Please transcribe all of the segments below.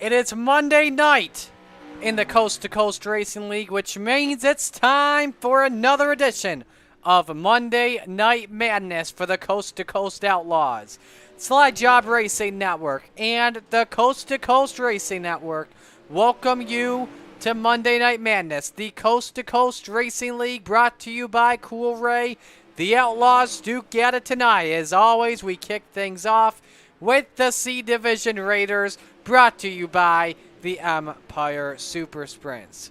It is Monday night in the Coast2Coast Racing League, which means it's time for another edition of Monday Night Madness for the Coast2Coast Outlaws. Slide Job Racing Network and the Coast2Coast Racing Network welcome you to Monday Night Madness, the Coast2Coast Racing League, brought to you by Cool Ray. The Outlaws Duke at it tonight. As always, we kick things off with the C Division Raiders, brought to you by the Empire Super Sprints.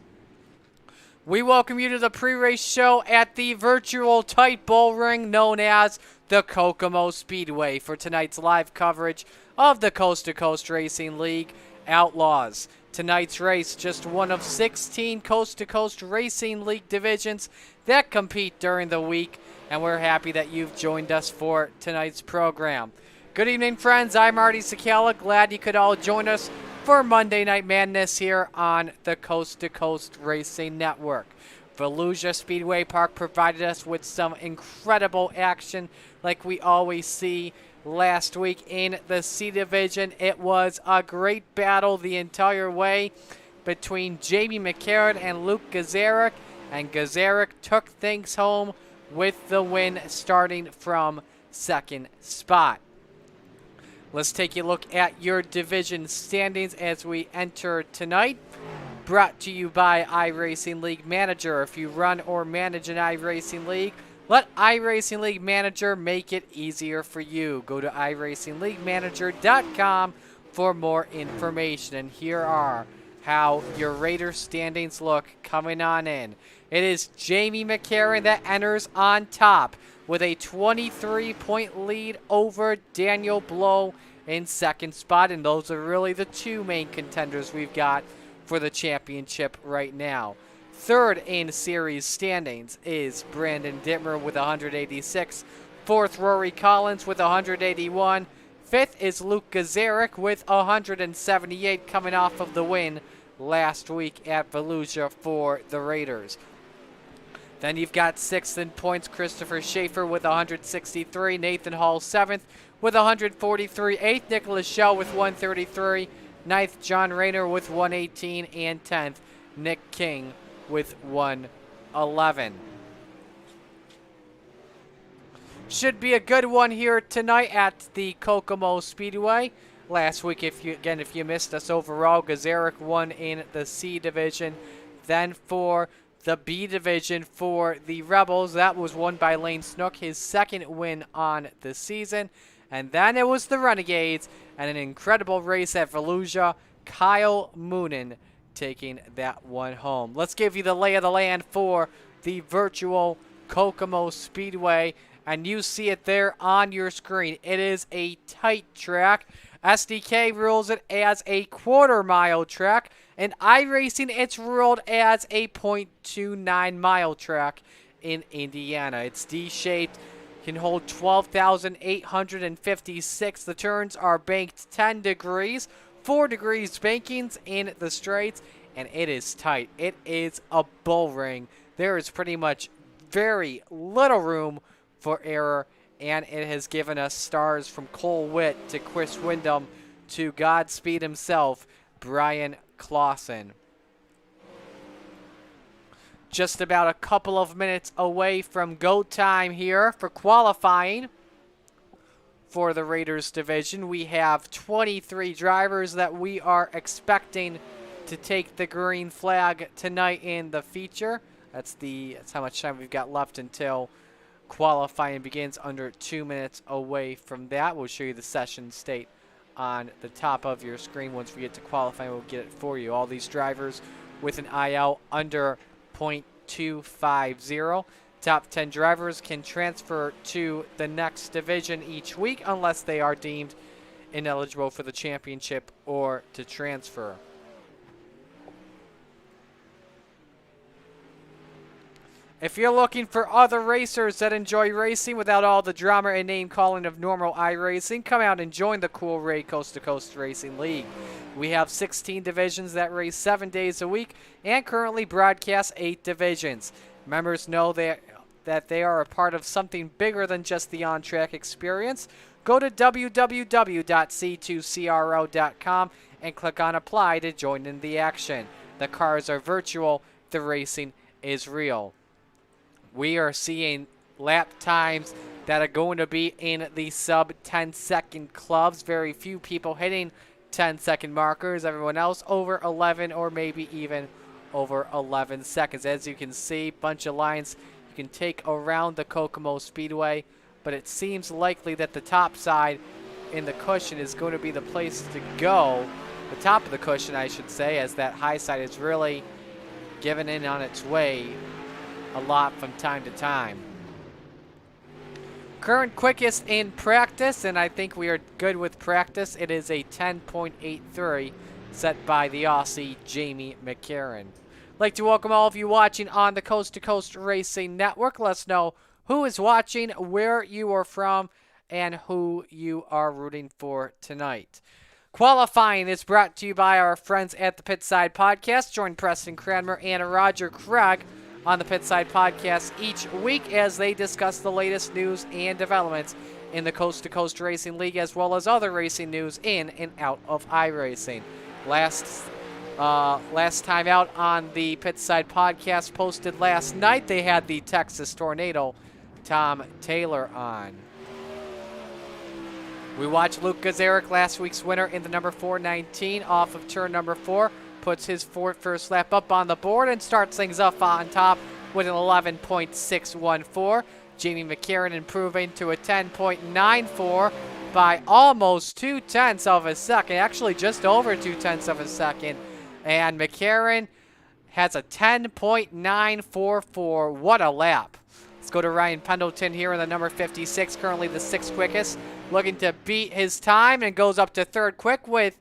We welcome you to the pre-race show at the virtual tight bull ring known as the Kokomo Speedway for tonight's live coverage of the Coast2Coast Racing League Outlaws. Tonight's race, just one of 16 Coast2Coast Racing League divisions that compete during the week, and we're happy that you've joined us for tonight's program. Good evening, friends. I'm Artie Sakala. Glad you could all join us for Monday Night Madness here on the Coast2Coast Racing Network. Volusia Speedway Park provided us with some incredible action like we always see. Last week in the C Division, it was a great battle the entire way between Jamie McCarran and Luke Gazarek, and Gazarek took things home with the win starting from second spot. Let's take a look at your division standings as we enter tonight. Brought to you by iRacing League Manager. If you run or manage an iRacing League, let iRacing League Manager make it easier for you. Go to iRacingLeagueManager.com for more information. And here are how your Raiders standings look coming on in. It is Jamie McCarran that enters on top with a 23-point lead over Daniel Blow in second spot. And those are really the two main contenders we've got for the championship right now. Third in series standings is Brandon Dittmer with 186. Fourth, Rory Collins with 181. Fifth is Luke Gazarek with 178, coming off of the win last week at Volusia for the Raiders. Then you've got sixth in points, Christopher Schaefer with 163. Nathan Hall seventh with 143. Eighth, Nicholas Shell with 133. Ninth, John Rayner with 118. And 10th, Nick King with 111. Should be a good one here tonight at the Kokomo Speedway. Last week, if you missed us overall, Gazarek won in the C Division. Then for the B Division for the Rebels, that was won by Lane Snook, his second win on the season. And then it was the Renegades and an incredible race at Volusia. Kyle Moonen taking that one home. Let's give you the lay of the land for the virtual Kokomo Speedway, and you see it there on your screen. It is a tight track. SDK rules it as a quarter-mile track, and iRacing it's ruled as a 0.29-mile track in Indiana. It's D-shaped, can hold 12,856. The turns are banked 10 degrees. 4 degrees bankings in the straights, and it is tight. It is a bull ring. There is pretty much very little room for error, and it has given us stars from Cole Witt to Chris Wyndham to Godspeed himself, Brian Clausen. Just about a couple of minutes away from go time here for qualifying. For the Raiders division, we have 23 drivers that we are expecting to take the green flag tonight in the feature. That's how much time we've got left until qualifying begins, under 2 minutes away from that. We'll show you the session state on the top of your screen. Once we get to qualifying, we'll get it for you. All these drivers with an IL under 0.250. Top 10 drivers can transfer to the next division each week unless they are deemed ineligible for the championship or to transfer. If you're looking for other racers that enjoy racing without all the drama and name calling of normal iRacing, come out and join the Cool Ray Coast2Coast Racing League. We have 16 divisions that race 7 days a week and currently broadcast 8 divisions. Members know that they are a part of something bigger than just the on-track experience. Go to www.c2cro.com and click on apply to join in the action. The cars are virtual, the racing is real. We are seeing lap times that are going to be in the sub 10-second clubs. Very few people hitting 10-second markers. Everyone else over 11 or maybe even over 11 seconds. As you can see, bunch of lines you can take around the Kokomo Speedway, but it seems likely that the top side in the cushion is going to be the place to go. The top of the cushion, I should say, as that high side is really giving in on its way a lot from time to time. Current quickest in practice, and I think we are good with practice. It is a 10.83 set by the Aussie Jamie McCarran. I'd like to welcome all of you watching on the Coast to Coast Racing Network. Let us know who is watching, where you are from, and who you are rooting for tonight. Qualifying is brought to you by our friends at the Pitside Podcast. Join Preston Cranmer and Roger Craig on the Pitside Podcast each week as they discuss the latest news and developments in the Coast to Coast Racing League, as well as other racing news in and out of iRacing. Last time out on the Pitside Podcast posted last night, they had the Texas Tornado Tom Taylor on. We watched Luke Gazaric, last week's winner in the number 419, off of turn number 4. Puts his first lap up on the board and starts things up on top with an 11.614. Jamie McCarran improving to a 10.94 by almost 0.2 of a second, actually just over 0.2 of a second. And McCarran has a 10.944. What a lap. Let's go to Ryan Pendleton here in the number 56, currently the 6th quickest, looking to beat his time and goes up to 3rd quick with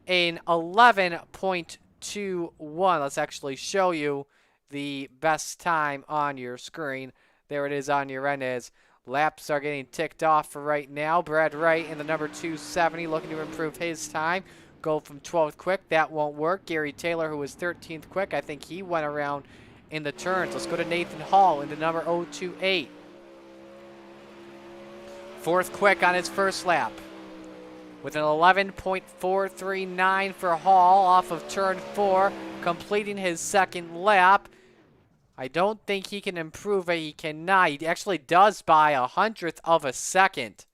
an 11.21. Let's actually show you the best time on your screen. There it is on your end as laps are getting ticked off for right now. Brad Wright in the number 270 looking to improve his time. Go from 12th quick. That won't work. Gary Taylor, who was 13th quick, I think he went around in the turns. Let's go to Nathan Hall in the number 028. 4th quick on his first lap with an 11.439 for Hall off of turn 4, completing his 2nd lap. I don't think he can improve it. He cannot. He actually does by 100th of a second.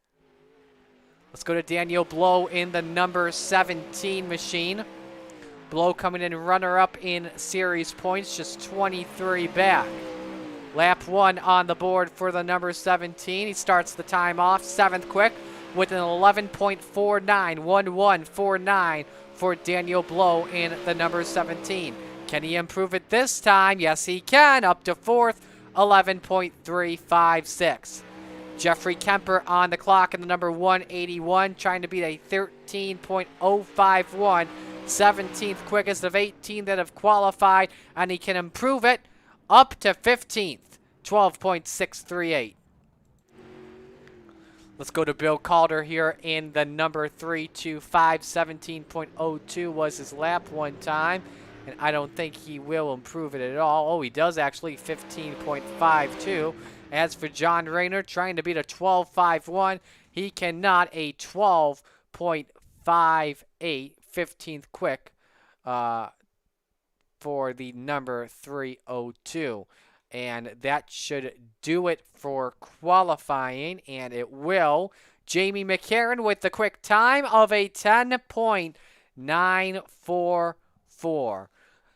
Let's go to Daniel Blow in the number 17 machine. Blow coming in runner-up in series points, just 23 back. Lap 1 on the board for the number 17. He starts the time off 7th quick with an 11.49 for Daniel Blow in the number 17. Can he improve it this time? Yes, he can. Up to 4th, 11.356. Jeffrey Kemper on the clock in the number 181, trying to beat a 13.051. 17th quickest of 18 that have qualified, and he can improve it up to 15th, 12.638. Let's go to Bill Calder here in the number 325. 17.02 was his lap one time, and I don't think he will improve it at all. Oh, he does actually, 15.52. As for John Rayner, trying to beat a 12.51, he cannot. A 12.58, 15th quick for the number 302. And that should do it for qualifying, and it will. Jamie McCarran with the quick time of a 10.944.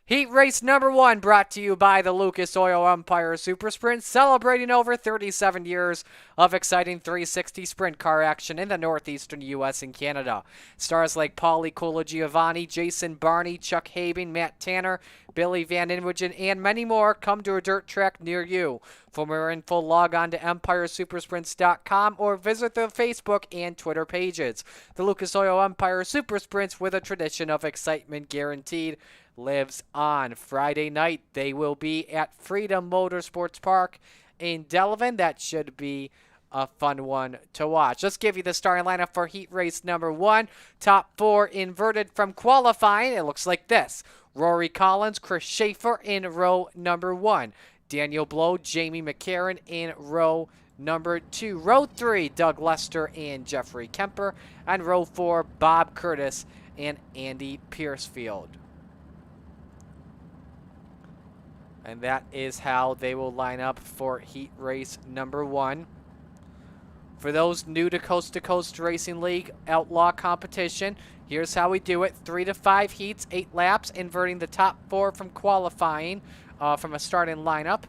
Heat race number 1 brought to you by the Lucas Oil Empire Super Sprint, celebrating over 37 years of exciting 360 sprint car action in the northeastern U.S. and Canada. Stars like Paulie Colagiovanni, Jason Barney, Chuck Habing, Matt Tanner, Billy Van Inwagen, and many more come to a dirt track near you. For more info, log on to EmpireSuperSprints.com or visit the Facebook and Twitter pages. The Lucas Oil Empire Super Sprints, with a tradition of excitement guaranteed, lives on. Friday night, they will be at Freedom Motorsports Park in Delavan. That should be a fun one to watch. Let's give you the starting lineup for heat race number 1. Top 4 inverted from qualifying. It looks like this. Rory Collins, Chris Schaefer in row number 1. Daniel Blow, Jamie McCarran in row number 2. Row 3, Doug Lester and Jeffrey Kemper. And row 4, Bob Curtis and Andy Piercefield. And that is how they will line up for heat race number 1. For those new to Coast Racing League Outlaw competition, here's how we do it. 3 to 5 heats, 8 laps, inverting the top 4 from qualifying from a starting lineup.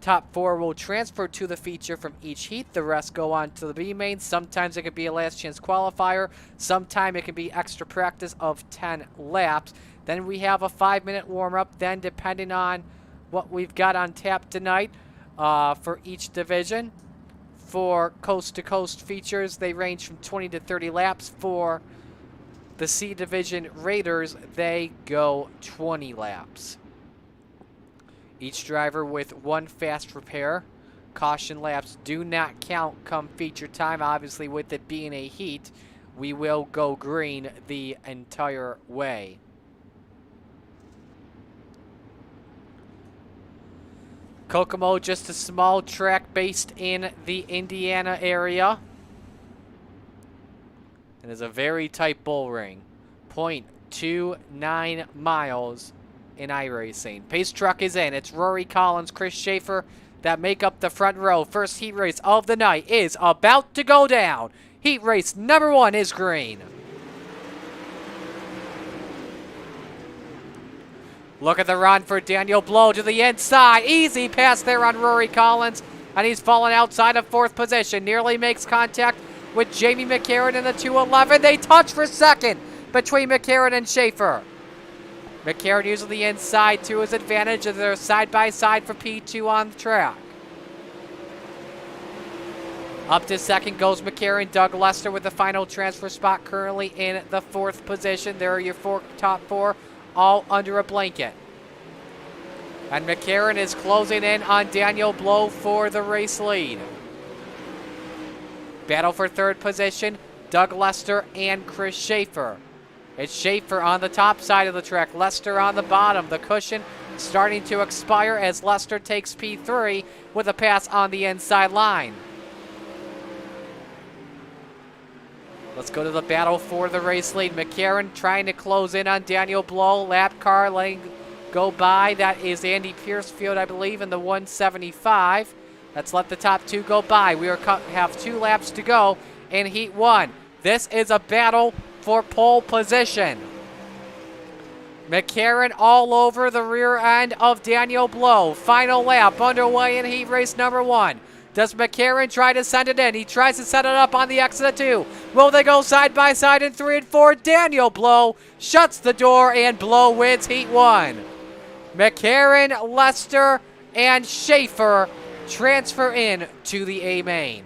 Top 4 will transfer to the feature from each heat. The rest go on to the B main. Sometimes it could be a last chance qualifier. Sometimes it can be extra practice of 10 laps. Then we have a 5-minute warm-up. Then depending on what we've got on tap tonight for each division. For Coast to Coast features, they range from 20 to 30 laps. For the C Division Raiders, they go 20 laps. Each driver with 1 fast repair. Caution laps do not count come feature time. Obviously, with it being a heat, we will go green the entire way. Kokomo, just a small track based in the Indiana area. And is a very tight bull ring. 0.29 miles in iRacing. Pace truck is in. It's Rory Collins, Chris Schaefer that make up the front row. First heat race of the night is about to go down. Heat race number 1 is green. Look at the run for Daniel Blow to the inside. Easy pass there on Rory Collins. And he's fallen outside of 4th position. Nearly makes contact with Jamie McCarran in the 211. They touch for 2nd between McCarran and Schaefer. McCarran using the inside to his advantage as they're side by side for P2 on the track. Up to 2nd goes McCarran. Doug Lester with the final transfer spot currently in the 4th position. There are your top 4. All under a blanket. And McCarran is closing in on Daniel Blow for the race lead. Battle for 3rd position, Doug Lester and Chris Schaefer. It's Schaefer on the top side of the track, Lester on the bottom. The cushion starting to expire as Lester takes P3 with a pass on the inside line. Let's go to the battle for the race lead. McCarran trying to close in on Daniel Blow. Lap car letting go by. That is Andy Piercefield, I believe, in the 175. Let's let the top 2 go by. We have 2 laps to go in Heat 1. This is a battle for pole position. McCarran all over the rear end of Daniel Blow. Final lap underway in heat race number 1. Does McCarran try to send it in? He tries to set it up on the exit of 2. Will they go side by side in 3 and 4? Daniel Blow shuts the door and Blow wins heat 1. McCarran, Lester, and Schaefer transfer in to the A main.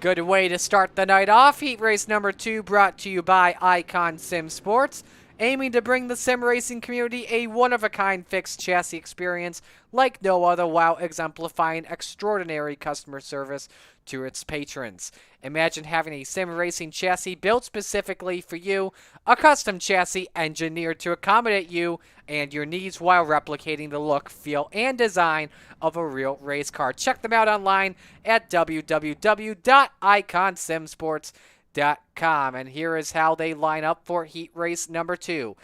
Good way to start the night off. Heat race number 2 brought to you by Icon Sim Sports, aiming to bring the sim racing community a one-of-a-kind fixed chassis experience like no other while exemplifying extraordinary customer service to its patrons. Imagine having a sim racing chassis built specifically for you, a custom chassis engineered to accommodate you and your needs while replicating the look, feel, and design of a real race car. Check them out online at www.iconsimsports.com. And here is how they line up for heat race number 2.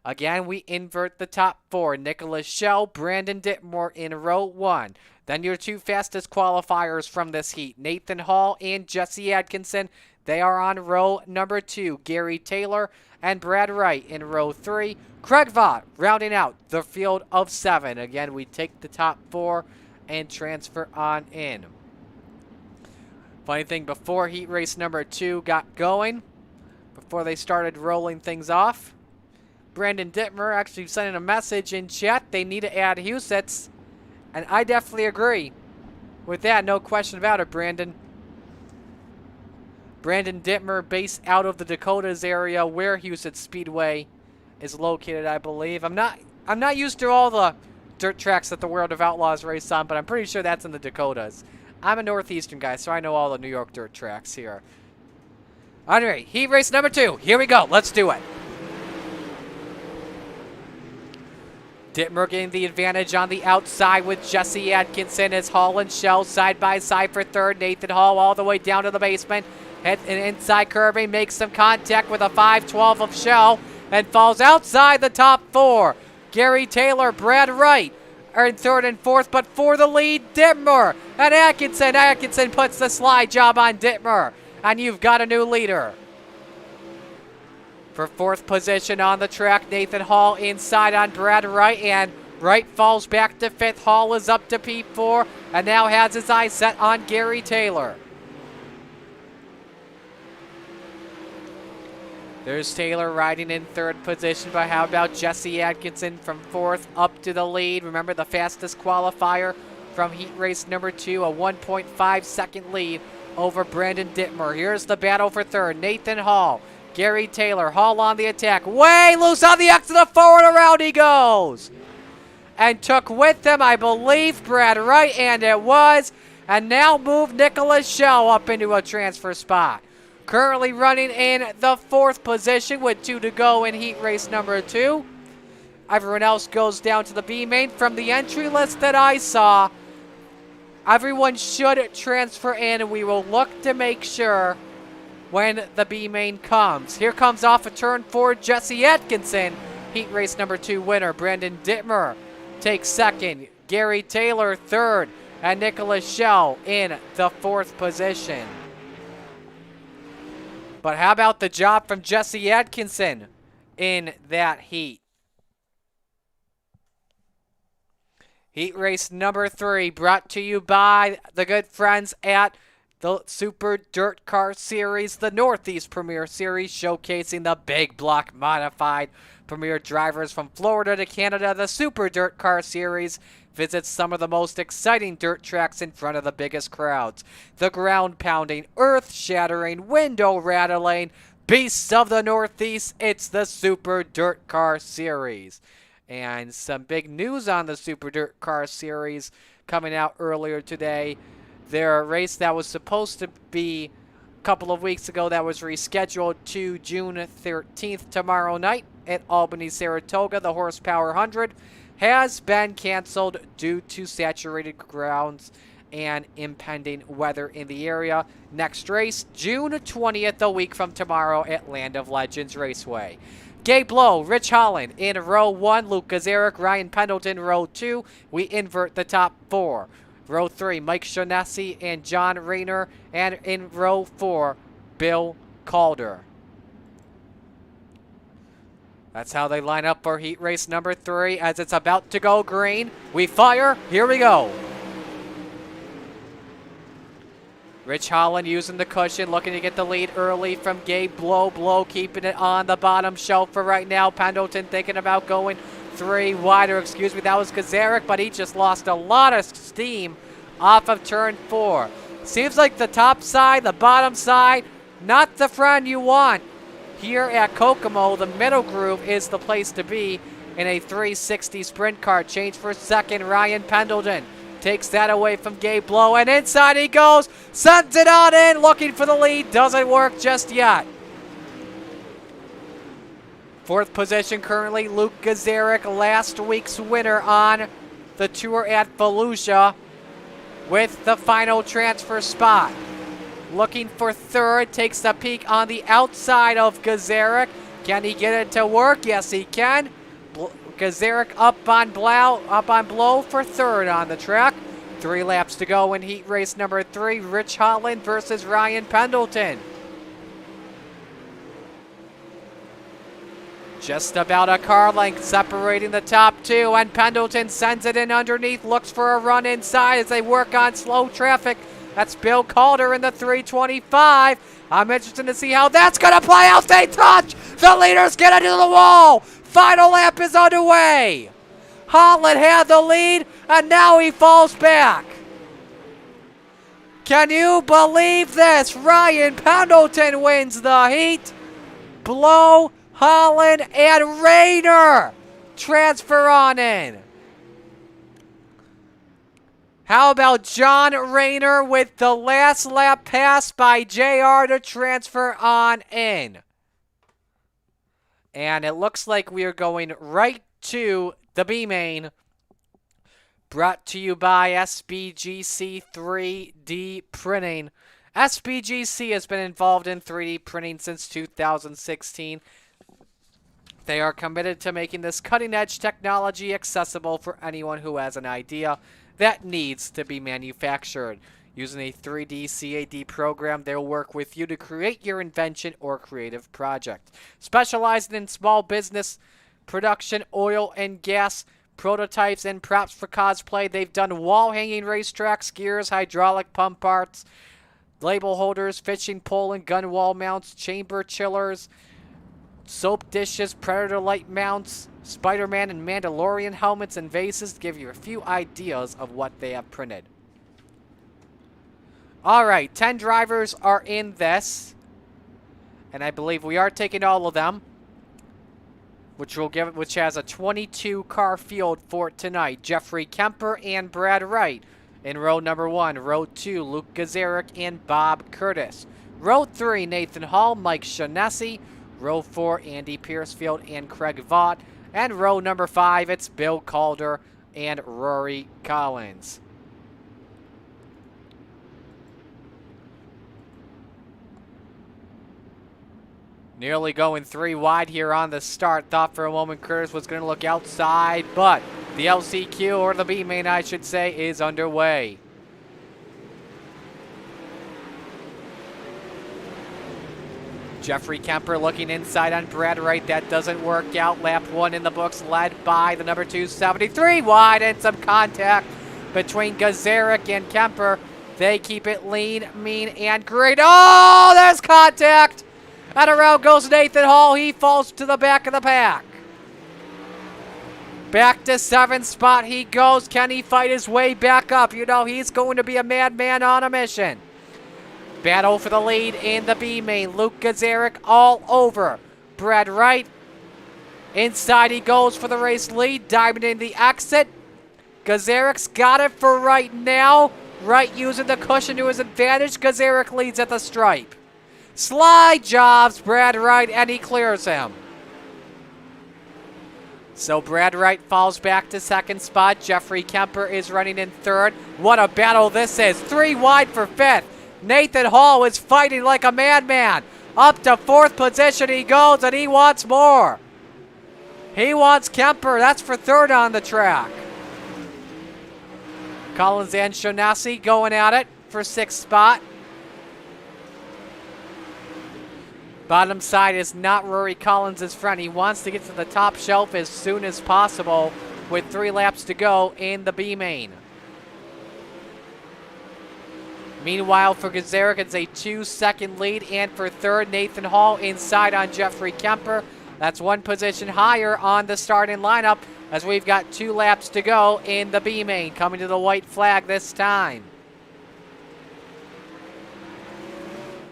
Again, we invert the top 4. Nicholas Schell, Brandon Dittmore in row 1. Then your 2 fastest qualifiers from this heat, Nathan Hall and Jesse Atkinson. They are on row number 2. Gary Taylor and Brad Wright in row 3. Craig Vaught rounding out the field of 7. Again, we take the top 4 and transfer on in. Funny thing, before heat race number 2 got going, before they started rolling things off, Brandon Dittmer actually sent in a message in chat. They need to add Husets, and I definitely agree with that. No question about it, Brandon. Brandon Dittmer, based out of the Dakotas area where Huset Speedway is located, I believe. I'm not used to all the dirt tracks that the World of Outlaws race on, but I'm pretty sure that's in the Dakotas. I'm a Northeastern guy, so I know all the New York dirt tracks here. Anyway, heat race number 2. Here we go. Let's do it. Dittmer getting the advantage on the outside with Jesse Atkinson as Hall and Shell side by side for 3rd. Nathan Hall all the way down to the basement. Hit an inside curbing, makes some contact with a 512 of Shell, and falls outside the top 4. Gary Taylor, Brad Wright are in 3rd and 4th, but for the lead, Dittmer and Atkinson. Atkinson puts the slide job on Dittmer, and you've got a new leader. For 4th position on the track, Nathan Hall inside on Brad Wright, and Wright falls back to 5th. Hall is up to P4, and now has his eyes set on Gary Taylor. There's Taylor riding in 3rd position, but how about Jesse Atkinson from 4th up to the lead? Remember, the fastest qualifier from heat race number 2, a 1.5 second lead over Brandon Dittmer. Here's the battle for 3rd. Nathan Hall, Gary Taylor. Hall on the attack. Way loose on the exit of forward, around he goes. And took with him, I believe, Brad Wright, and it was. And now moved Nicholas Shell up into a transfer spot. Currently running in the 4th position with 2 to go in heat race number 2. Everyone else goes down to the B main. From the entry list that I saw, everyone should transfer in, and we will look to make sure when the B main comes. Here comes off of turn 4, Jesse Atkinson, heat race number 2 winner. Brandon Dittmer takes 2nd. Gary Taylor 3rd, and Nicholas Shell in the 4th position. But how about the job from Jesse Atkinson in that heat? Heat race number 3 brought to you by the good friends at the Super Dirt Car Series, the Northeast Premier Series, showcasing the big block modified premier drivers from Florida to Canada. The Super Dirt Car Series visits some of the most exciting dirt tracks in front of the biggest crowds. The ground-pounding, earth-shattering, window-rattling beasts of the Northeast. It's the Super Dirt Car Series. And some big news on the Super Dirt Car Series coming out earlier today. Their race that was supposed to be a couple of weeks ago that was rescheduled to June 13th, tomorrow night at Albany, Saratoga, the Horsepower 100, has been canceled due to saturated grounds and impending weather in the area. Next race, June 20th, a week from tomorrow at Land of Legends Raceway. Gabe Lowe, Rich Holland in row 1, Luke Gazarick, Ryan Pendleton, row 2. We invert the top 4. Row 3, Mike Shaughnessy and John Rayner, and in row 4, Bill Calder. That's how they line up for heat race number 3 as it's about to go green. We fire. Here we go. Rich Holland using the cushion, looking to get the lead early from Gabe Blow. Blow keeping it on the bottom shelf for right now. Pendleton thinking about going 3 wider. Excuse me, that was Gazarick, but he just lost a lot of steam off of turn 4. Seems like the top side, the bottom side, not the friend you want. Here at Kokomo, the middle groove is the place to be in a 360 sprint car. Change for 2nd, Ryan Pendleton takes that away from Gabe Blow, and inside he goes, sends it on in, looking for the lead, doesn't work just yet. 4th position currently, Luke Gazarick, last week's winner on the tour at Volusia with the final transfer spot. Looking for 3rd, takes a peek on the outside of Gazarick. Can he get it to work? Yes, he can. Gazarick up on Blow for 3rd on the track. 3 laps to go in heat race number 3. Rich Holland versus Ryan Pendleton. Just about a car length separating the top 2, and Pendleton sends it in underneath, looks for a run inside as they work on slow traffic. That's Bill Calder in the 325. I'm interested to see how that's going to play out. They touch. The leaders get into the wall. Final lap is underway. Holland had the lead, and now he falls back. Can you believe this? Ryan Pendleton wins the heat. Blow, Holland, and Rayner transfer on in. How about John Rayner with the last lap pass by JR to transfer on in? And it looks like we are going right to the B main. Brought to you by SBGC 3D Printing SBGC has been involved in 3D printing since 2016. They are committed to making this cutting-edge technology accessible for anyone who has an idea that needs to be manufactured. Using a 3D CAD program, they'll work with you to create your invention or creative project. Specializing in small business production, oil and gas, prototypes, and props for cosplay, they've done wall-hanging racetracks, gears, hydraulic pump parts, label holders, fishing pole and gun wall mounts, chamber chillers, soap dishes, Predator light mounts, Spider-Man and Mandalorian helmets and vases, to give you a few ideas of what they have printed. Alright, 10 drivers are in this, and I believe we are taking all of them, which has a 22 car field for tonight. Jeffrey Kemper and Brad Wright in row number 1. Row 2, Luke Gazarick and Bob Curtis. Row 3, Nathan Hall, Mike Shaughnessy. Row 4, Andy Piercefield and Craig Vaught. And row number 5, it's Bill Calder and Rory Collins. Nearly going 3 wide here on the start. Thought for a moment Curtis was going to look outside, but the LCQ, or the B main I should say, is underway. Jeffrey Kemper looking inside on Brad Wright. That doesn't work out. Lap 1 in the books, led by the number 2, 73 wide, and some contact between Gazarick and Kemper. They keep it lean, mean, and great. Oh, there's contact! And around goes Nathan Hall. He falls to the back of the pack. Back to 7th spot he goes. Can he fight his way back up? You know, he's going to be a madman on a mission. Battle for the lead in the B main. Luke Gazarick all over Brad Wright. Inside he goes for the race lead. Diving in the exit. Gazarick's got it for right now. Wright using the cushion to his advantage. Gazarick leads at the stripe. Slide jobs Brad Wright, and he clears him. So Brad Wright falls back to 2nd spot. Jeffrey Kemper is running in 3rd. What a battle this is. 3 wide for 5th. Nathan Hall is fighting like a madman. Up to 4th position he goes, and he wants more. He wants Kemper. That's for 3rd on the track. Collins and Shaughnessy going at it for 6th spot. Bottom side is not Rory Collins' friend. He wants to get to the top shelf as soon as possible with 3 laps to go in the B main. Meanwhile, for Gazarick, it's a 2-second lead, and for 3rd, Nathan Hall inside on Jeffrey Kemper. That's 1 position higher on the starting lineup as we've got 2 laps to go in the B main. Coming to the white flag this time.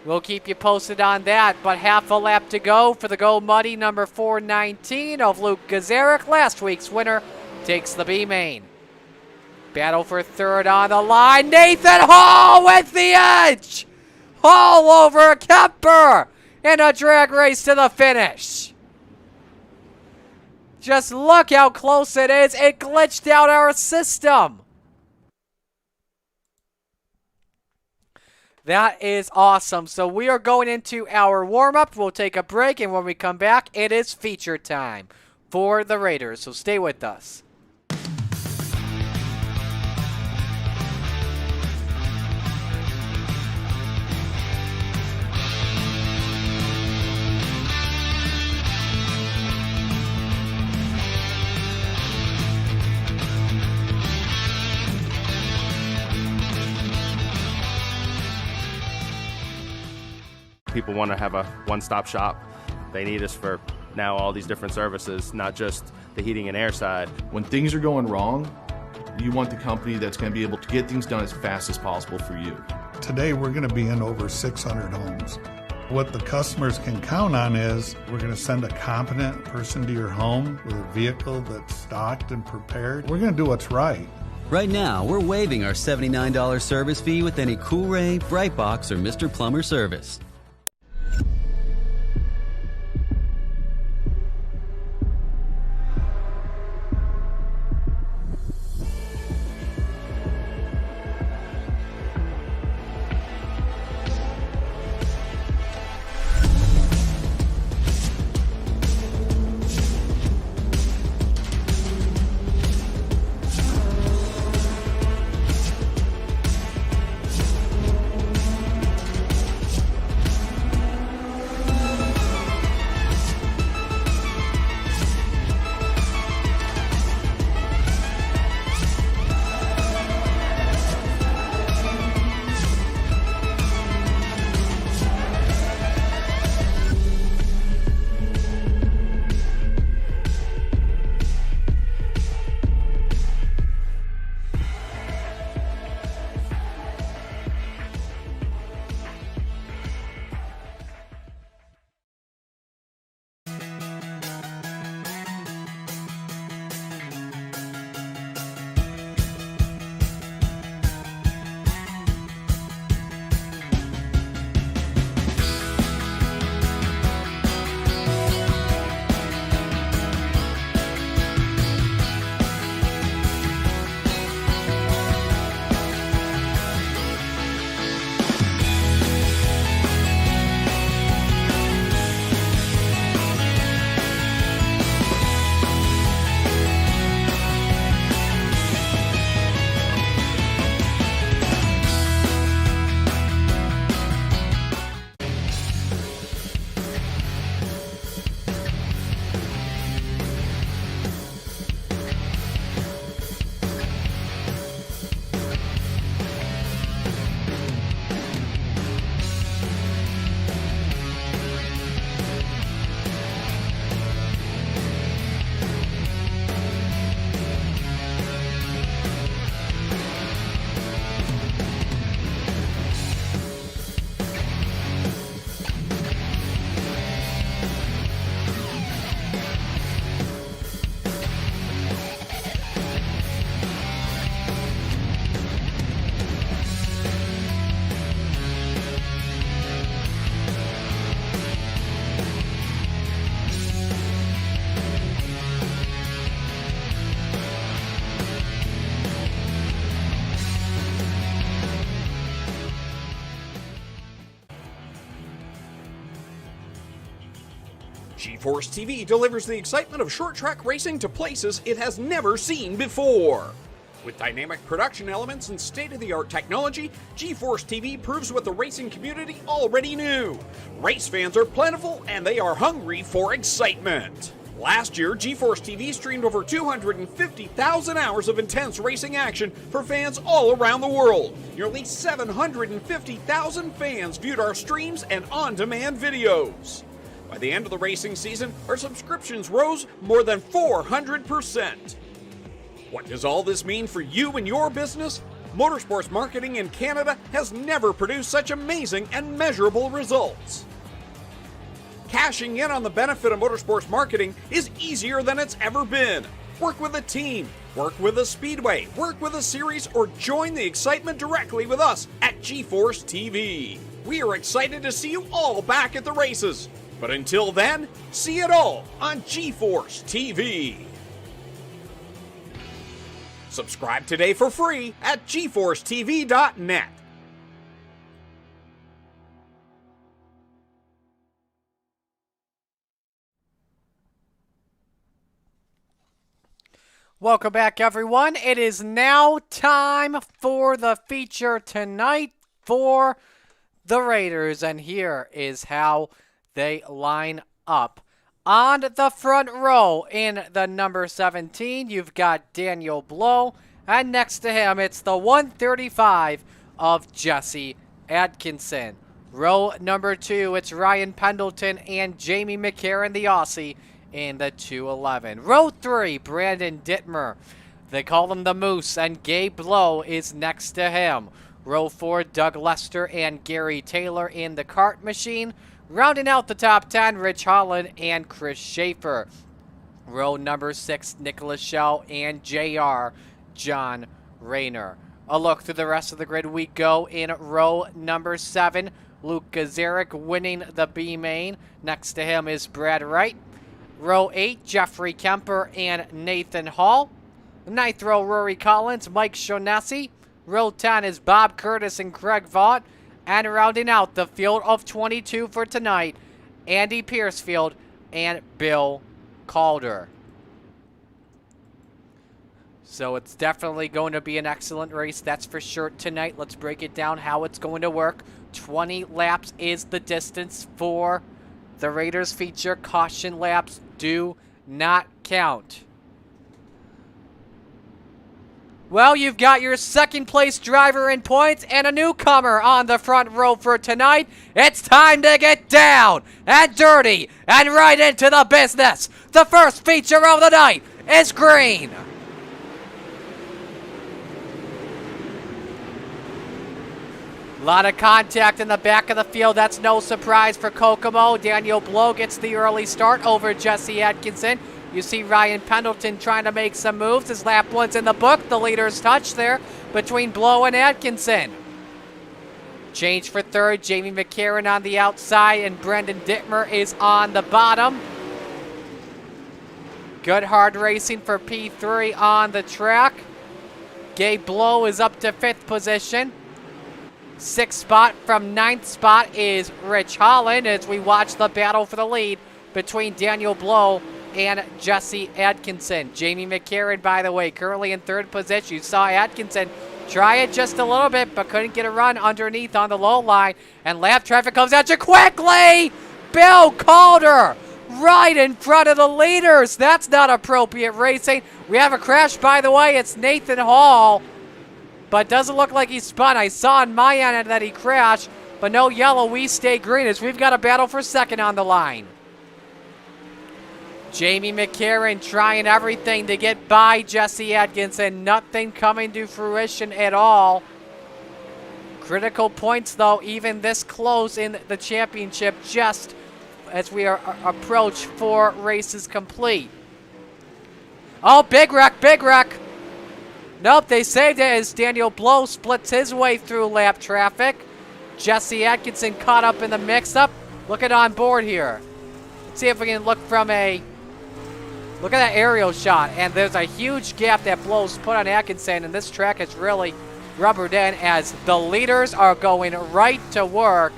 We'll keep you posted on that, but half a lap to go for the Go Muddy number 419 of Luke Gazarick. Last week's winner takes the B main. Battle for 3rd on the line. Nathan Hall with the edge. Hall over Kemper in a drag race to the finish. Just look how close it is. It glitched out our system. That is awesome. So we are going into our warm-up. We'll take a break, and when we come back, it is feature time for the Raiders. So stay with us. People want to have a one-stop shop. They need us for now all these different services, not just the heating and air side. When things are going wrong, you want the company that's going to be able to get things done as fast as possible for you. Today we're going to be in over 600 homes. What the customers can count on is we're going to send a competent person to your home with a vehicle that's stocked and prepared. We're going to do what's right. Right now, we're waiving our $79 service fee with any Cool-Ray, Brightbox, or Mr. Plumber service. GeForce TV delivers the excitement of short track racing to places it has never seen before. With dynamic production elements and state-of-the-art technology, GeForce TV proves what the racing community already knew. Race fans are plentiful and they are hungry for excitement. Last year, GeForce TV streamed over 250,000 hours of intense racing action for fans all around the world. Nearly 750,000 fans viewed our streams and on-demand videos. By the end of the racing season, our subscriptions rose more than 400%. What does all this mean for you and your business? Motorsports marketing in Canada has never produced such amazing and measurable results. Cashing in on the benefit of motorsports marketing is easier than it's ever been. Work with a team, work with a speedway, work with a series, or join the excitement directly with us at GeForce TV. We are excited to see you all back at the races. But until then, see it all on GeForce TV. Subscribe today for free at GeForceTV.net. Welcome back, everyone. It is now time for the feature tonight for the Raiders, and here is how they line up. On the front row in the number 17, you've got Daniel Blow, and next to him, it's the 135 of Jesse Atkinson. Row number 2, it's Ryan Pendleton and Jamie McCarran, the Aussie, in the 211. Row 3, Brandon Dittmer. They call him the Moose, and Gabe Blow is next to him. Row 4, Doug Lester and Gary Taylor in the Kart Machine. Rounding out the top 10, Rich Holland and Chris Schaefer. Row number 6, Nicholas Schell and JR John Rayner. A look through the rest of the grid we go in row number 7. Luke Gazarek winning the B main. Next to him is Brad Wright. Row 8, Jeffrey Kemper and Nathan Hall. 9th row, Rory Collins, Mike Shonesi. Row 10 is Bob Curtis and Craig Vaught. And rounding out the field of 22 for tonight, Andy Piercefield and Bill Calder. So it's definitely going to be an excellent race, that's for sure tonight. Let's break it down how it's going to work. 20 laps is the distance for the Raiders feature. Caution laps do not count. Well, you've got your second place driver in points and a newcomer on the front row for tonight. It's time to get down and dirty and right into the business. The first feature of the night is green. A lot of contact in the back of the field. That's no surprise for Kokomo. Daniel Blow gets the early start over Jesse Atkinson. You see Ryan Pendleton trying to make some moves. His lap one's in the book. The leader's touch there between Blow and Atkinson. Change for third. Jamie McCarran on the outside, and Brendan Dittmer is on the bottom. Good hard racing for P3 on the track. Gabe Blow is up to 5th position. 6th spot from 9th spot is Rich Holland as we watch the battle for the lead between Daniel Blow and Jesse Atkinson. Jamie McCarran, by the way, currently in 3rd position. You saw Atkinson try it just a little bit, but couldn't get a run underneath on the low line. And lap traffic comes at you quickly. Bill Calder right in front of the leaders. That's not appropriate racing. We have a crash, by the way. It's Nathan Hall, but doesn't look like he spun. I saw on my end that he crashed, but no yellow. We stay green as we've got a battle for second on the line. Jamie McCarran trying everything to get by Jesse Atkinson. Nothing coming to fruition at all. Critical points, though, even this close in the championship, just as we are approach 4 races complete. Oh, big wreck, big wreck. Nope, they saved it as Daniel Blow splits his way through lap traffic. Jesse Atkinson caught up in the mix-up. Look at on board here. Let's see if we can look from a... Look at that aerial shot, and there's a huge gap that Blow's put on Atkinson, and this track is really rubbered in as the leaders are going right to work.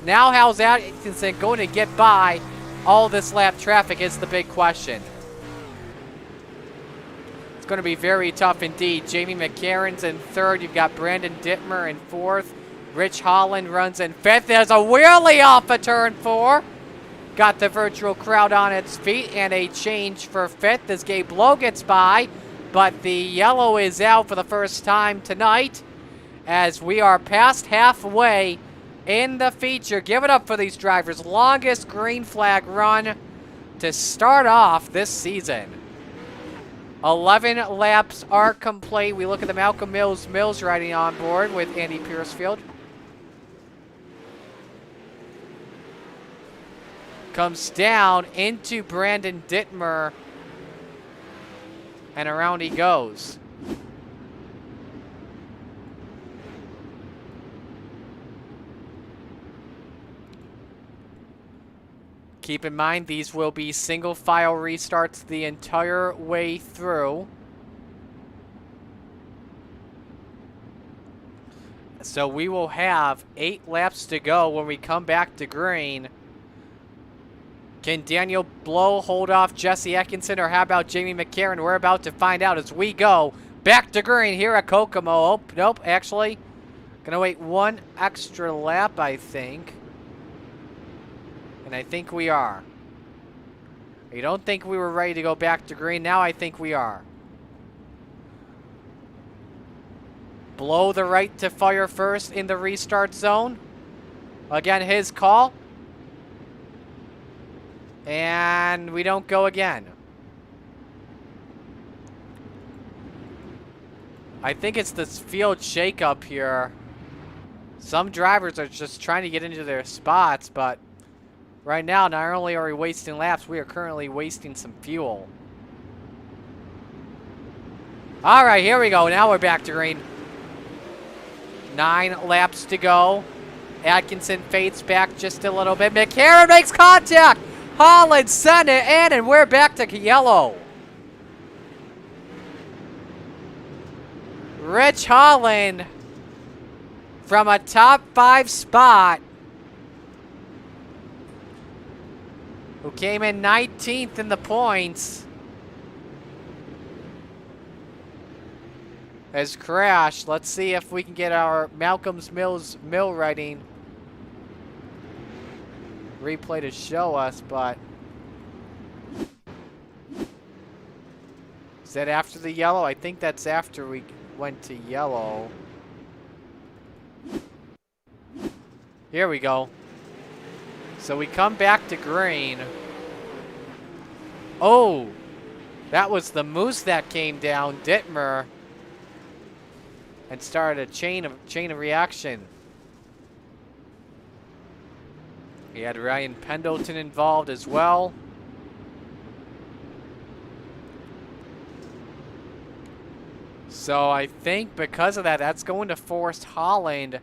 Now how's Atkinson going to get by all this lap traffic is the big question. It's going to be very tough indeed. Jamie McCarron's in third. You've got Brandon Dittmer in fourth. Rich Holland runs in fifth. There's a wheelie off of turn 4. Got the virtual crowd on its feet, and a change for fifth as Gabe Blow gets by. But the yellow is out for the first time tonight as we are past halfway in the feature. Give it up for these drivers. Longest green flag run to start off this season. 11 laps are complete. We look at the Malcolm Mills riding on board with Andy Piercefield. Comes down into Brandon Dittmer, and around he goes. Keep in mind, these will be single file restarts the entire way through. So we will have 8 laps to go when we come back to green. Can Daniel Blow hold off Jesse Atkinson, or how about Jamie McCarron? We're about to find out as we go back to green here at Kokomo. Oh, nope, actually, gonna wait 1 extra lap, I think. And I think we are. I don't think we were ready to go back to green. Now I think we are. Blow the right to fire first in the restart zone. Again, his call. And we don't go again. I think it's this field shakeup here. Some drivers are just trying to get into their spots, but right now, not only are we wasting laps, we are currently wasting some fuel. All right, here we go. Now we're back to green. 9 laps to go. Atkinson fades back just a little bit. McCarron makes contact. Holland sent it in, and we're back to yellow. Rich Holland from a top 5 spot, who came in 19th in the points, has crashed. Let's see if we can get our Malcolm's Mill writing replay to show us, but is that after the yellow? I think that's after we went to yellow. Here we go. So we come back to green. Oh, that was the moose that came down, Dittmer, and started a chain of reaction. He had Ryan Pendleton involved as well. So I think because of that, that's going to force Holland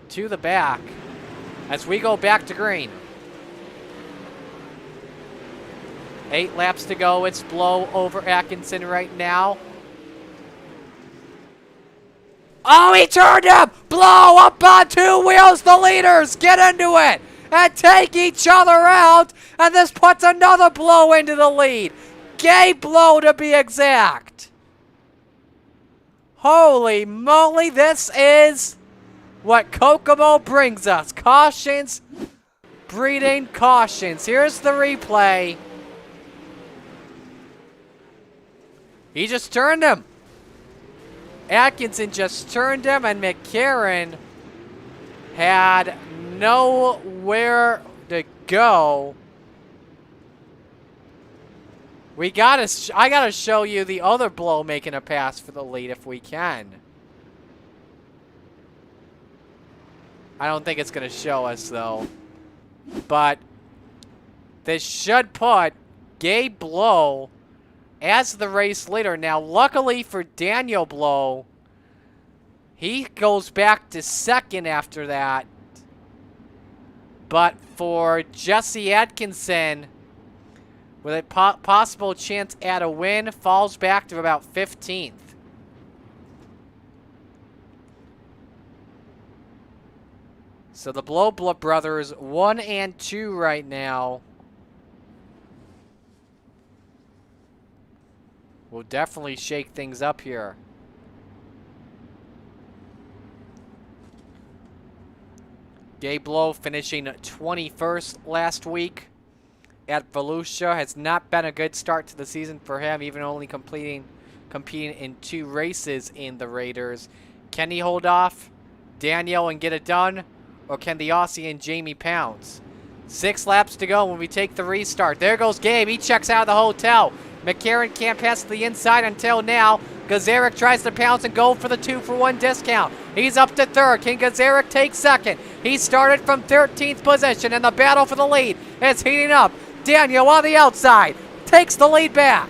to the back as we go back to green. 8 laps to go. It's Blow over Atkinson right now. Oh, he turned him! Blow up on 2 wheels. The leaders get into it and take each other out. And this puts another Blow into the lead. Gabe Blow, to be exact. Holy moly, this is what Kokomo brings us. Cautions, breeding cautions. Here's the replay. He just turned him. Atkinson just turned him, and McCarron had nowhere to go. I gotta show you the other Blow making a pass for the lead if we can. I don't think it's gonna show us though. But this should put Gabe Blow as the race leader. Now, luckily for Daniel Blow, he goes back to second after that. But for Jesse Atkinson, with a possible chance at a win, falls back to about 15th. So the Blow brothers 1 and 2 right now. will definitely shake things up here. Gabe Lowe finishing 21st last week at Volusia. Has not been a good start to the season for him, even only competing in 2 races in the Raiders. Can he hold off Daniel and get it done? Or can the Aussie and Jamie pounce? 6 laps to go when we take the restart. There goes Gabe. He checks out of the hotel. McCarron can't pass to the inside until now. Gazarek tries to pounce and go for the 2-for-1 discount. He's up to 3rd. Can Gazarek take 2nd? He started from 13th position, and the battle for the lead is heating up. Daniel on the outside takes the lead back.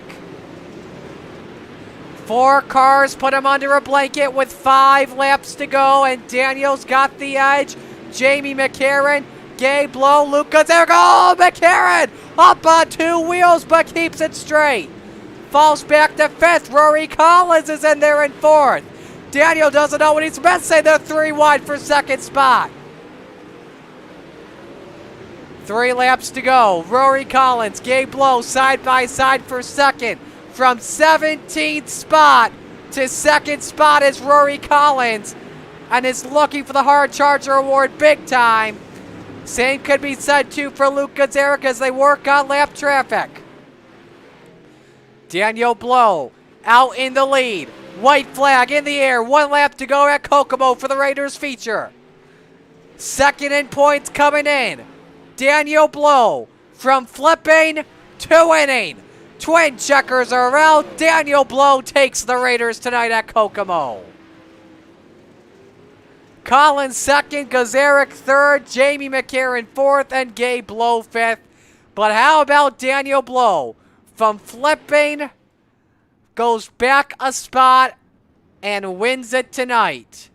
4 cars put him under a blanket with 5 laps to go, and Daniel's got the edge. Jamie McCarron, Gabe Lowe, Luke Gazarek. Oh, McCarron up on 2 wheels but keeps it straight. Falls back to 5th. Rory Collins is in there in 4th. Daniel doesn't know what he's missing. They're 3 wide for 2nd spot. 3 laps to go. Rory Collins, Gabe Lowe side by side for 2nd. From 17th spot to 2nd spot is Rory Collins, and is looking for the Hard Charger Award big time. Same could be said too for Luke Gazarek as they work on lap traffic. Daniel Blow out in the lead. White flag in the air. 1 lap to go at Kokomo for the Raiders feature. 2nd in points coming in. Daniel Blow from flipping to winning. Twin checkers are out. Daniel Blow takes the Raiders tonight at Kokomo. Collins 2nd, Gazarek 3rd, Jamie McCarron 4th, and Gabe Blow 5th. But how about Daniel Blow? From flipping, goes back a spot, and wins it tonight.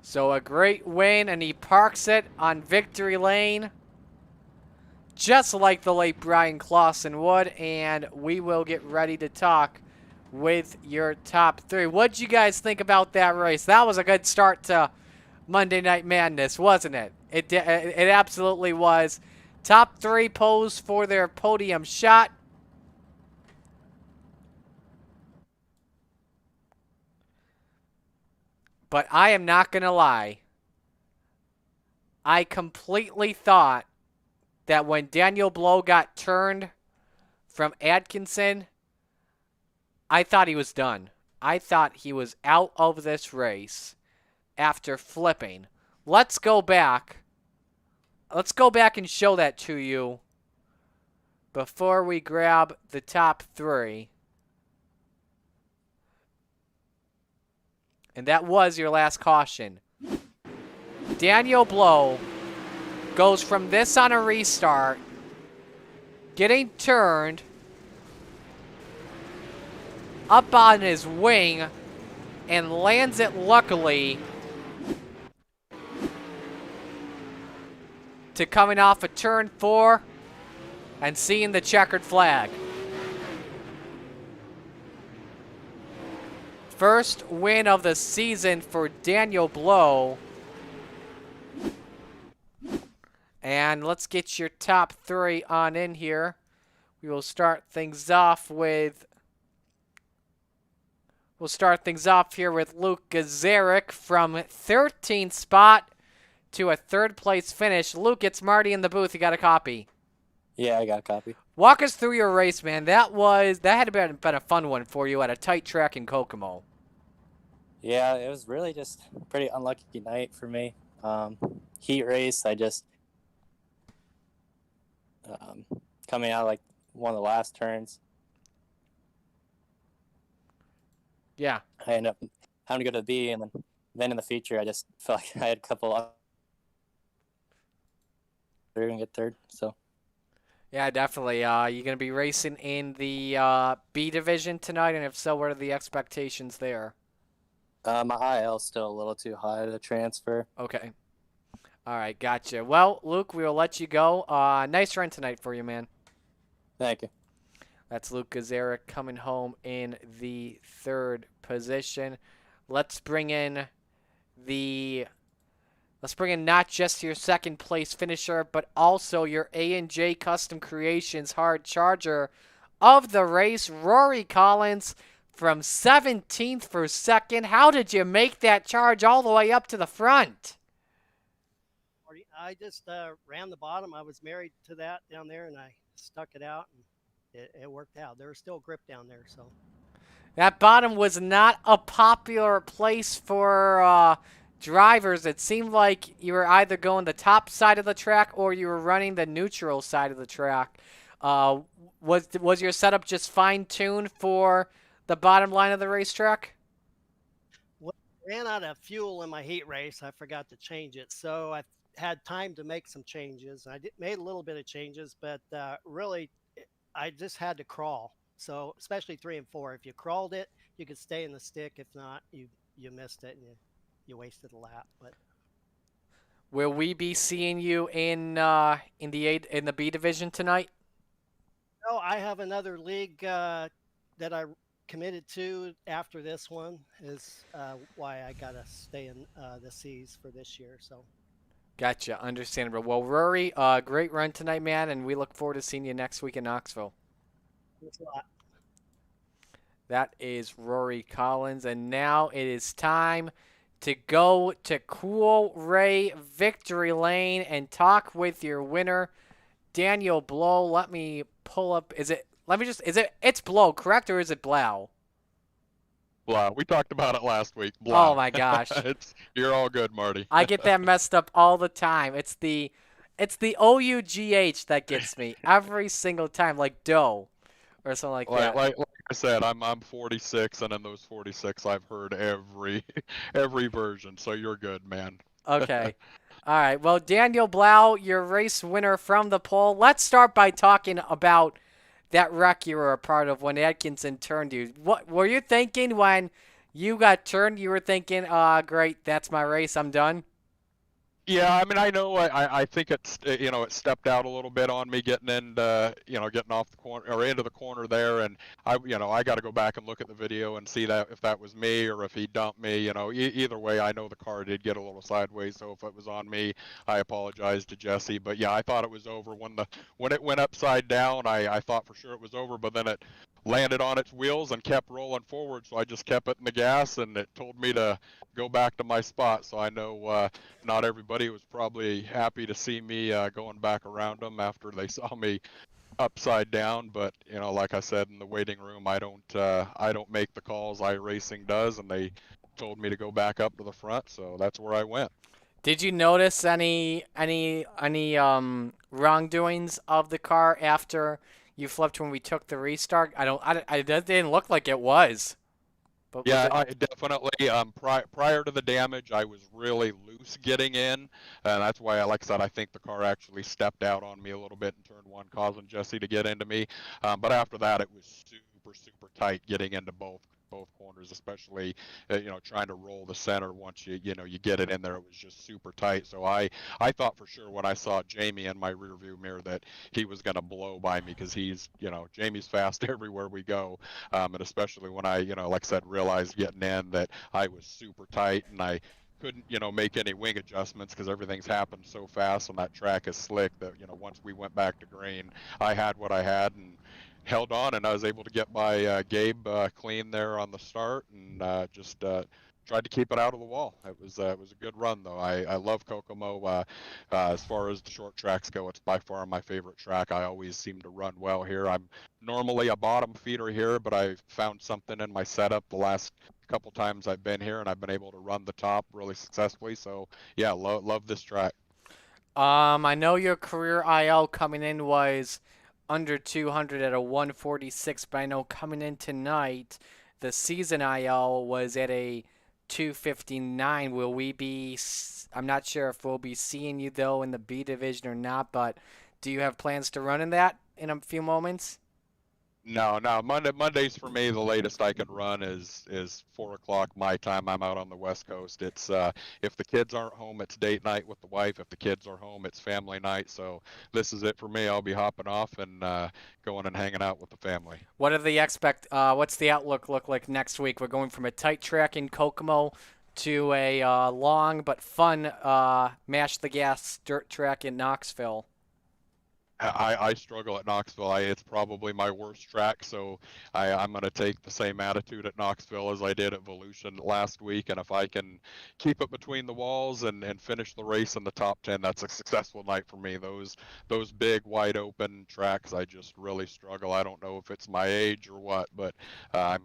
So a great win, and he parks it on victory lane, just like the late Brian Clausen would, and we will get ready to talk with your top 3. What'd you guys think about that race? That was a good start to Monday Night Madness, wasn't it? It absolutely was. Top 3 posed for their podium shot. But I am not going to lie. I completely thought that when Daniel Blow got turned from Atkinson, I thought he was done. I thought he was out of this race after flipping. Let's go back. Let's go back and show that to you before we grab the top 3. And that was your last caution. Daniel Blow goes from this on a restart, getting turned, up on his wing, and lands it luckily to coming off of turn 4 and seeing the checkered flag. First win of the season for Daniel Blow. And let's get your top 3 on in here. We will start things off with... We'll start things off here with Luke Gazarek from 13th spot to a 3rd place finish. Luke, it's Marty in the booth. You got a copy? Yeah, I got a copy. Walk us through your race, man. That had been a fun one for you at a tight track in Kokomo. Yeah, it was really just a pretty unlucky night for me. Heat race, I just coming out like one of the last turns. Yeah. I ended up having to go to the B, and then in the feature, I just felt like I had a couple of they're gonna get 3rd. So. Yeah, definitely. You gonna be racing in the B division tonight, and if so, what are the expectations there? My IL is still a little too high to transfer. Okay. All right, gotcha. Well, Luke, we will let you go. Nice run tonight for you, man. Thank you. That's Luke Gazarek coming home in the 3rd position. Let's bring in the Let's bring in not just your second place finisher, but also your A&J Custom Creations hard charger of the race, Rory Collins, from 17th for second. How did you make that charge all the way up to the front? I just ran the bottom. I was married to that down there, and I stuck it out, and it worked out. There was still grip down there, so. That bottom was not a popular place for drivers. It seemed like you were either going the top side of the track or you were running the neutral side of the track. Was your setup just fine-tuned for the bottom line of the racetrack? Well, I ran out of fuel in my heat race. I forgot to change it, so I had time to make some changes. Made a little bit of changes, but really, I just had to crawl. So especially 3 and 4, if you crawled it, you could stay in the stick. If not, you missed it and you wasted a lap. But will we be seeing you in the B division tonight? no, I have another league that I committed to after this one. Is why I gotta stay in the C's for this year. So. Gotcha, understandable. Well, Rory, great run tonight, man, and we look forward to seeing you next week in Knoxville. Thanks a lot. That is Rory Collins, and now it is time to go to Cool Ray Victory Lane and talk with your winner, Daniel Blow. Let me pull up. It's Blow, correct, or is it Blau? Blau. We talked about it last week. Blau. Oh my gosh. You're all good, Marty. I get that messed up all the time. It's the OUGH that gets me every single time, like dough or something like that. Like I said, I'm 46, and in those 46, I've heard every version. So you're good, man. Okay. All right. Well, Daniel Blau, your race winner from the pole. Let's start by talking about that wreck you were a part of when Atkinson turned you. What were you thinking when you got turned? You were thinking, great, that's my race, I'm done? Yeah, I mean, I know. I think it stepped out a little bit on me getting getting off the corner or into the corner there, and I got to go back and look at the video and see that if that was me or if he dumped me. Either way, I know the car did get a little sideways, so if it was on me, I apologize to Jesse. But yeah, I thought it was over when it went upside down. I thought for sure it was over, but then it landed on its wheels and kept rolling forward, so I just kept it in the gas, and it told me to go back to my spot. So I know not everybody was probably happy to see me going back around them after they saw me upside down, but like I said in the waiting room, I don't make the calls. iRacing does, and they told me to go back up to the front, so that's where I went. Did you notice any wrongdoings of the car after you flipped when we took the restart? It didn't look like it was. But yeah, I definitely. Prior to the damage, I was really loose getting in, and that's why, like I said, I think the car actually stepped out on me a little bit in turn one, causing Jesse to get into me. But after that, it was super tight getting into both corners, especially trying to roll the center. Once you get it in there, it was just super tight. So I thought for sure when I saw Jamie in my rear view mirror that he was going to blow by me, because Jamie's fast everywhere we go, and especially when I like I said, realized getting in that I was super tight and I couldn't make any wing adjustments because everything's happened so fast and that track is slick that once we went back to green, I had what I had and held on, and I was able to get by Gabe clean there on the start, and just tried to keep it out of the wall. It was a good run, though. I love Kokomo. As far as the short tracks go, it's by far my favorite track. I always seem to run well here. I'm normally a bottom feeder here, but I found something in my setup the last couple times I've been here, and I've been able to run the top really successfully. So yeah, love this track. I know your career IL coming in was under 200 at a 146, but I know coming in tonight, the season IL was at a 259. Will we be, I'm not sure if we'll be seeing you, though, in the B division or not, but do you have plans to run in that in a few moments? No. Mondays for me, the latest I can run is 4 o'clock my time. I'm out on the West Coast. It's if the kids aren't home, it's date night with the wife. If the kids are home, it's family night. So this is it for me. I'll be hopping off and going and hanging out with the family. What are the what's the outlook look like next week? We're going from a tight track in Kokomo to a long but fun mash the gas dirt track in Knoxville. I struggle at Knoxville. It's probably my worst track, so I'm going to take the same attitude at Knoxville as I did at Volusia last week. And if I can keep it between the walls and finish the race in the top 10, that's a successful night for me. Those big, wide open tracks, I just really struggle. I don't know if it's my age or what, but I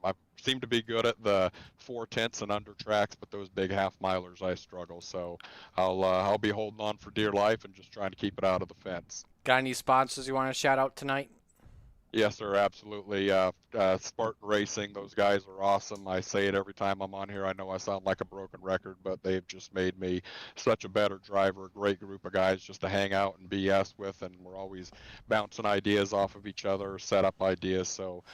seem to be good at the 4/10 and under tracks, but those big half milers, I struggle. So I'll be holding on for dear life and just trying to keep it out of the fence. Got any sponsors you want to shout out tonight? Yes, sir, absolutely. Spartan Racing, those guys are awesome. I say it every time I'm on here. I know I sound like a broken record, but they've just made me such a better driver, a great group of guys just to hang out and BS with, and we're always bouncing ideas off of each other, set up ideas. So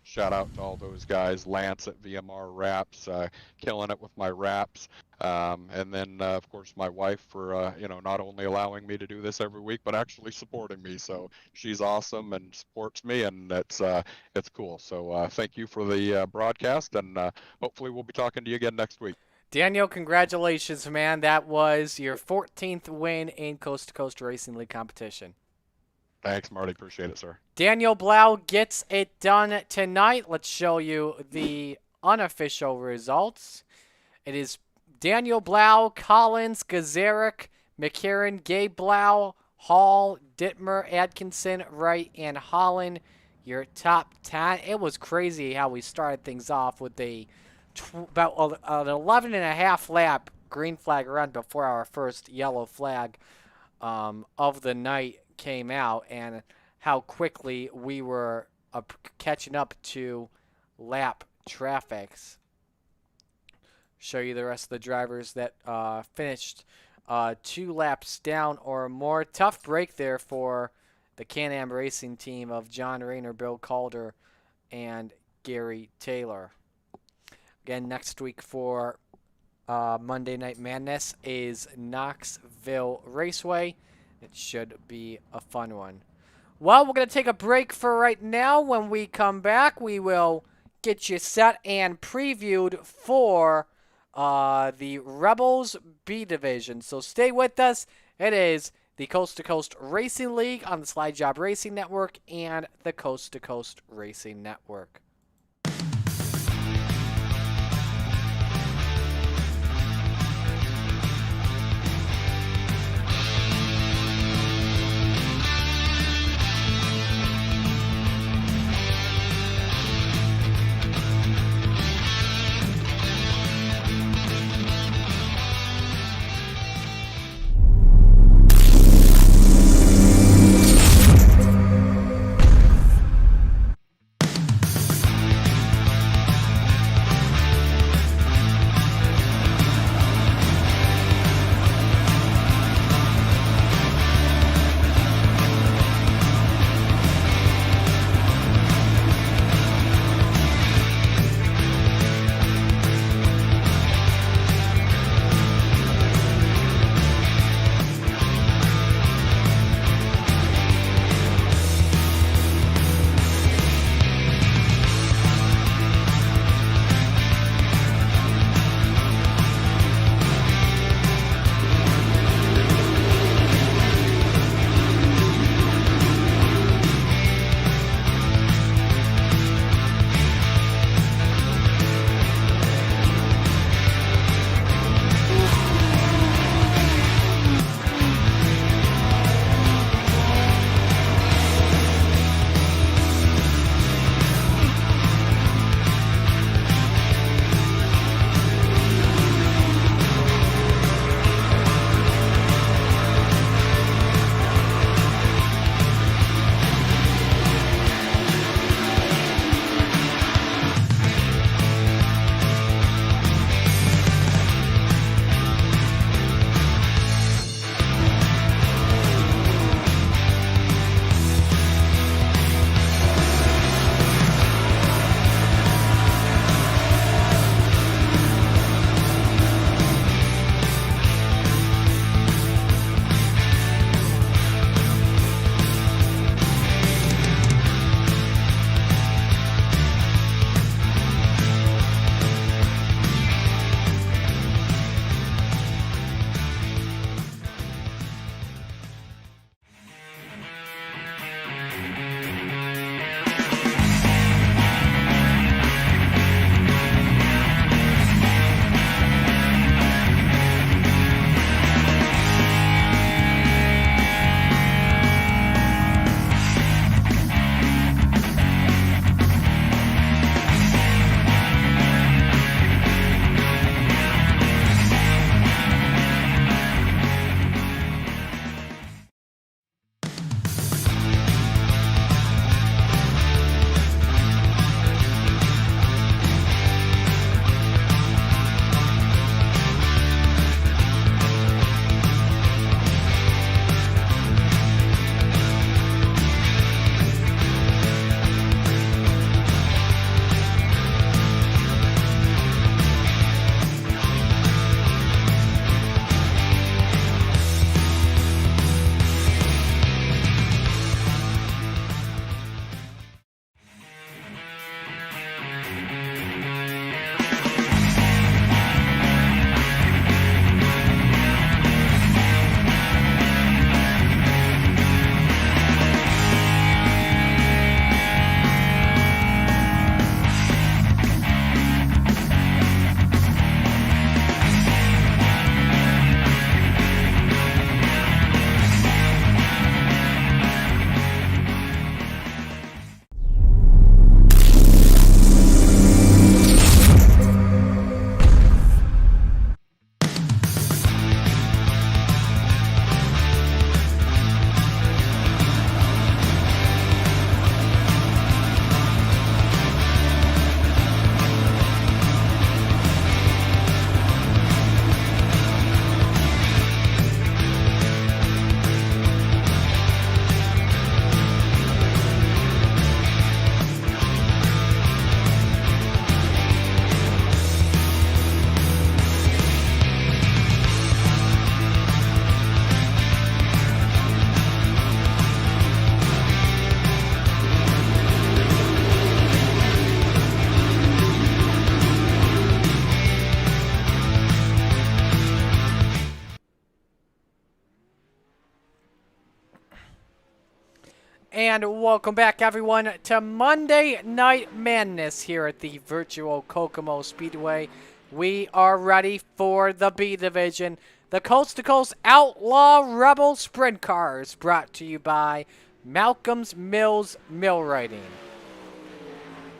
shout out to all those guys. Lance at VMR Wraps, killing it with my wraps. And then, of course, my wife for, not only allowing me to do this every week, but actually supporting me. So she's awesome and supports me, and it's cool. So thank you for the broadcast, and hopefully we'll be talking to you again next week. Daniel, congratulations, man. That was your 14th win in Coast to Coast Racing League competition. Thanks, Marty. Appreciate it, sir. Daniel Blau gets it done tonight. Let's show you the unofficial results. It is Daniel Blau, Collins, Gazarek, McCarran, Gabe Blau, Hall, Dittmer, Atkinson, Wright, and Holland. Your top 10. It was crazy how we started things off with about an 11.5 lap green flag run before our first yellow flag of the night came out, and how quickly we were catching up to lap traffics. Show you the rest of the drivers that finished 2 laps down or more. Tough break there for the Can-Am Racing team of John Rayner, Bill Calder, and Gary Taylor. Again, next week for Monday Night Madness is Knoxville Raceway. It should be a fun one. Well, we're going to take a break for right now. When we come back, we will get you set and previewed for the Rebels B Division. So stay with us. It is the Coast to Coast Racing League on the Slide Job Racing Network and the Coast to Coast Racing Network. And welcome back, everyone, to Monday Night Madness here at the virtual Kokomo Speedway. We are ready for the B Division, the Coast to Coast Outlaw Rebel Sprint Cars, brought to you by Malcolm's Mills Millwrighting.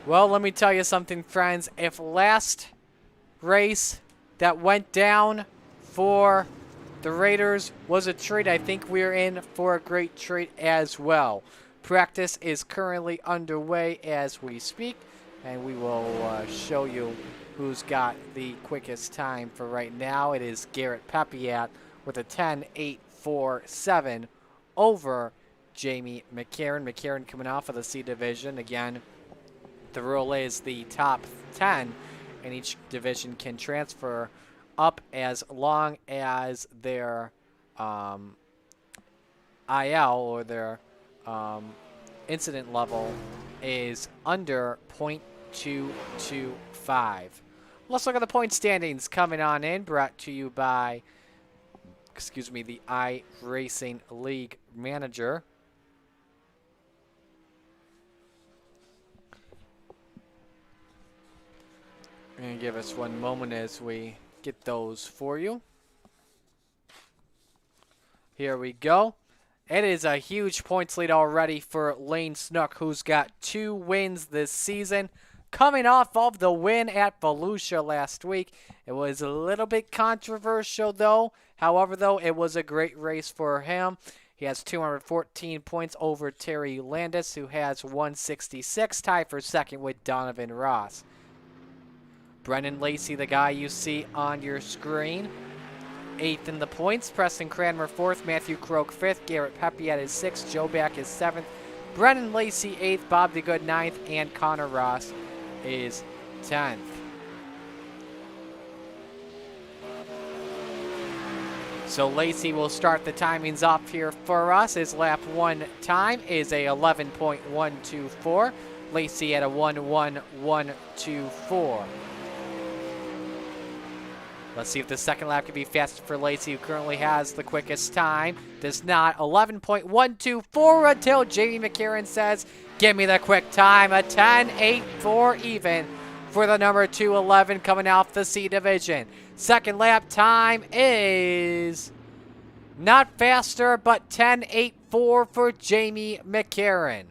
Well, let me tell you something, friends. If last race that went down for the Raiders was a treat, I think we're in for a great treat as well. Practice is currently underway as we speak, and we will show you who's got the quickest time for right now. It is Garrett Pepiat with a 10.847 over Jamie McCarron. McCarron coming off of the C Division. Again, the rule is the top 10 in each division can transfer up as long as their IL or their incident level is under .225. Let's look at the point standings coming on in, brought to you by, the iRacing League manager. And give us one moment as we get those for you. Here we go. It is a huge points lead already for Lane Snook, who's got 2 wins this season. Coming off of the win at Volusia last week. It was a little bit controversial, though. However, it was a great race for him. He has 214 points over Terry Landis, who has 166, tied for second with Donovan Ross. Brendan Lacey, the guy you see on your screen, 8th in the points. Preston Cranmer 4th. Matthew Croak 5th. Garrett Pepiat is 6th. Joe Back is 7th. Brendan Lacey 8th. Bob DeGood 9th. And Connor Ross is 10th. So Lacey will start the timings off here for us. His lap 1 time is a 11.124. Lacey at a 1.1124. Let's see if the second lap can be faster for Lacey, who currently has the quickest time. Does not. 11.124 until Jamie McCarron says, give me the quick time. A 10.84 even for the number 211 coming off the C Division. Second lap time is not faster, but 10.84 for Jamie McCarron.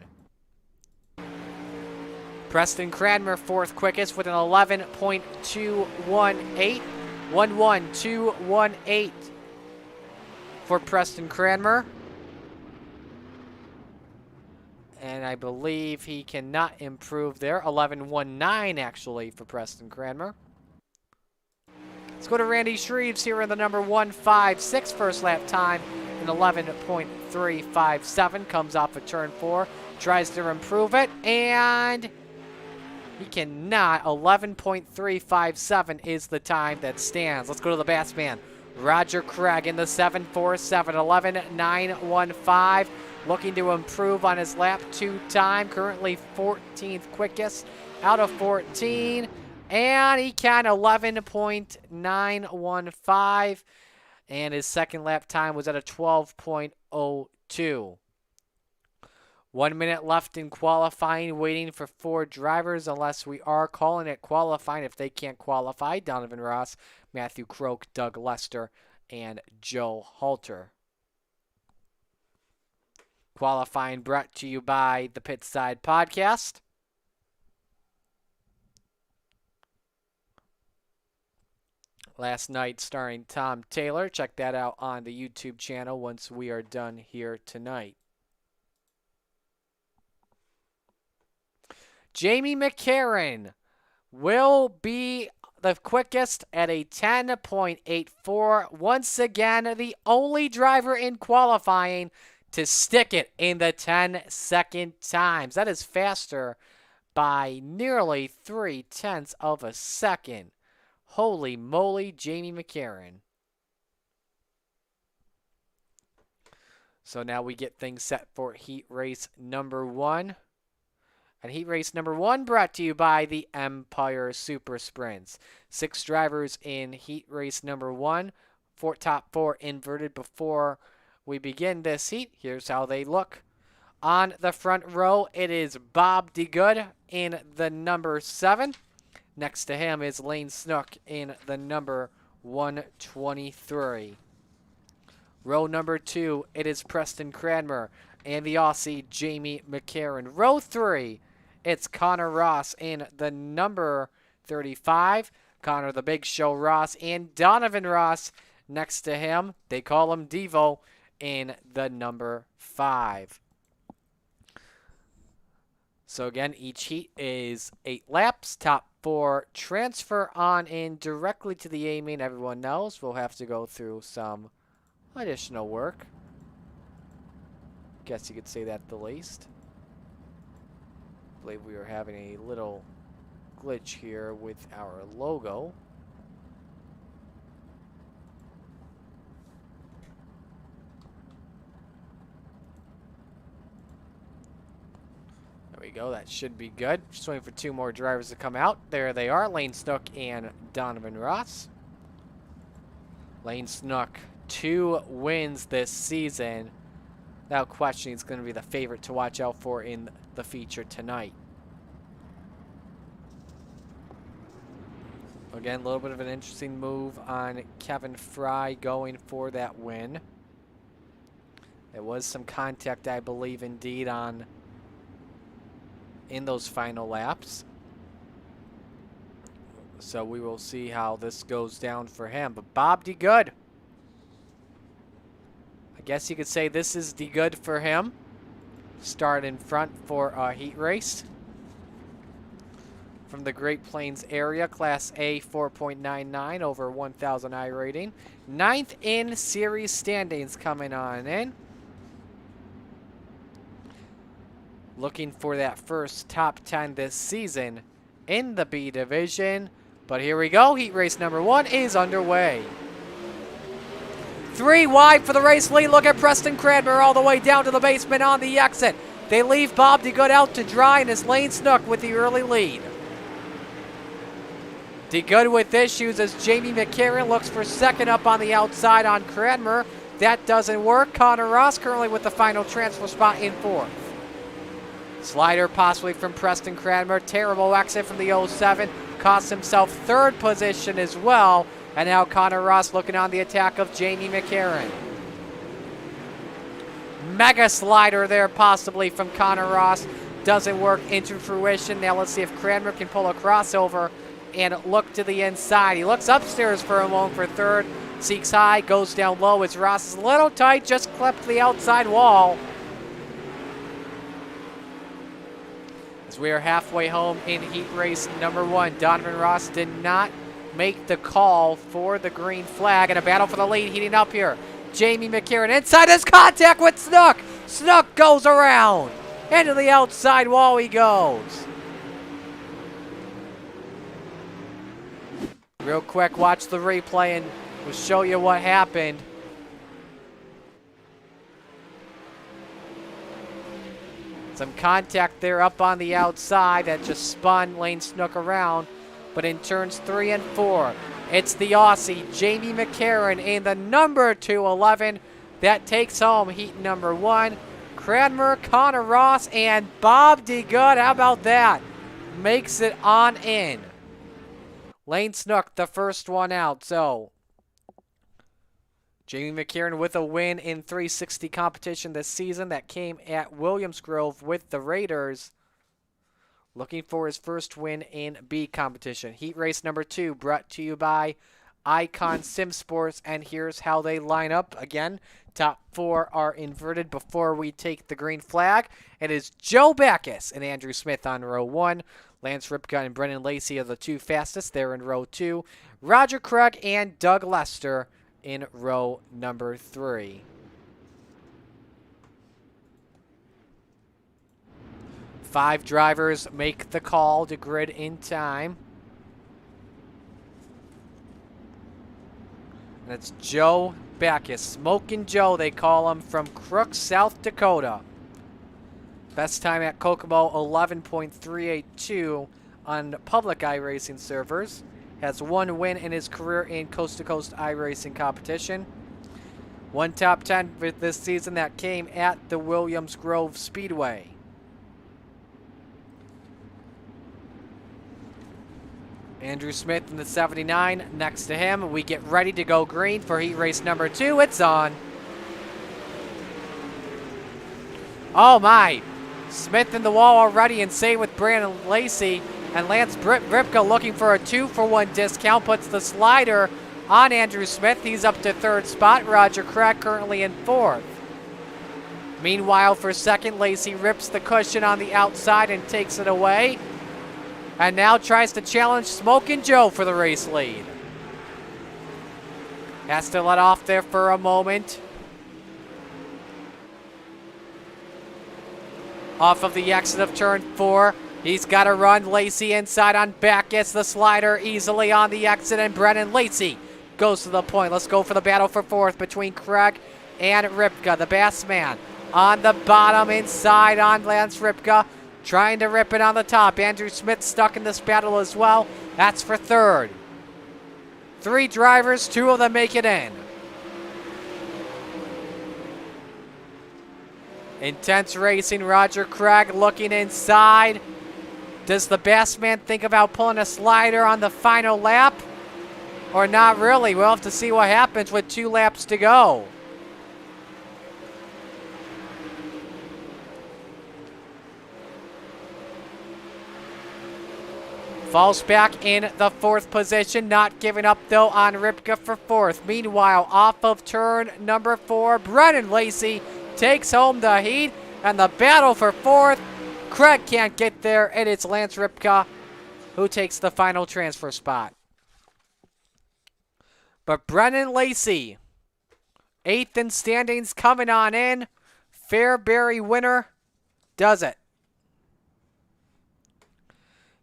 Preston Cranmer 4th quickest with an 11.218. 11218 for Preston Cranmer. And I believe he cannot improve there. 1119 actually for Preston Cranmer. Let's go to Randy Shreves here in the number 156 first lap time in 11.357. Comes off of turn 4. Tries to improve it, and he cannot. 11.357 is the time that stands. Let's go to the Bass Man. Roger Craig in the 747. 11.915. Looking to improve on his lap 2 time. Currently 14th quickest out of 14. And he can. 11.915. And his second lap time was at a 12.02. 1 minute left in qualifying, waiting for 4 drivers, unless we are calling it qualifying. If they can't qualify, Donovan Ross, Matthew Croak, Doug Lester, and Joe Halter. Qualifying brought to you by the Pitside Podcast. Last night starring Tom Taylor. Check that out on the YouTube channel once we are done here tonight. Jamie McCarron will be the quickest at a 10.84. Once again, the only driver in qualifying to stick it in the 10-second times. That is faster by nearly 0.3 of a second. Holy moly, Jamie McCarron. So now we get things set for heat race number 1. And heat race number 1 brought to you by the Empire Super Sprints. 6 drivers in heat race number 1. Top 4 inverted before we begin this heat. Here's how they look. On the front row, it is Bob DeGood in the number 7. Next to him is Lane Snook in the number 123. Row number 2, it is Preston Cranmer and the Aussie Jamie McCarran. Row 3, it's Connor Ross in the number 35. Connor the Big Show Ross and Donovan Ross next to him. They call him Devo in the number 5. So again, each heat is 8 laps. Top 4 transfer on in directly to the A main. Everyone knows we'll have to go through some additional work. Guess you could say that the least. I believe we were having a little glitch here with our logo. There we go. That should be good. Just waiting for 2 more drivers to come out. There they are, Lane Snook and Donovan Ross. Lane Snook, 2 wins this season. Without question, he's going to be the favorite to watch out for in the feature tonight. Again, a little bit of an interesting move on Kevin Fry going for that win. There was some contact, I believe, indeed, in those final laps. So we will see how this goes down for him. But Bob DeGood, I guess you could say this is DeGood for him. Start in front for a heat race. From the Great Plains area, Class A 4.99 over 1,000 I rating. 9th in series standings coming on in. Looking for that first top 10 this season in the B division. But here we go. Heat race number 1 is underway. 3 wide for the race lead. Look at Preston Cranmer all the way down to the basement on the exit. They leave Bob DeGood out to dry, and it's Lane Snook with the early lead. DeGood with issues as Jamie McCarran looks for second up on the outside on Cranmer. That doesn't work. Connor Ross currently with the final transfer spot in 4th. Slider possibly from Preston Cranmer. Terrible exit from the 07. Costs himself 3rd position as well. And now Connor Ross looking on the attack of Jamie McCarran. Mega slider there possibly from Connor Ross. Doesn't work into fruition. Now let's see if Cranmer can pull a crossover and look to the inside. He looks upstairs for a moment for 3rd. Seeks high, goes down low as Ross is a little tight, just clipped the outside wall. As we are halfway home in heat race number 1, Donovan Ross did not make the call for the green flag, and a battle for the lead heating up here. Jamie McCarran inside his contact with Snook. Snook goes around. Into the outside wall he goes. Real quick, watch the replay and we'll show you what happened. Some contact there up on the outside that just spun Lane Snook around. But in turns 3 and 4, it's the Aussie, Jamie McCarran, in the number 211 that takes home heat number 1. Cranmer, Connor Ross, and Bob DeGood, how about that? Makes it on in. Lane Snook, the first one out. So, Jamie McCarran with a win in 360 competition this season that came at Williams Grove with the Raiders. Looking for his first win in B competition. Heat race number 2 brought to you by Icon Sim Sports, and here's how they line up. Again, top 4 are inverted before we take the green flag. It is Joe Backus and Andrew Smith on row 1. Lance Ripka and Brennan Lacey are the 2 fastest. They're in row 2. Roger Craig and Doug Lester in row number 3. 5 drivers make the call to grid in time. And it's Joe Backus, Smokin' Joe they call him, from Crook, South Dakota. Best time at Kokomo, 11.382 on public iRacing servers. Has 1 win in his career in Coast-to-Coast iRacing competition. One top 10 for this season that came at the Williams Grove Speedway. Andrew Smith in the 79 next to him. We get ready to go green for heat race number 2. It's on. Oh my. Smith in the wall already and save with Brandon Lacey. And Lance Ripka looking for a 2-for-1 discount. Puts the slider on Andrew Smith. He's up to 3rd spot. Roger Craig currently in 4th. Meanwhile, for 2nd, Lacey rips the cushion on the outside and takes it away. And now tries to challenge Smokin' Joe for the race lead. Has to let off there for a moment. Off of the exit of turn 4. He's got to run. Lacey inside on back. Gets the slider easily on the exit. And Brennan Lacey goes to the point. Let's go for the battle for 4th between Craig and Ripka. The Bass Man on the bottom inside on Lance Ripka. Trying to rip it on the top. Andrew Smith stuck in this battle as well. That's for 3rd. 3 drivers, 2 of them make it in. Intense racing. Roger Craig looking inside. Does the Bass Man think about pulling a slider on the final lap? Or not really? We'll have to see what happens with 2 laps to go. Falls back in the 4th position. Not giving up, though, on Ripka for 4th. Meanwhile, off of turn number 4, Brennan Lacey takes home the heat. And the battle for 4th. Craig can't get there, and it's Lance Ripka who takes the final transfer spot. But Brennan Lacey, 8th in standings, coming on in. Fairbury winner, does it.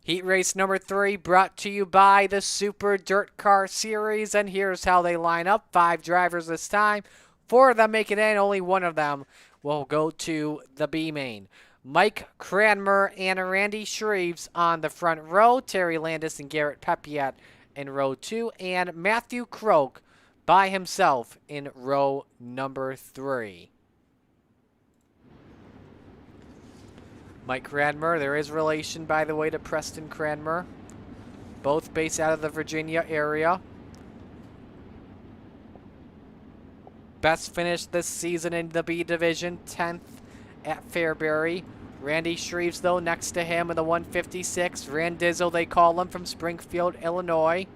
Heat race number 3 brought to you by the Super Dirt Car Series. And here's how they line up. 5 drivers this time. 4 of them make it in. Only 1 of them will go to the B main. Mike Cranmer and Randy Shreves on the front row. Terry Landis and Garrett Pepiat in row 2. And Matthew Croak by himself in row number 3. Mike Cranmer, there is relation, by the way, to Preston Cranmer. Both based out of the Virginia area. Best finish this season in the B division, 10th at Fairbury. Randy Shreves, though, next to him in the 156. Randizzle, they call him, from Springfield, Illinois.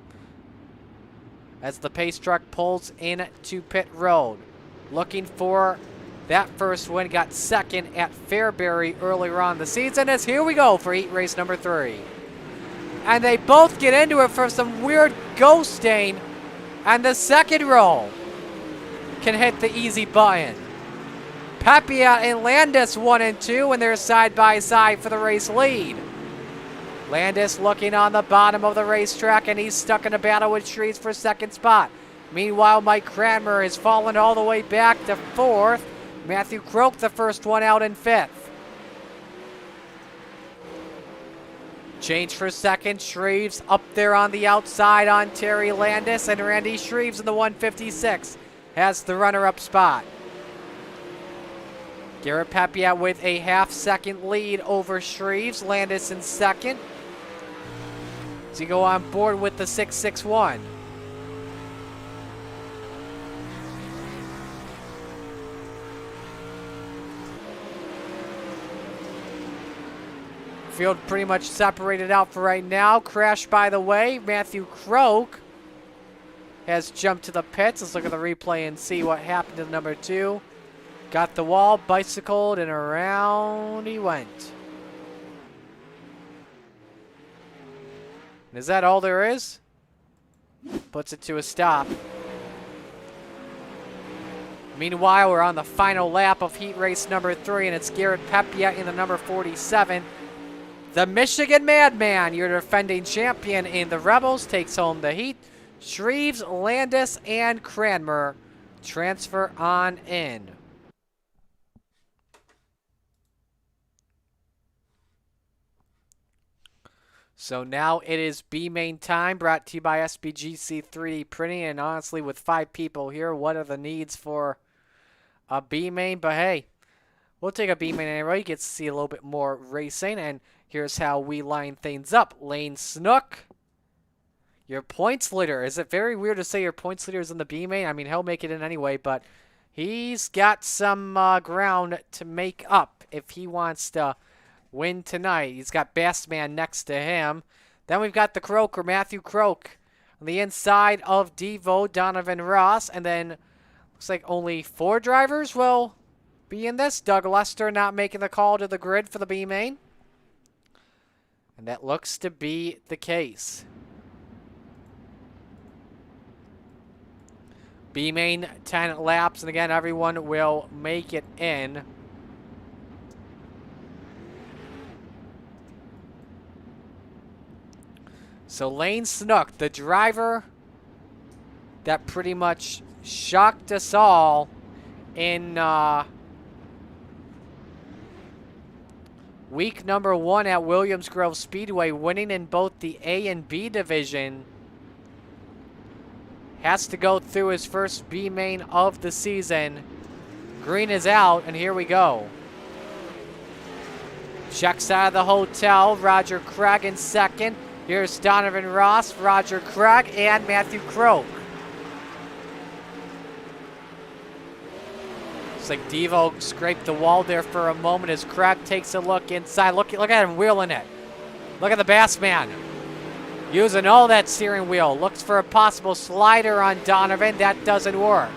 As the pace truck pulls into pit road. Looking for that first win, got 2nd at Fairbury earlier on in the season. As here we go for heat race number 3. And they both get into it for some weird ghosting. And the 2nd row can hit the easy button. Pepiat and Landis 1 and 2, and they're side by side for the race lead. Landis looking on the bottom of the racetrack, and he's stuck in a battle with Shreves for 2nd spot. Meanwhile, Mike Cranmer has fallen all the way back to 4th. Matthew Croak, the first one out, in 5th. Change for 2nd. Shreves up there on the outside on Terry Landis, and Randy Shreves in the 156 has the runner-up spot. Garrett Pepiat with a half-second lead over Shreves. Landis in 2nd. Does he go on board with the 661? Field pretty much separated out for right now. Crash, by the way. Matthew Croak has jumped to the pits. Let's look at the replay and see what happened to number 2. Got the wall, bicycled, and around he went. And is that all there is? Puts it to a stop. Meanwhile, we're on the final lap of heat race number 3, and it's Garrett Pepiat in the number 47. The Michigan Madman, your defending champion in the Rebels, takes home the heat. Shreves, Landis, and Cranmer transfer on in. So now it is B main time, brought to you by SBGC 3D Printing. And honestly, with 5 people here, what are the needs for a B main, but hey, we'll take a B main anyway. You get to see a little bit more racing, and here's how we line things up. Lane Snook, your points leader. Is it very weird to say your points leader is in the B main? I mean, he'll make it in anyway, but he's got some ground to make up if he wants to win tonight. He's got Bassman next to him. Then we've got the Croaker, Matthew Croak. On the inside of Devo, Donovan Ross. And then looks like only 4 drivers will be in this. Doug Lester not making the call to the grid for the B main. And that looks to be the case. B main 10 laps. And again, everyone will make it in. So Lane Snook, the driver that pretty much shocked us all in week number 1 at Williams Grove Speedway, winning in both the A and B division, has to go through his first B main of the season. Green is out, and here we go. Checks out of the hotel. Roger Craig in second. Here's Donovan Ross, Roger Craig, and Matthew Croak. Looks like Devo scraped the wall there for a moment as Craig takes a look inside. Look at him wheeling it. Look at the Bassman. Using all that steering wheel. Looks for a possible slider on Donovan. That doesn't work.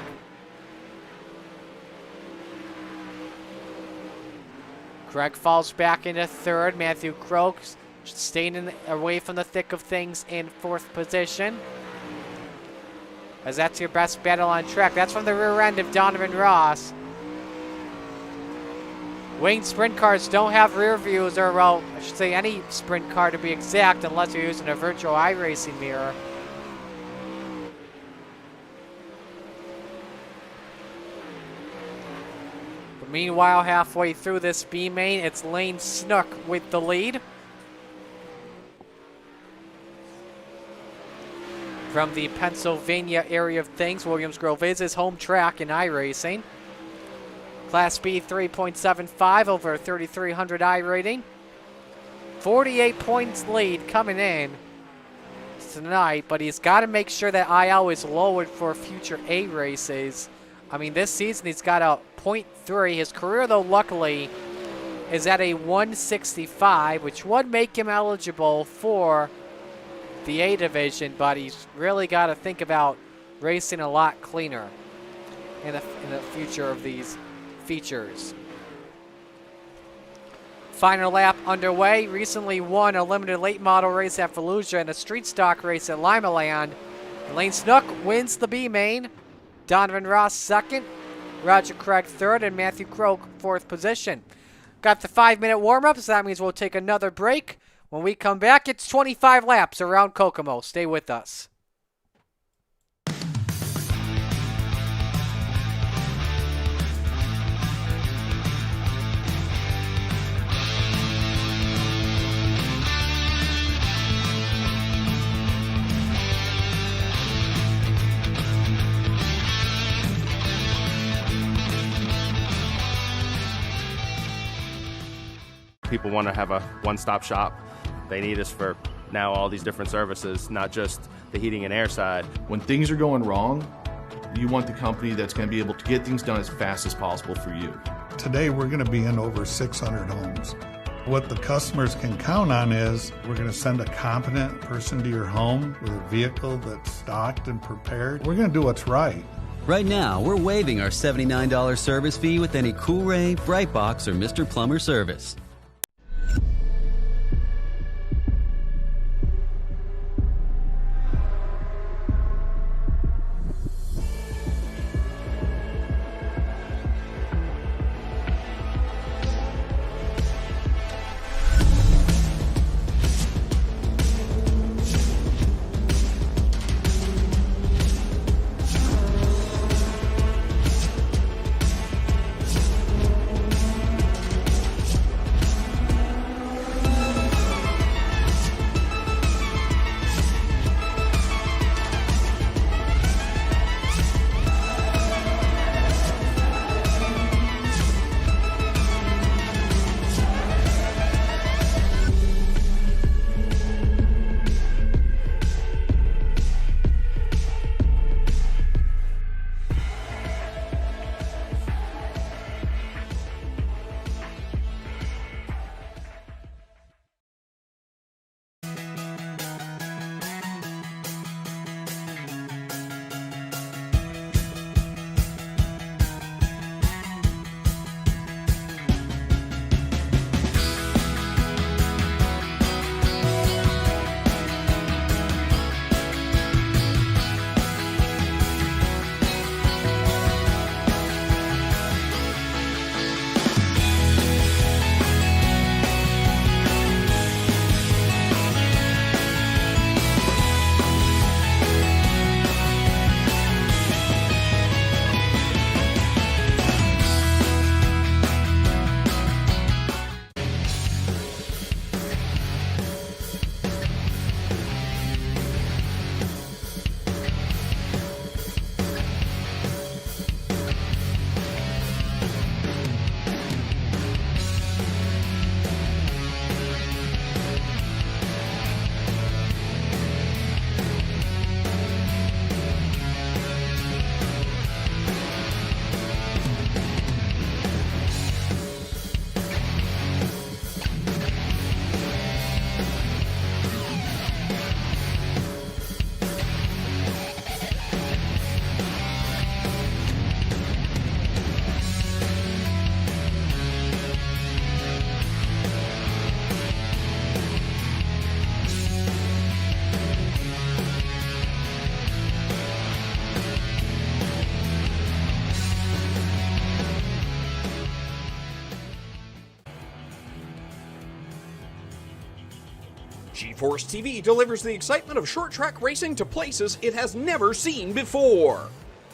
Craig falls back into third. Matthew Croak staying away from the thick of things in 4th position. As that's your best battle on track. That's from the rear end of Donovan Ross. Wayne sprint cars don't have rear views, or well, I should say any sprint car to be exact, unless you're using a virtual iRacing mirror. But meanwhile, halfway through this B main, it's Lane Snook with the lead. From the Pennsylvania area of things, Williams Grove is his home track in iRacing. Class B 3.75 over 3,300 iRating. 48 points lead coming in tonight, but he's got to make sure that IL is lowered for future A races. I mean, this season he's got a .3. His career, though, luckily, is at a 165, which would make him eligible for the A division, but he's really got to think about racing a lot cleaner in the future of these features. Final lap underway. Recently won a limited late model race at Volusia and a street stock race at Limaland. Lane Snook wins the B main. Donovan Ross second, Roger Craig third, and Matthew Croak 4th position. Got the 5-minute warm-up, so that means we'll take another break. When we come back, it's 25 laps around Kokomo. Stay with us. People want to have a one-stop shop. They need us for now all these different services, not just the heating and air side. When things are going wrong, you want the company that's going to be able to get things done as fast as possible for you. Today we're going to be in over 600 homes. What the customers can count on is we're going to send a competent person to your home with a vehicle that's stocked and prepared. We're going to do what's right. Right now, we're waiving our $79 service fee with any Cool-Ray, Brightbox, or Mr. Plumber service. G-Force TV delivers the excitement of short track racing to places it has never seen before.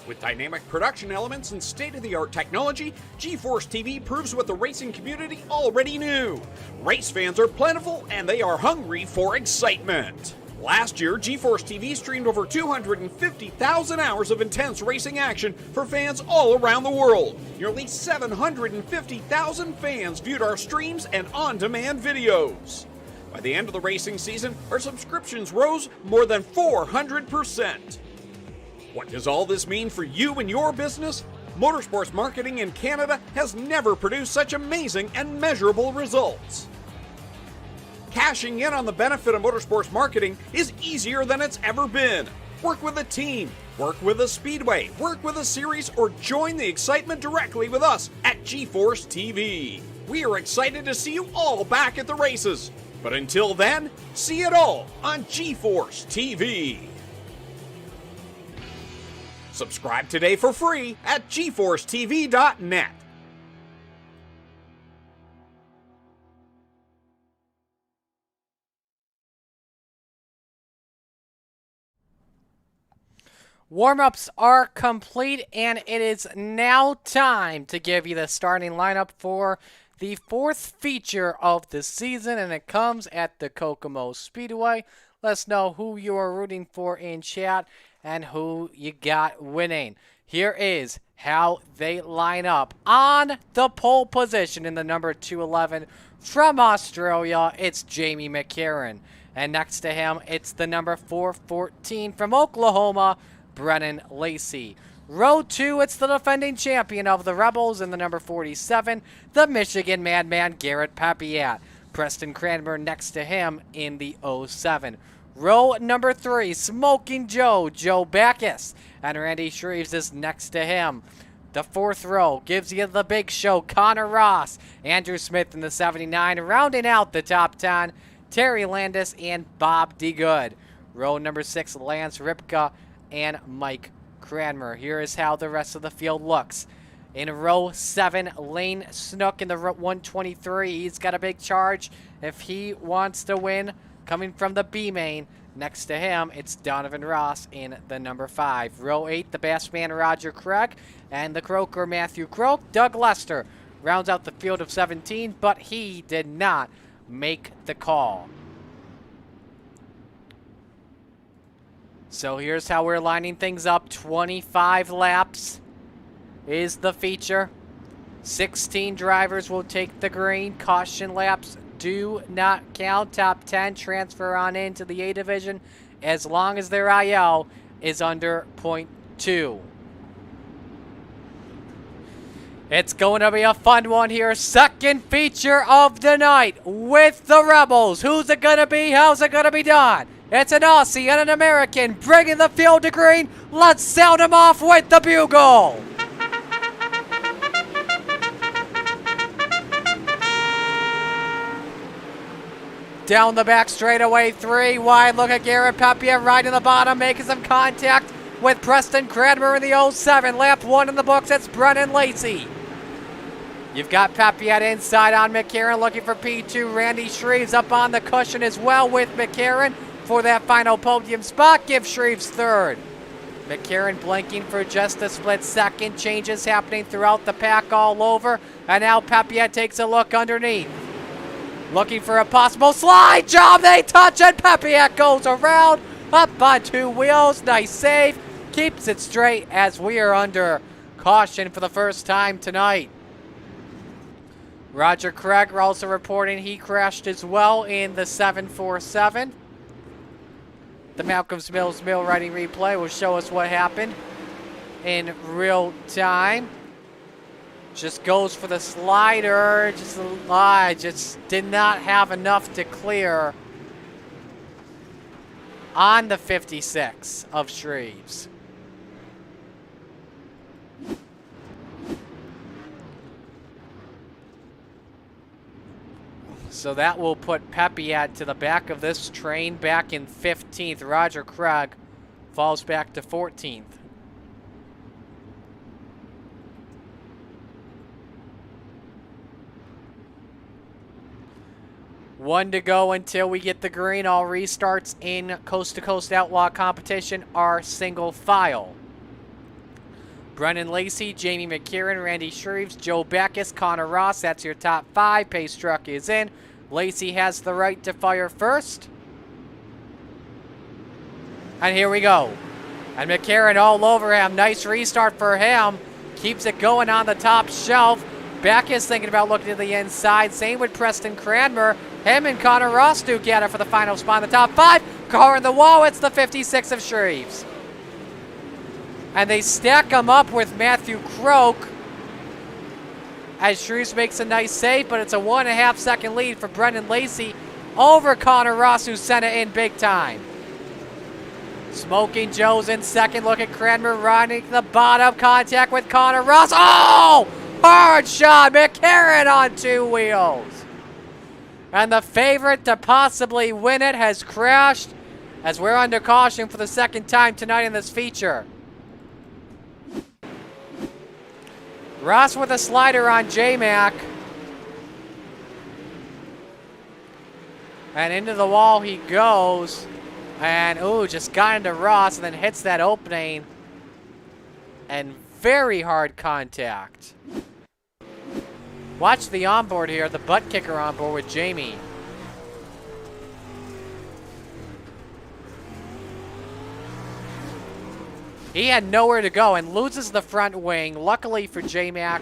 With dynamic production elements and state-of-the-art technology, G-Force TV proves what the racing community already knew. Race fans are plentiful and they are hungry for excitement. Last year, G-Force TV streamed over 250,000 hours of intense racing action for fans all around the world. Nearly 750,000 fans viewed our streams and on-demand videos. By the end of the racing season, our subscriptions rose more than 400%. What does all this mean for you and your business? Motorsports marketing in Canada has never produced such amazing and measurable results. Cashing in on the benefit of motorsports marketing is easier than it's ever been. Work with a team, work with a speedway, work with a series, or join the excitement directly with us at G-Force TV. We are excited to see you all back at the races. But until then, see it all on G-Force TV. Subscribe today for free at gforcetv.net. Warm-ups are complete, and it is now time to give you the starting lineup for the fourth feature of the season, and it comes at the Kokomo Speedway. Let us know who you are rooting for in chat and who you got winning. Here is how they line up. On the pole position in the number 211 from Australia, it's Jamie McCarran. And next to him, it's the number 414 from Oklahoma, Brennan Lacey. Row 2, it's the defending champion of the Rebels in the number 47, the Michigan Madman Garrett Papiat. Preston Cranmer next to him in the 07. Row number 3, Smoking Joe Backus, and Randy Shreves is next to him. The fourth row gives you the big show, Connor Ross, Andrew Smith in the 79, rounding out the top 10, Terry Landis and Bob DeGood. Row number 6, Lance Ripka and Mike Cranmer. Here is how the rest of the field looks. In row 7, Lane Snook in the 123. He's got a big charge if he wants to win. Coming from the B main, next to him, it's Donovan Ross in the number 5. Row 8, the Bassman Roger Craig and the Croaker Matthew Croak. Doug Lester rounds out the field of 17, but he did not make the call. So here's how we're lining things up. 25 laps is the feature. 16 drivers will take the green. Caution laps do not count. Top 10 transfer on into the A division as long as their IL is under .2. It's going to be a fun one here. Second feature of the night with the Rebels. Who's it going to be? How's it going to be done? It's an Aussie and an American bringing the field to green. Let's sound them off with the bugle. Down the back straightaway, 3 wide. Look at Garrett Papiat right in the bottom, making some contact with Preston Cranmer in the 07. Lap 1 in the books, it's Brennan Lacey. You've got Papiat inside on McCarran looking for P2. Randy Shreves up on the cushion as well with McCarran for that final podium spot. Give Shreves third. McCarran blinking for just a split second. Changes happening throughout the pack all over. And now Papiat takes a look underneath. Looking for a possible slide job. They touch and Papiat goes around up on 2 wheels. Nice save. Keeps it straight as we are under caution for the first time tonight. Roger Craig also reporting he crashed as well in the 747. The Malcolm's Mills Mill Riding replay will show us what happened in real time. Just goes for the slider. Just did not have enough to clear on the 56 of Shreves. So that will put Papiat to the back of this train back in 15th. Roger Craig falls back to 14th. 1 to go until we get the green. All restarts in Coast to Coast Outlaw competition are single file. Brendan Lacey, Jamie McKiernan, Randy Shreves, Joe Backus, Connor Ross. That's your top 5. Pace truck is in. Lacey has the right to fire first. And here we go. And McCarron all over him. Nice restart for him. Keeps it going on the top shelf. Backus thinking about looking to the inside. Same with Preston Cranmer. Him and Connor Ross duke at it for the final spot in the top 5. Car in the wall. It's the 56 of Shreves. And they stack him up with Matthew Croak as Shreves makes a nice save, but it's a 1.5 second lead for Brendan Lacey over Connor Ross, who sent it in big time. Smoking Joe's in second. Look at Cranmer riding the bottom. Contact with Connor Ross. Oh! Hard shot. McCarron on 2 wheels. And the favorite to possibly win it has crashed as we're under caution for the second time tonight in this feature. Ross with a slider on J-Mac. And into the wall he goes. And, ooh, just got into Ross and then hits that opening. And very hard contact. Watch the onboard here, the butt kicker onboard with Jamie. He had nowhere to go and loses the front wing. Luckily for J-Mac,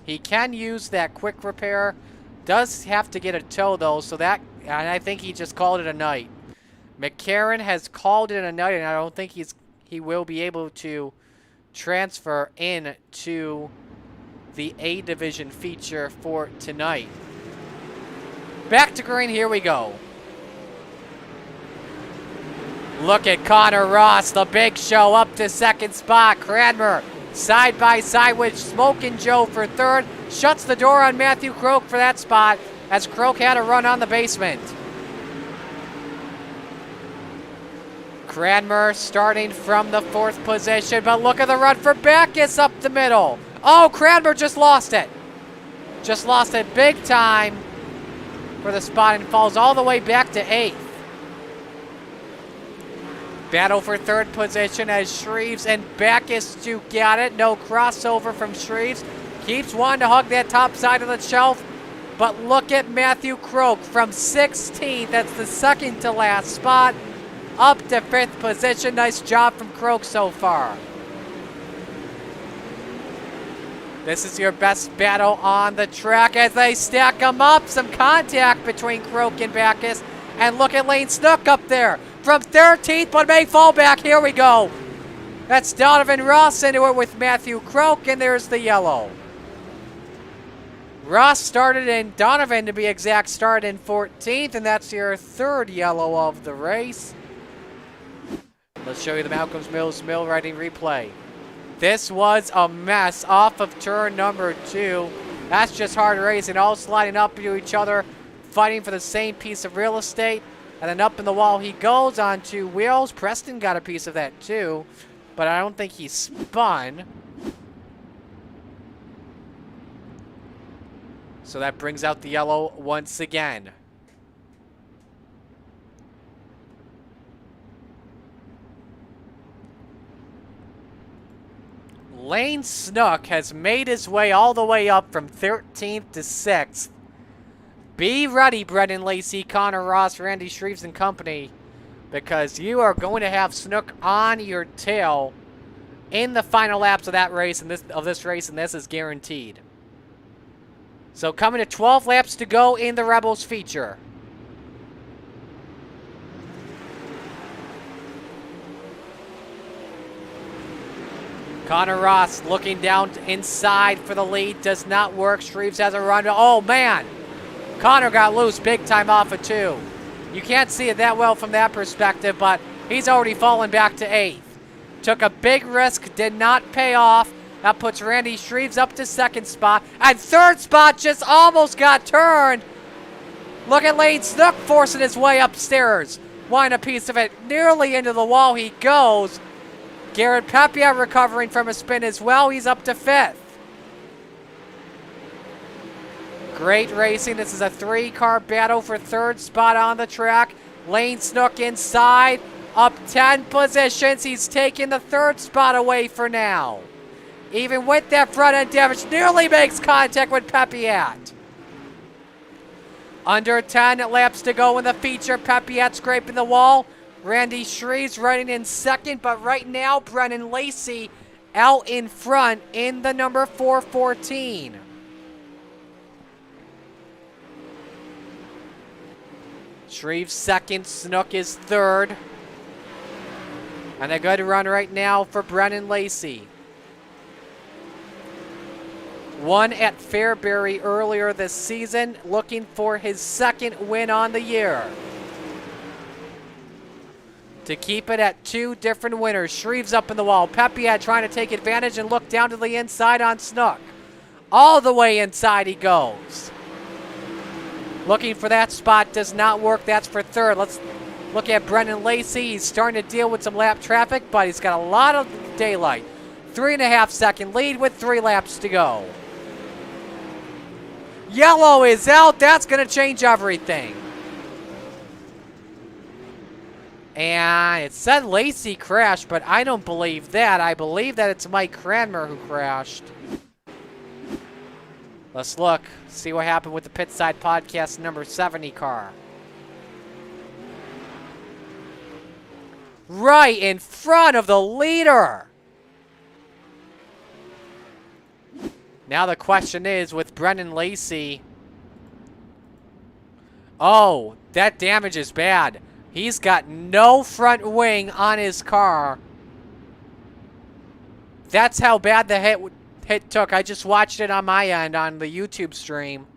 he can use that quick repair. Does have to get a tow though, so that, and I think he just called it a night. McCarron has called it a night, and I don't think he will be able to transfer in to the A Division feature for tonight. Back to green, here we go. Look at Connor Ross, the big show, up to second spot. Cranmer side by side with Smokin' Joe for third. Shuts the door on Matthew Croak for that spot as Croak had a run on the basement. Cranmer starting from the 4th position, but look at the run for Backus up the middle. Oh, Cranmer just lost it. Just lost it big time for the spot and falls all the way back to 8th. Battle for 3rd position as Shreves and Backus duke at it. No crossover from Shreves. Keeps wanting to hug that top side of the shelf. But look at Matthew Croak from 16th. That's the second to last spot. Up to 5th position. Nice job from Croak so far. This is your best battle on the track as they stack them up. Some contact between Croak and Backus. And look at Lane Snook up there from 13th, but may fall back. Here we go. That's Donovan Ross into it with Matthew Croak, and there's the yellow. Ross started in, Donovan to be exact, started in 14th, and that's your 3rd yellow of the race. Let's show you the Malcolm's Mills Mill riding replay. This was a mess off of turn number 2. That's just hard racing, all sliding up into each other, fighting for the same piece of real estate. And then up in the wall he goes on 2 wheels. Preston got a piece of that too, but I don't think he spun. So that brings out the yellow once again. Lane Snook has made his way all the way up from 13th to 6th. Be ready, Brendan Lacey, Connor Ross, Randy Shreves and company, because you are going to have Snook on your tail in the final laps of that race and this race, and this is guaranteed. So coming to 12 laps to go in the Rebels feature. Connor Ross looking down inside for the lead. Does not work. Shreves has a run. Oh, man. Connor got loose big time off of 2. You can't see it that well from that perspective, but he's already fallen back to 8th. Took a big risk, did not pay off. That puts Randy Shreves up to 2nd spot. And 3rd spot just almost got turned. Look at Lane Snook forcing his way upstairs. Wanting a piece of it. Nearly into the wall he goes. Garrett Pepia recovering from a spin as well. He's up to 5th. Great racing. This is a 3-car battle for 3rd spot on the track. Lane Snook inside, up 10 positions. He's taking the 3rd spot away for now. Even with that front end damage, nearly makes contact with Pepiat. Under 10 laps to go in the feature. Pepiat scraping the wall. Randy Shreves running in 2nd, but right now Brennan Lacey out in front in the number 414. Shreves 2nd, Snook is 3rd. And a good run right now for Brennan Lacey. Won at Fairbury earlier this season, looking for his 2nd win on the year. To keep it at 2 different winners. Shreves up in the wall. Pepiat trying to take advantage and look down to the inside on Snook. All the way inside he goes. Looking for that spot, does not work. That's for 3rd. Let's look at Brennan Lacey. He's starting to deal with some lap traffic, but he's got a lot of daylight. 3.5 second lead with 3 laps to go. Yellow is out. That's going to change everything. And it said Lacey crashed, but I don't believe that. I believe that it's Mike Cranmer who crashed. Let's look, see what happened with the Pitside Podcast number 70 car. Right in front of the leader. Now the question is, with Brennan Lacey. Oh, that damage is bad. He's got no front wing on his car. That's how bad the hit took. I just watched it on my end on the YouTube stream.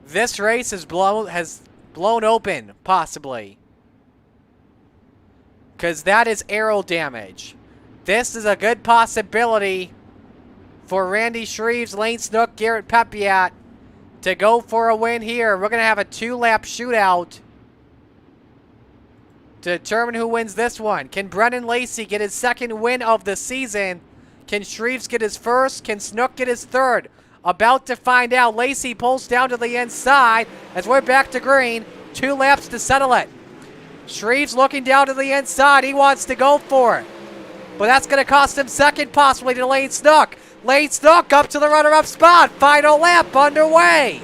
This race has blown open, possibly. Because that is aero damage. This is a good possibility for Randy Shreves, Lane Snook, Garrett Pepiat to go for a win here. We're going to have a 2-lap shootout to determine who wins this one. Can Brennan Lacey get his 2nd win of the season? Can Shreves get his 1st? Can Snook get his 3rd? About to find out. Lacey pulls down to the inside as we're back to green. 2 laps to settle it. Shreves looking down to the inside. He wants to go for it. But that's going to cost him 2nd, possibly to Lane Snook. Lane Snook up to the runner-up spot. Final lap underway.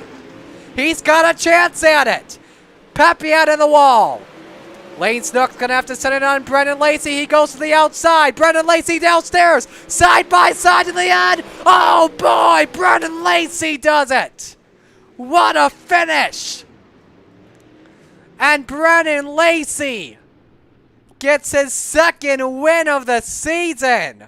He's got a chance at it. Pepiat in the wall. Lane Snook's going to have to send it on Brennan Lacey. He goes to the outside. Brennan Lacey downstairs. Side by side to the end. Oh, boy. Brennan Lacey does it. What a finish. And Brennan Lacey gets his 2nd win of the season.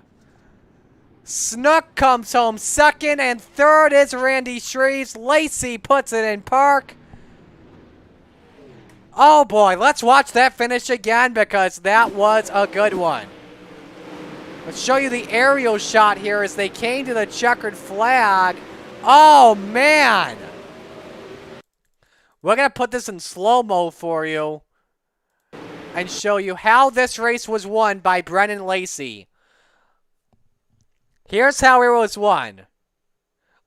Snook comes home 2nd, and 3rd is Randy Shreves. Lacey puts it in park. Oh boy, let's watch that finish again because that was a good one. Let's show you the aerial shot here as they came to the checkered flag. Oh man. We're going to put this in slow-mo for you and show you how this race was won by Brennan Lacey. Here's how it was won.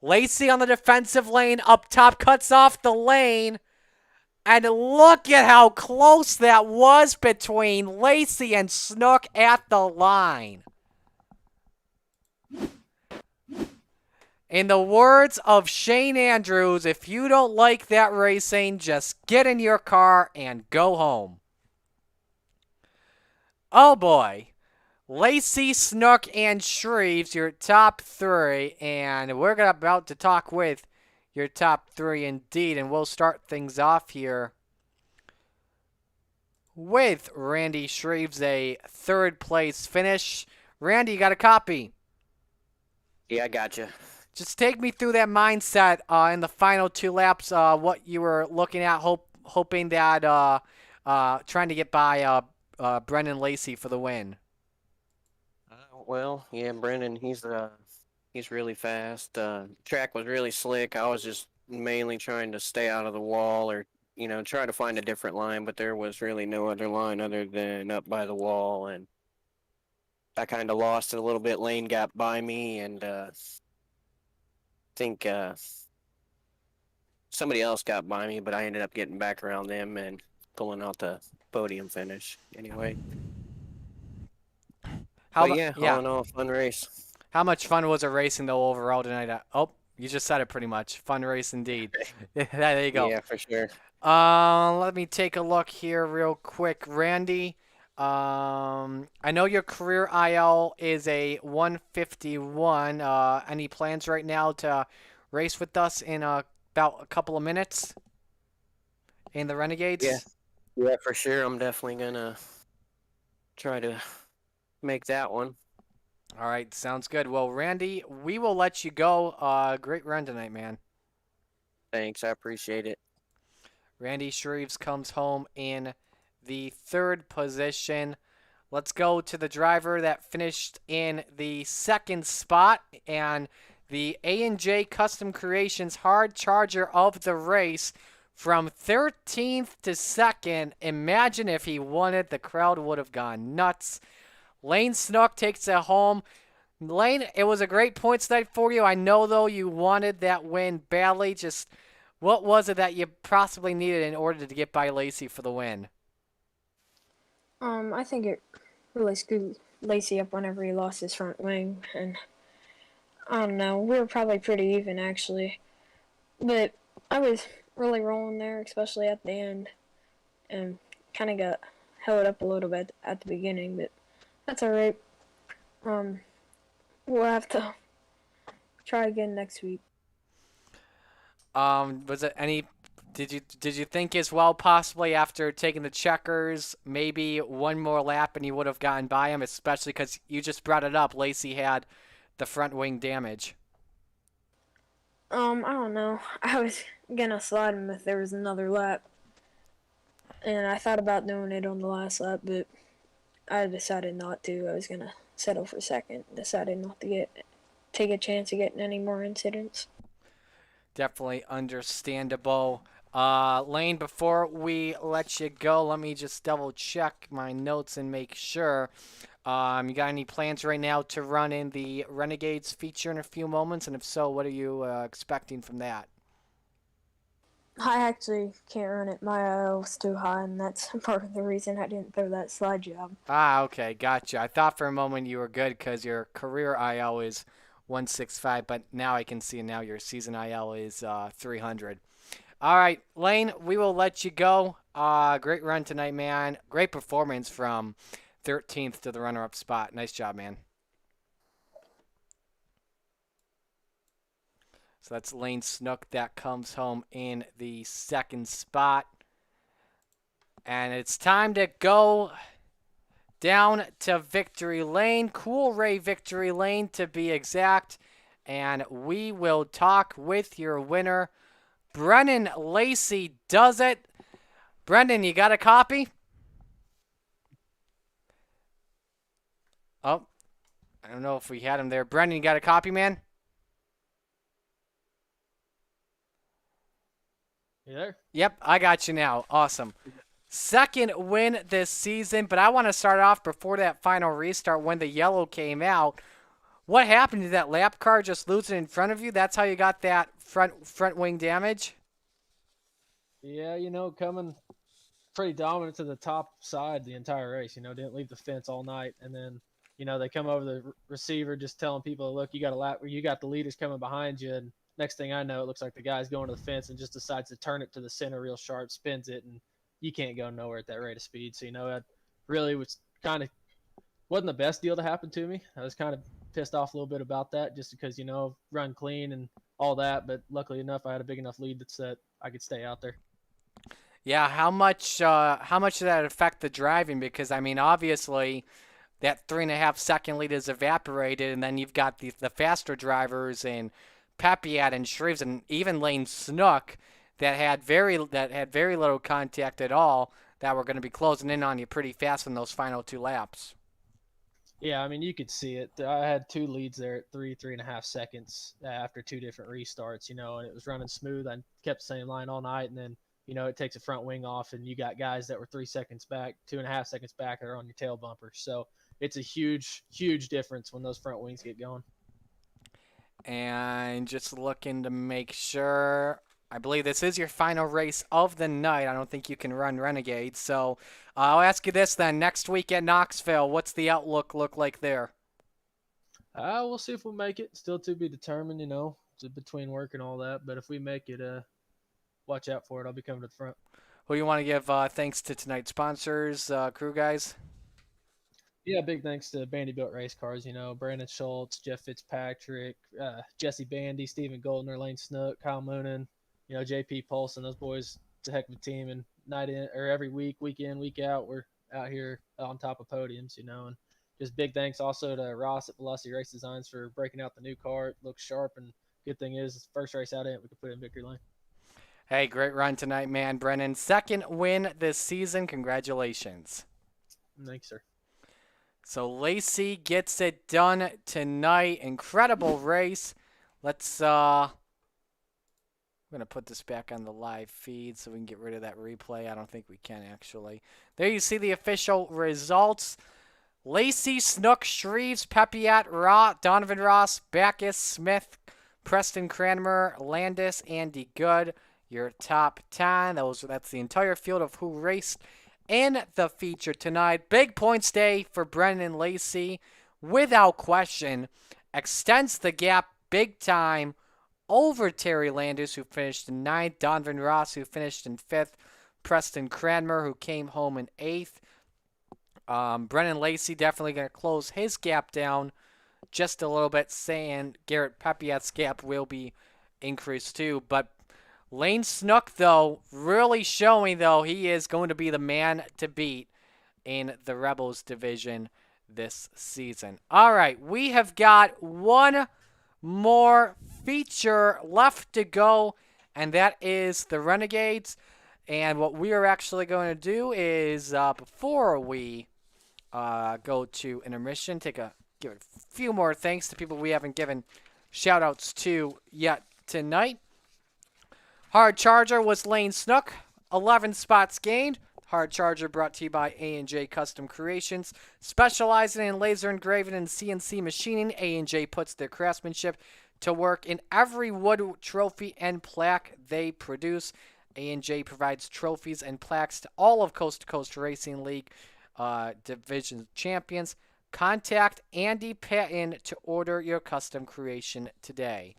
Lacey on the defensive lane up top cuts off the lane. And look at how close that was between Lacey and Snook at the line. In the words of Shane Andrews, if you don't like that racing, just get in your car and go home. Oh boy. Lacey, Snook, and Shreves, your top 3. And we're about to talk with your top 3 indeed. And we'll start things off here with Randy Shreves, a 3rd place finish. Randy, you got a copy? Yeah, I gotcha. Just take me through that mindset in the final 2 laps, what you were looking at, hoping that trying to get by Brennan Lacey for the win. Well, yeah, Brennan, he's really fast. Track was really slick. I was just mainly trying to stay out of the wall or, try to find a different line, but there was really no other line other than up by the wall, and I kind of lost it a little bit. Lane got by me, and I think somebody else got by me, but I ended up getting back around them and pulling out the podium finish anyway. How But about, yeah, all yeah. in all, fun race. How much fun was it racing though overall tonight? Oh, you just said it pretty much. Fun race indeed. There you go. Yeah, for sure. Let me take a look here real quick, Randy. I know your career IL is a 151. Any plans right now to race with us in about a couple of minutes in the Yeah, Renegades? yeah, for sure. I'm definitely gonna try to make that one. All right, sounds good. Well, Randy, we will let you go. Great run tonight, man. Thanks, I appreciate it. Randy Shreves comes home in the third position. Let's go to the driver that finished in the second spot and the A&J Custom Creations hard charger of the race from 13th to 2nd. Imagine if he won it. The crowd would have gone nuts. Lane Snook takes it home. Lane, it was a great points night for you. I know, though, you wanted that win badly. Just what was it that you possibly needed in order to get by Lacey for the win? I think it really screwed Lacey up whenever he lost his front wing, and I don't know, we were probably pretty even actually, but I was really rolling there, especially at the end, and kind of got held up a little bit at the beginning, but that's alright. We'll have to try again next week. Was it any? Did you think as well possibly after taking the checkers, maybe one more lap and you would have gotten by him, especially because you just brought it up. Lacey had the front wing damage. I don't know. I was gonna slide him if there was another lap, and I thought about doing it on the last lap, but I decided not to. I was gonna settle for second. Decided not to take a chance of getting any more incidents. Definitely understandable. Lane, before we let you go, let me just double check my notes and make sure. You got any plans right now to run in the Renegades feature in a few moments? And if so, what are you expecting from that? I actually can't run it. My IL's too high, and that's part of the reason I didn't throw that slide job. Ah, okay, gotcha. I thought for a moment you were good because your career IL is 165, but now I can see now your season IL is 300. All right, Lane, we will let you go. Great run tonight, man. Great performance from 13th to the runner-up spot. Nice job, man. So that's Lane Snook that comes home in the second spot. And it's time to go down to Victory Lane, Cool Ray Victory Lane to be exact. And we will talk with your winner. Brennan Lacey does it. Brendan, you got a copy? Oh, I don't know if we had him there. Brendan, you got a copy, man? You there? Yep, I got you now. Awesome. Second win this season, but I want to start off before that final restart when the yellow came out. What happened? Did that lap car just lose it in front of you? That's how you got that front wing damage? Yeah, coming pretty dominant to the top side the entire race. Didn't leave the fence all night, and then they come over the receiver just telling people, look, you got a lap, you got the leaders coming behind you, and next thing I know, it looks like the guy's going to the fence and just decides to turn it to the center real sharp, spins it, and you can't go nowhere at that rate of speed. So that really was wasn't the best deal to happen to me. I was kind of pissed off a little bit about that, just because run clean and all that, but luckily enough, I had a big enough lead that I could stay out there. Yeah, how much did that affect the driving? Because I mean, obviously, that 3.5-second lead is evaporated, and then you've got the faster drivers in Papiat and Shreves and even Lane Snook that had very little contact at all that were going to be closing in on you pretty fast in those final 2 laps. Yeah, I mean, you could see it. I had 2 leads there at 3.5 seconds after 2 different restarts, and it was running smooth. I kept the same line all night, and then it takes a front wing off, and you got guys that were 3 seconds back, 2.5 seconds back that are on your tail bumper. So it's a huge, huge difference when those front wings get going. And just looking to make sure. I believe this is your final race of the night. I don't think you can run Renegade. So I'll ask you this then. Next week at Knoxville, what's the outlook look like there? We'll see if we'll make it. Still to be determined, you know, between work and all that. But if we make it, watch out for it. I'll be coming to the front. Who do you want to give thanks to tonight's sponsors, crew guys? Yeah, big thanks to Bandy Built Race Cars. You know, Brandon Schultz, Jeff Fitzpatrick, Jesse Bandy, Stephen Goldner, Lane Snook, Kyle Moonen, you know, JP Paulson. Those boys, it's a heck of a team. And night in or every week, week in, week out, we're out here on top of podiums, you know. And just big thanks also to Ross at Velocity Race Designs for breaking out the new car. It looks sharp, and good thing is, first race out in it, we could put it in victory lane. Hey, great run tonight, man. Brennan, second win this season. Congratulations. Thanks, sir. So Lacey gets it done tonight. Incredible race. Let's I'm gonna put this back on the live feed so we can get rid of that replay. I don't think we can actually. There you see the official results. Lacey, Snook, Shreves, Pepiat, Donovan Ross, Backus, Smith, Preston Cranmer, Landis, Andy Good. Your top 10. That's the entire field of who raced in the feature tonight. Big points day for Brennan Lacey. Without question, extends the gap big time over Terry Landis, who finished in 9th, Donovan Ross, who finished in 5th, Preston Cranmer, who came home in 8th. Brennan Lacey definitely going to close his gap down just a little bit, saying Garrett Pepiat's gap will be increased too. But Lane Snook, though, really showing, though, he is going to be the man to beat in the Rebels division this season. All right, we have got one more feature left to go, and that is the Renegades. And what we are actually going to do is, before we go to intermission, give a few more thanks to people we haven't given shout-outs to yet tonight. Hard Charger was Lane Snook, 11 spots gained. Hard Charger brought to you by A&J Custom Creations. Specializing in laser engraving and CNC machining, A&J puts their craftsmanship to work in every wood trophy and plaque they produce. A&J provides trophies and plaques to all of Coast2Coast Racing League division champions. Contact Andy Patton to order your custom creation today.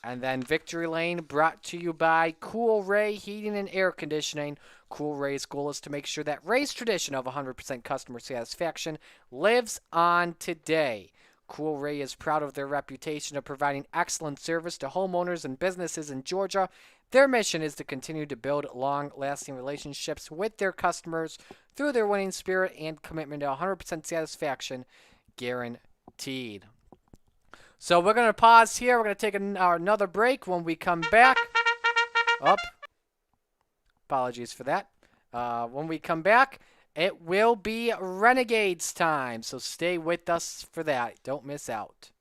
And then Victory Lane brought to you by Cool Ray Heating and Air Conditioning. Cool Ray's goal is to make sure that Ray's tradition of 100% customer satisfaction lives on today. Cool Ray is proud of their reputation of providing excellent service to homeowners and businesses in Georgia. Their mission is to continue to build long-lasting relationships with their customers through their winning spirit and commitment to 100% satisfaction guaranteed. So we're going to pause here. We're going to take another break. When we come back... Apologies for that. When we come back, it will be Renegades time. So stay with us for that. Don't miss out.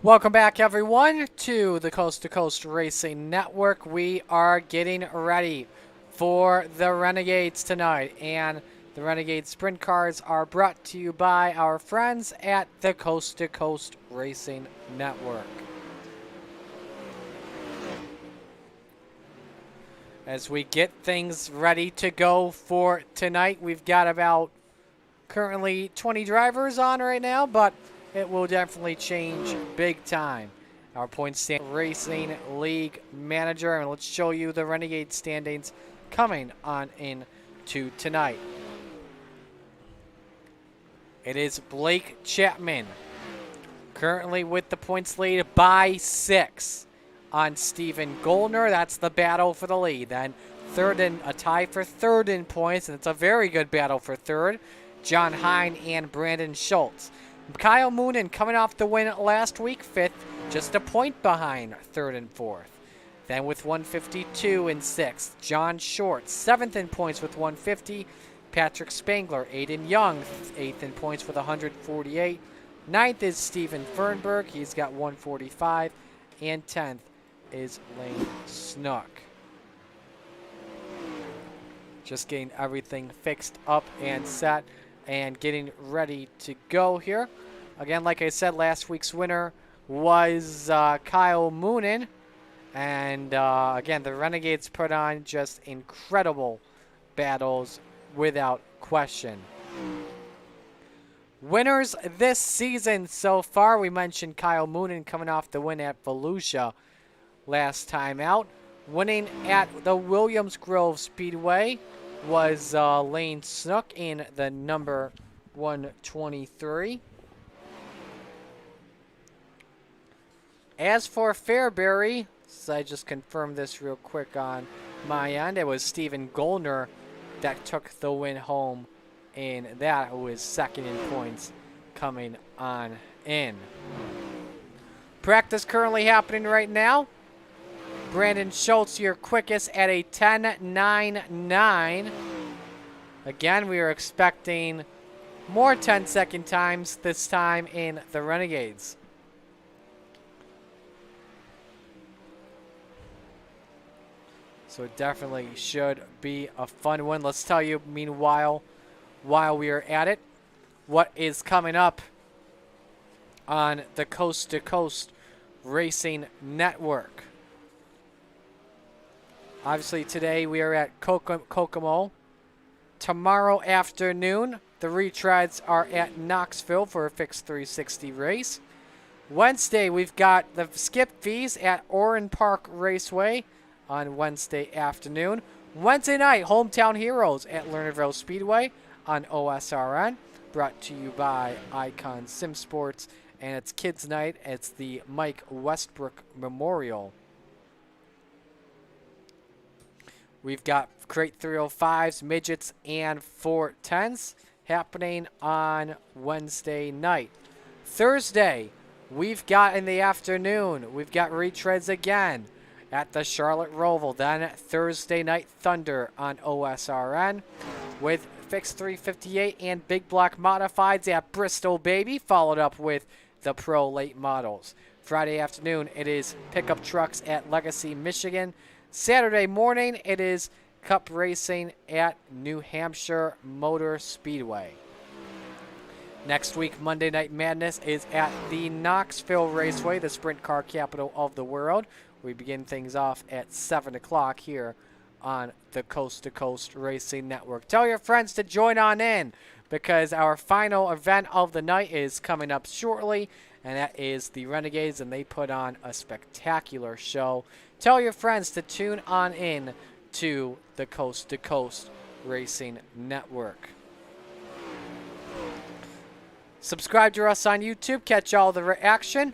Welcome back, everyone, to the Coast to Coast Racing Network. We are getting ready for the Renegades tonight, and the Renegade Sprint Cars are brought to you by our friends at the Coast to Coast Racing Network. As we get things ready to go for tonight, we've got about currently 20 drivers on right now, but it will definitely change big time. Our Point Stand Racing League manager, and let's show you the Renegade standings coming on in to tonight. It is Blake Chapman currently with the points lead by 6 on Stephen Goldner. That's the battle for the lead. Then third and a tie for third in points, and it's a very good battle for third. John Hine and Brandon Schultz. Kyle Moonen coming off the win last week, 5th, just a point behind 3rd and 4th. Then with 152 in 6th, John Short, 7th in points with 150. Patrick Spangler, Aiden Young, 8th in points with 148. 9th is Steven Fernberg, he's got 145. And 10th is Lane Snook. Just getting everything fixed up and set and getting ready to go here. Again, like I said, last week's winner was Kyle Moonen. And again, the Renegades put on just incredible battles without question. Winners this season so far, we mentioned Kyle Moonen coming off the win at Volusia last time out. Winning at the Williams Grove Speedway was Lane Snook in the number 123. As for Fairbury, so I just confirmed this real quick on my end, it was Stephen Goldner that took the win home in that, who is 2nd in points coming on in. Practice currently happening right now. Brandon Schultz, your quickest at a 10.99. Again, we are expecting more 10-second times this time in the Renegades. So it definitely should be a fun one. Let's tell you, meanwhile, while we are at it, what is coming up on the Coast to Coast Racing Network. Obviously, today we are at Kokomo. Tomorrow afternoon, the retreads are at Knoxville for a fixed 360 race. Wednesday, we've got the skip fees at Oran Park Raceway on Wednesday afternoon. Wednesday night, Hometown Heroes at Lernerville Speedway on OSRN. Brought to you by Icon Sim Sports. And it's Kids Night. It's the Mike Westbrook Memorial. We've got Crate 305s, midgets, and 410s happening on Wednesday night. Thursday, we've got in the afternoon, we've got retreads again at the Charlotte Roval. Then Thursday Night Thunder on OSRN with Fixed 358 and Big Block Modifieds at Bristol, baby, followed up with the Pro Late Models. Friday afternoon, it is pickup trucks at Legacy, Michigan. Saturday morning, it is Cup Racing at New Hampshire Motor Speedway. Next week, Monday Night Madness is at the Knoxville Raceway, the sprint car capital of the world. We begin things off at 7 o'clock here on the Coast to Coast Racing Network. Tell your friends to join on in because our final event of the night is coming up shortly, and that is the Renegades, and they put on a spectacular show. Tell your friends to tune on in to the Coast to Coast Racing Network. Subscribe to us on YouTube. Catch all the action.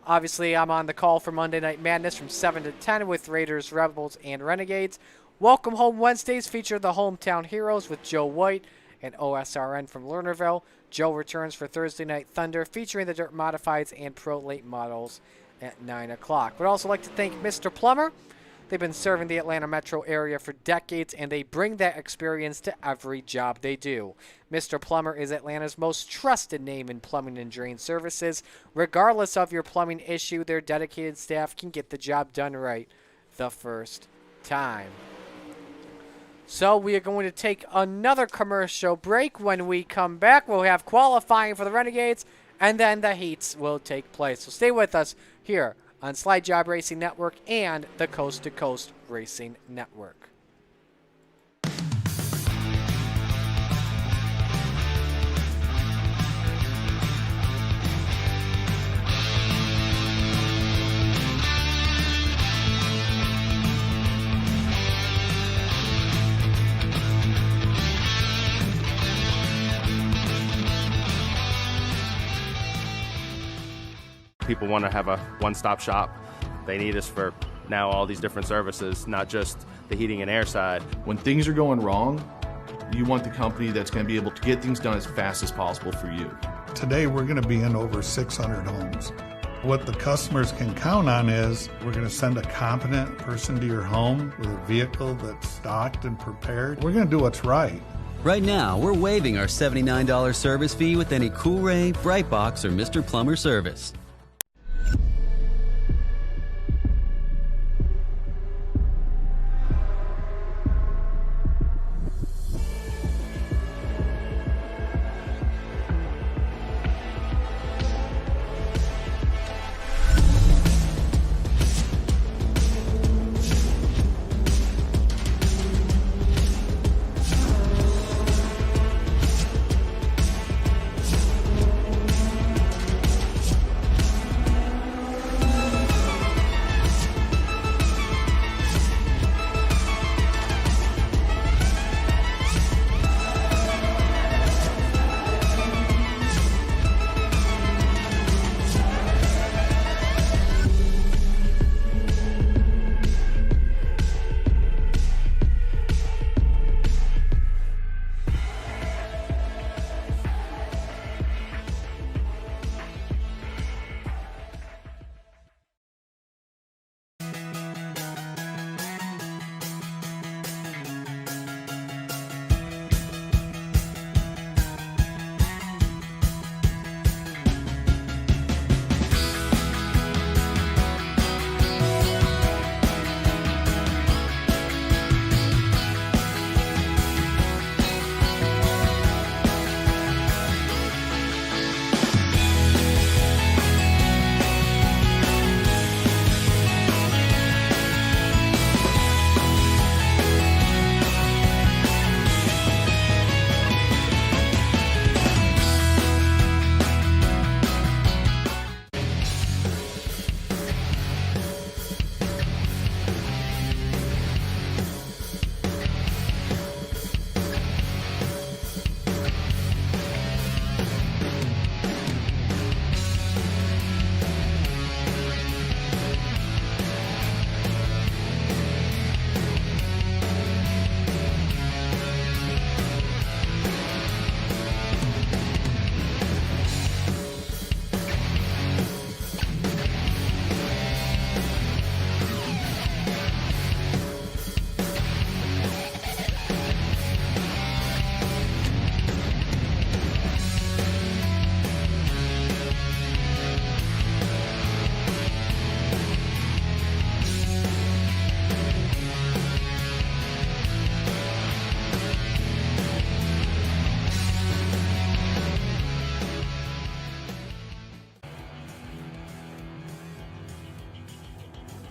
Obviously, I'm on the call for Monday Night Madness from 7 to 10 with Raiders, Rebels, and Renegades. Welcome Home Wednesdays feature the Hometown Heroes with Joe White and OSRN from Lernerville. Joe returns for Thursday Night Thunder featuring the Dirt Modifieds and Pro Late Models at 9 o'clock. Would also like to thank Mr. Plummer They've been serving the Atlanta metro area for decades, and they bring that experience to every job they do. Mr. Plumber is Atlanta's most trusted name in plumbing and drain services. Regardless of your plumbing issue, their dedicated staff can get the job done right the first time. So we are going to take another commercial break. When we come back, we'll have qualifying for the Renegades, and then the heats will take place. So stay with us here on Slide Job Racing Network and the Coast to Coast Racing Network. People want to have a one-stop shop. They need us for now all these different services, not just the heating and air side. When things are going wrong, you want the company that's going to be able to get things done as fast as possible for you. Today we're going to be in over 600 homes. What the customers can count on is we're going to send a competent person to your home with a vehicle that's stocked and prepared. We're going to do what's right. Right now, we're waiving our $79 service fee with any Cool-Ray, Brightbox, or Mr. Plumber service.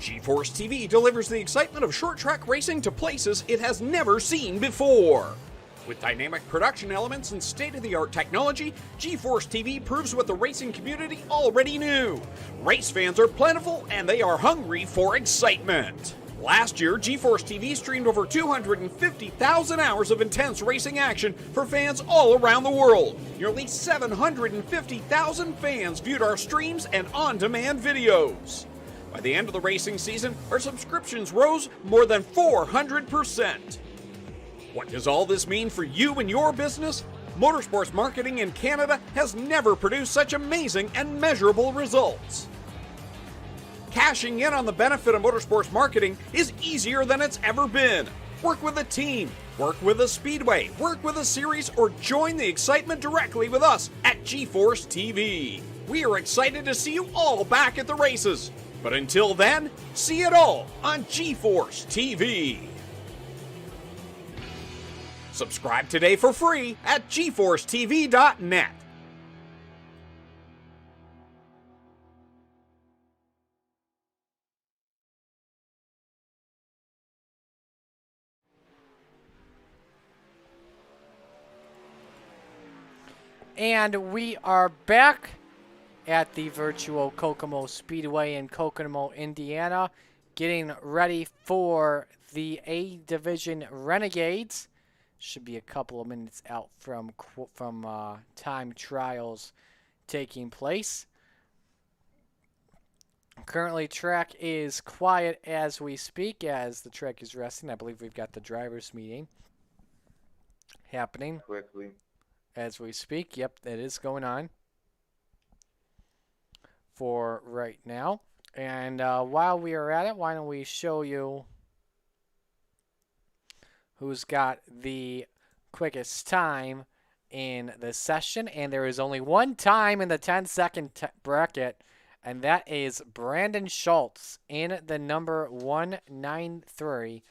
G-Force TV delivers the excitement of short track racing to places it has never seen before. With dynamic production elements and state-of-the-art technology, G-Force TV proves what the racing community already knew. Race fans are plentiful and they are hungry for excitement. Last year, G-Force TV streamed over 250,000 hours of intense racing action for fans all around the world. Nearly 750,000 fans viewed our streams and on-demand videos. By the end of the racing season, our subscriptions rose more than 400%. What does all this mean for you and your business? Motorsports marketing in Canada has never produced such amazing and measurable results. Cashing in on the benefit of motorsports marketing is easier than it's ever been. Work with a team, work with a speedway, work with a series, or join the excitement directly with us at GeForce TV. We are excited to see you all back at the races. But until then, see it all on GeForce TV. Subscribe today for free at GeForceTV.net. And we are back at the virtual Kokomo Speedway in Kokomo, Indiana, getting ready for the A Division Renegades. Should be a couple of minutes out from time trials taking place. Currently, track is quiet as we speak, as the track is resting. I believe we've got the drivers' meeting happening quickly as we speak. Yep, it is going on for right now. And while we are at it, why don't we show you who's got the quickest time in the session. And there is only one time in the 10-second bracket, and that is Brandon Schultz in the number 193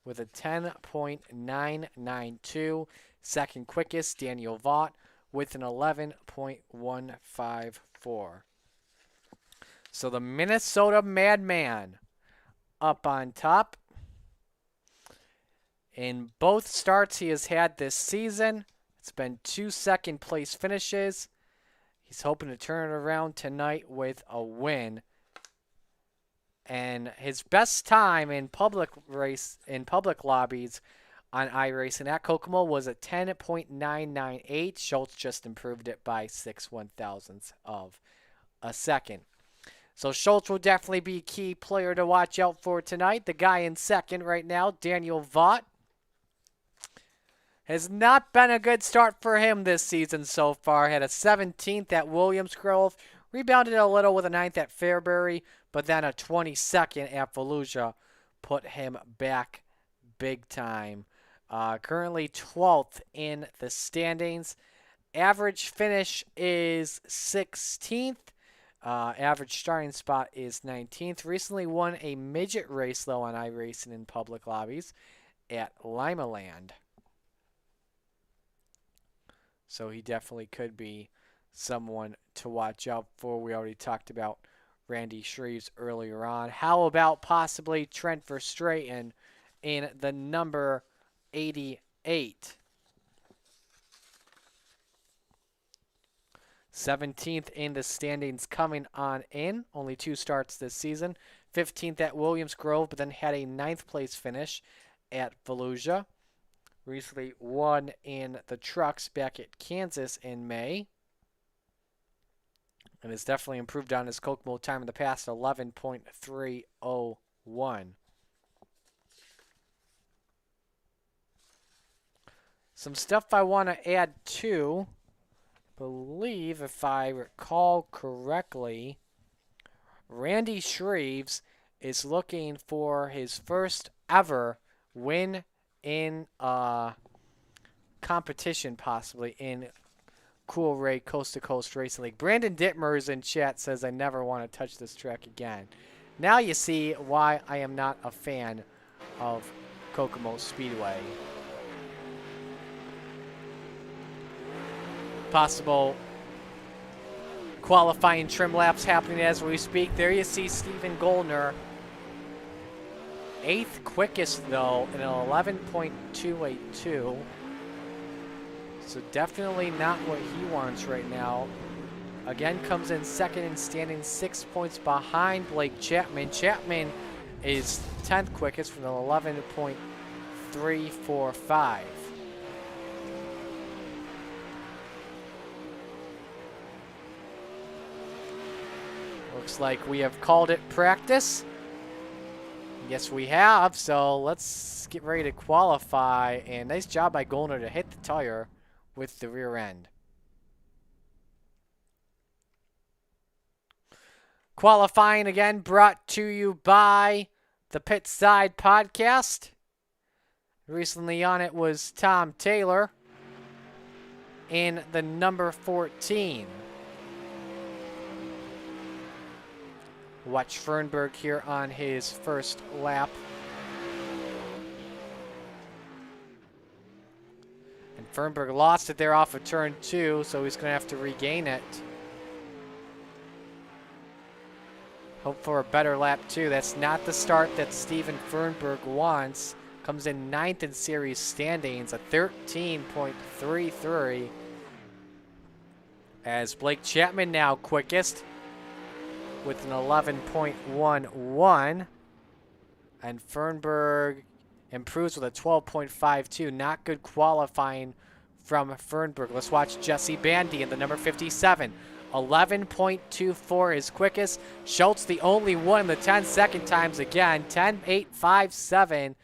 with a 10.992. Second quickest, Daniel Vaught with an 11.154. So the Minnesota Madman up on top. In both starts he has had this season, it's been 2 second-place finishes. He's hoping to turn it around tonight with a win. And his best time in public lobbies on iRacing at Kokomo was a 10.998. Schultz just improved it by 6/1000ths of a second. So Schultz will definitely be a key player to watch out for tonight. The guy in second right now, Daniel Vaught, has not been a good start for him this season so far. Had a 17th at Williams Grove, rebounded a little with a 9th at Fairbury, but then a 22nd at Volusia put him back big time. Currently 12th in the standings. Average finish is 16th. Average starting spot is 19th. Recently won a midget race, though, on iRacing in public lobbies at Limaland. So he definitely could be someone to watch out for. We already talked about Randy Shreves earlier on. How about possibly Trent Verstraeten in the number 88? 17th in the standings coming on in. Only 2 starts this season. 15th at Williams Grove, but then had a 9th place finish at Volusia. Recently won in the trucks back at Kansas in May. And has definitely improved on his Kokomo time in the past, 11.301. Some stuff I want to add to. Believe, if I recall correctly, Randy Shreves is looking for his first ever win in competition, possibly in Cool Ray Coast2Coast Racing League. Brandon Dittmer in chat says, I never want to touch this track again. Now you see why I am not a fan of Kokomo Speedway. Possible qualifying trim laps happening as we speak. There you see Stephen Goldner. 8th quickest, though, in an 11.282. So definitely not what he wants right now. Again, comes in second and standing 6 points behind Blake Chapman. Chapman is 10th quickest with an 11.345. Looks like we have called it practice. Yes, we have. So let's get ready to qualify. And nice job by Goldner to hit the tire with the rear end. Qualifying again brought to you by the Pit Side Podcast. Recently on it was Tom Taylor in the number 14. Watch Fernberg here on his first lap. And Fernberg lost it there off of turn 2, so he's going to have to regain it. Hope for a better lap 2. That's not the start that Steven Fernberg wants. Comes in 9th in series standings, a 13.33. As Blake Chapman now quickest with an 11.11. And Fernberg improves with a 12.52. Not good qualifying from Fernberg. Let's watch Jesse Bandy in the number 57. 11.24 is quickest. Schultz the only one in the 10-second times again. 10.857.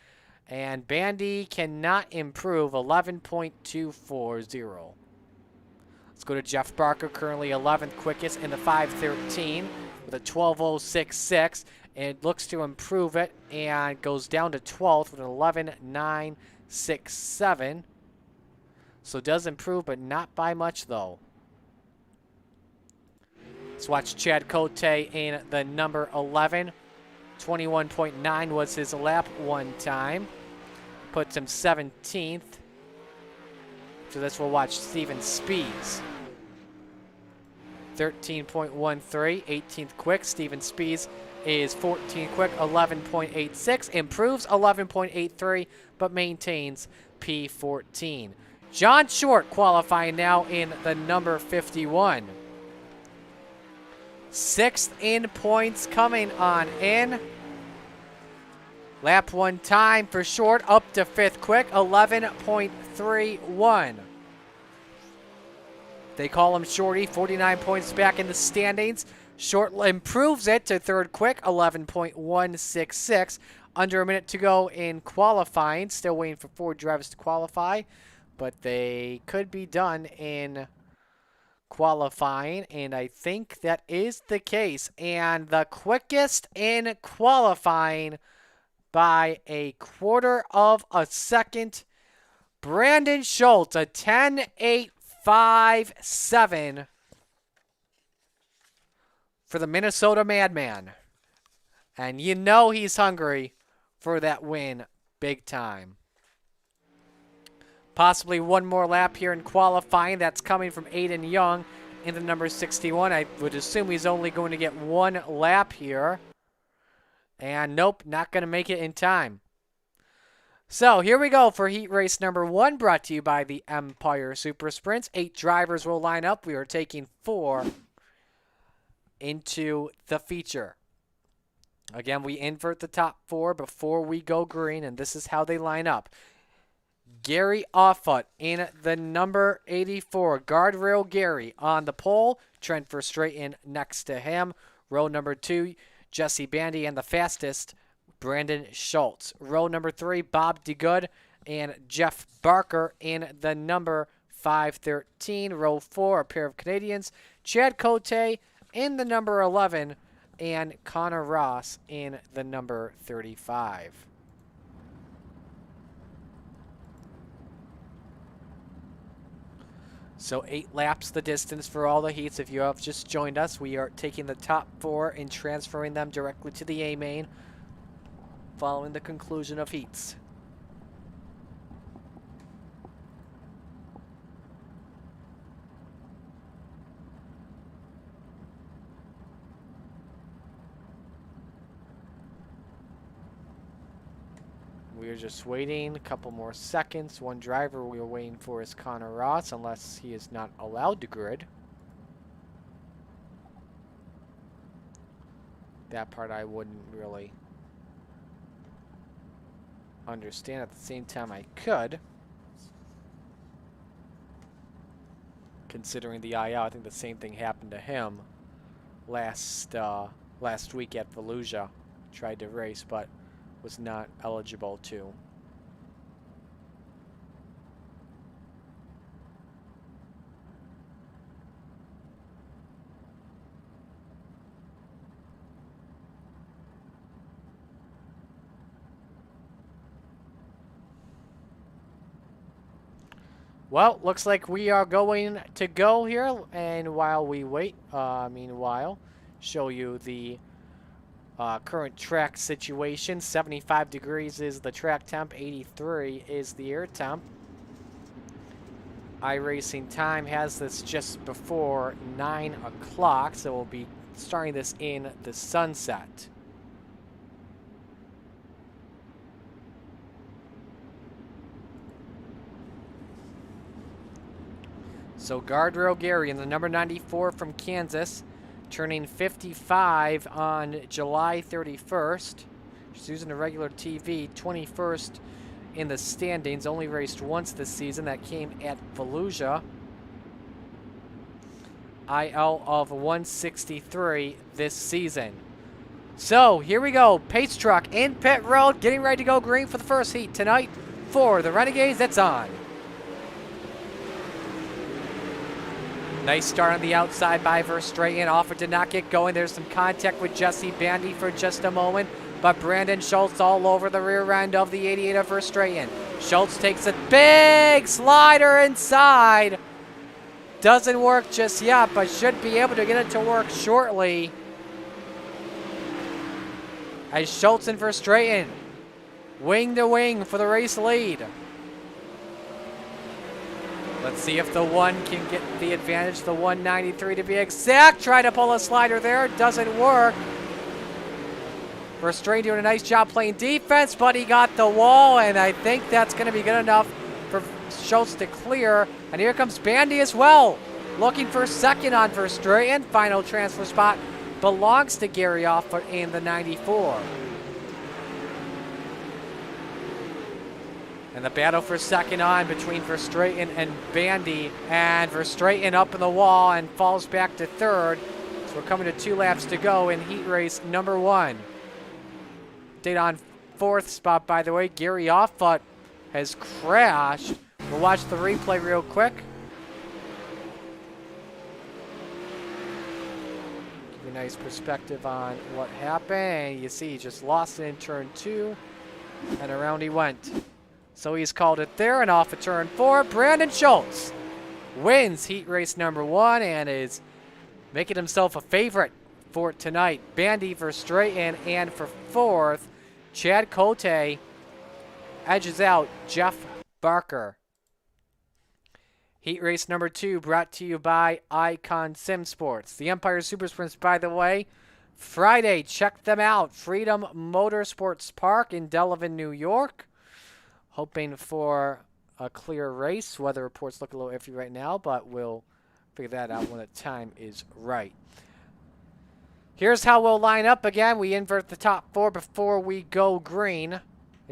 And Bandy cannot improve. 11.240. Let's go to Jeff Barker, currently 11th quickest in the 5.13 with a 12.066. It looks to improve it and goes down to 12th with an 11.967. So does improve, but not by much though. Let's watch Chad Cote in the number 11. 21.9 was his lap one time. Puts him 17th. So this we'll watch Steven Spees. 13.13, 18th quick. Steven Spees is 14th quick, 11.86. Improves 11.83, but maintains P14. John Short qualifying now in the number 51. 6th in points coming on in. Lap one time for Short, up to 5th quick, 11.31. They call him Shorty, 49 points back in the standings. Short improves it to 3rd quick, 11.166. Under a minute to go in qualifying. Still waiting for 4 drivers to qualify, but they could be done in qualifying, and I think that is the case. And the quickest in qualifying by a quarter of a second, Brandon Schultz, a 10.857 for the Minnesota Madman. And you know he's hungry for that win big time. Possibly one more lap here in qualifying. That's coming from Aiden Young in the number 61. I would assume he's only going to get one lap here. And nope, not going to make it in time. So here we go for heat race number 1, brought to you by the Empire Super Sprints. 8 drivers will line up. We are taking 4 into the feature. Again, we invert the top 4 before we go green, and this is how they line up. Gary Offutt in the number 84. Guardrail Gary on the pole. Trent Verstraeten in next to him. Row number 2, Jesse Bandy, and the fastest, Brandon Schultz. Row number 3, Bob DeGood and Jeff Barker in the number 513. Row 4, a pair of Canadians, Chad Cote in the number 11 and Connor Ross in the number 35. So 8 laps the distance for all the heats. If you have just joined us, we are taking the top 4 and transferring them directly to the A main following the conclusion of heats. We are just waiting a couple more seconds. One driver we are waiting for is Connor Ross, unless he is not allowed to grid. That part I wouldn't really understand. At the same time, I could. Considering the IL, I think the same thing happened to him last week at Volusia. Tried to race, but was not eligible to. Well, looks like we are going to go here, and while we wait, meanwhile, show you the current track situation. 75 degrees is the track temp, 83 is the air temp. iRacing Time has this just before 9 o'clock, so we'll be starting this in the sunset. So Guardrail Gary in the number 94 from Kansas, turning 55 on July 31st. She's using a regular TV, 21st in the standings, only raced once this season. That came at Volusia. IL of 163 this season. So here we go. Pace truck in pit road, getting ready to go green for the first heat tonight for the Renegades. It's on. Nice start on the outside by Verstraeten. Offer did not get going. There's some contact with Jesse Bandy for just a moment, but Brandon Schultz all over the rear end of the 88 of Verstraeten. Schultz takes a big slider inside. Doesn't work just yet, but should be able to get it to work shortly. As Schultz and Verstraeten wing to wing for the race lead. Let's see if the one can get the advantage, the 193 to be exact. Try to pull a slider there, doesn't work. Verstraeten doing a nice job playing defense, but he got the wall, and I think that's going to be good enough for Schultz to clear. And here comes Bandy as well, looking for second on Verstraeten. Final transfer spot belongs to Gary Offfoot in the 94. And the battle for second on between Verstraeten and Bandy. And Verstraeten up in the wall and falls back to third. So we're coming to 2 laps to go in heat race number 1. Date on 4th spot, by the way. Gary Offfoot has crashed. We'll watch the replay real quick. Give you a nice perspective on what happened. You see he just lost it in turn 2. And around he went. So he's called it there, and off at turn 4, Brandon Schultz wins heat race number 1 and is making himself a favorite for tonight. Bandy Verstraeten, and for 4th, Chad Cote edges out Jeff Barker. Heat race number 2 brought to you by Icon Sim Sports. The Empire Super Sprints, by the way, Friday, check them out. Freedom Motorsports Park in Delavan, New York. Hoping for a clear race. Weather reports look a little iffy right now, but we'll figure that out when the time is right. Here's how we'll line up again. We invert the top 4 before we go green. It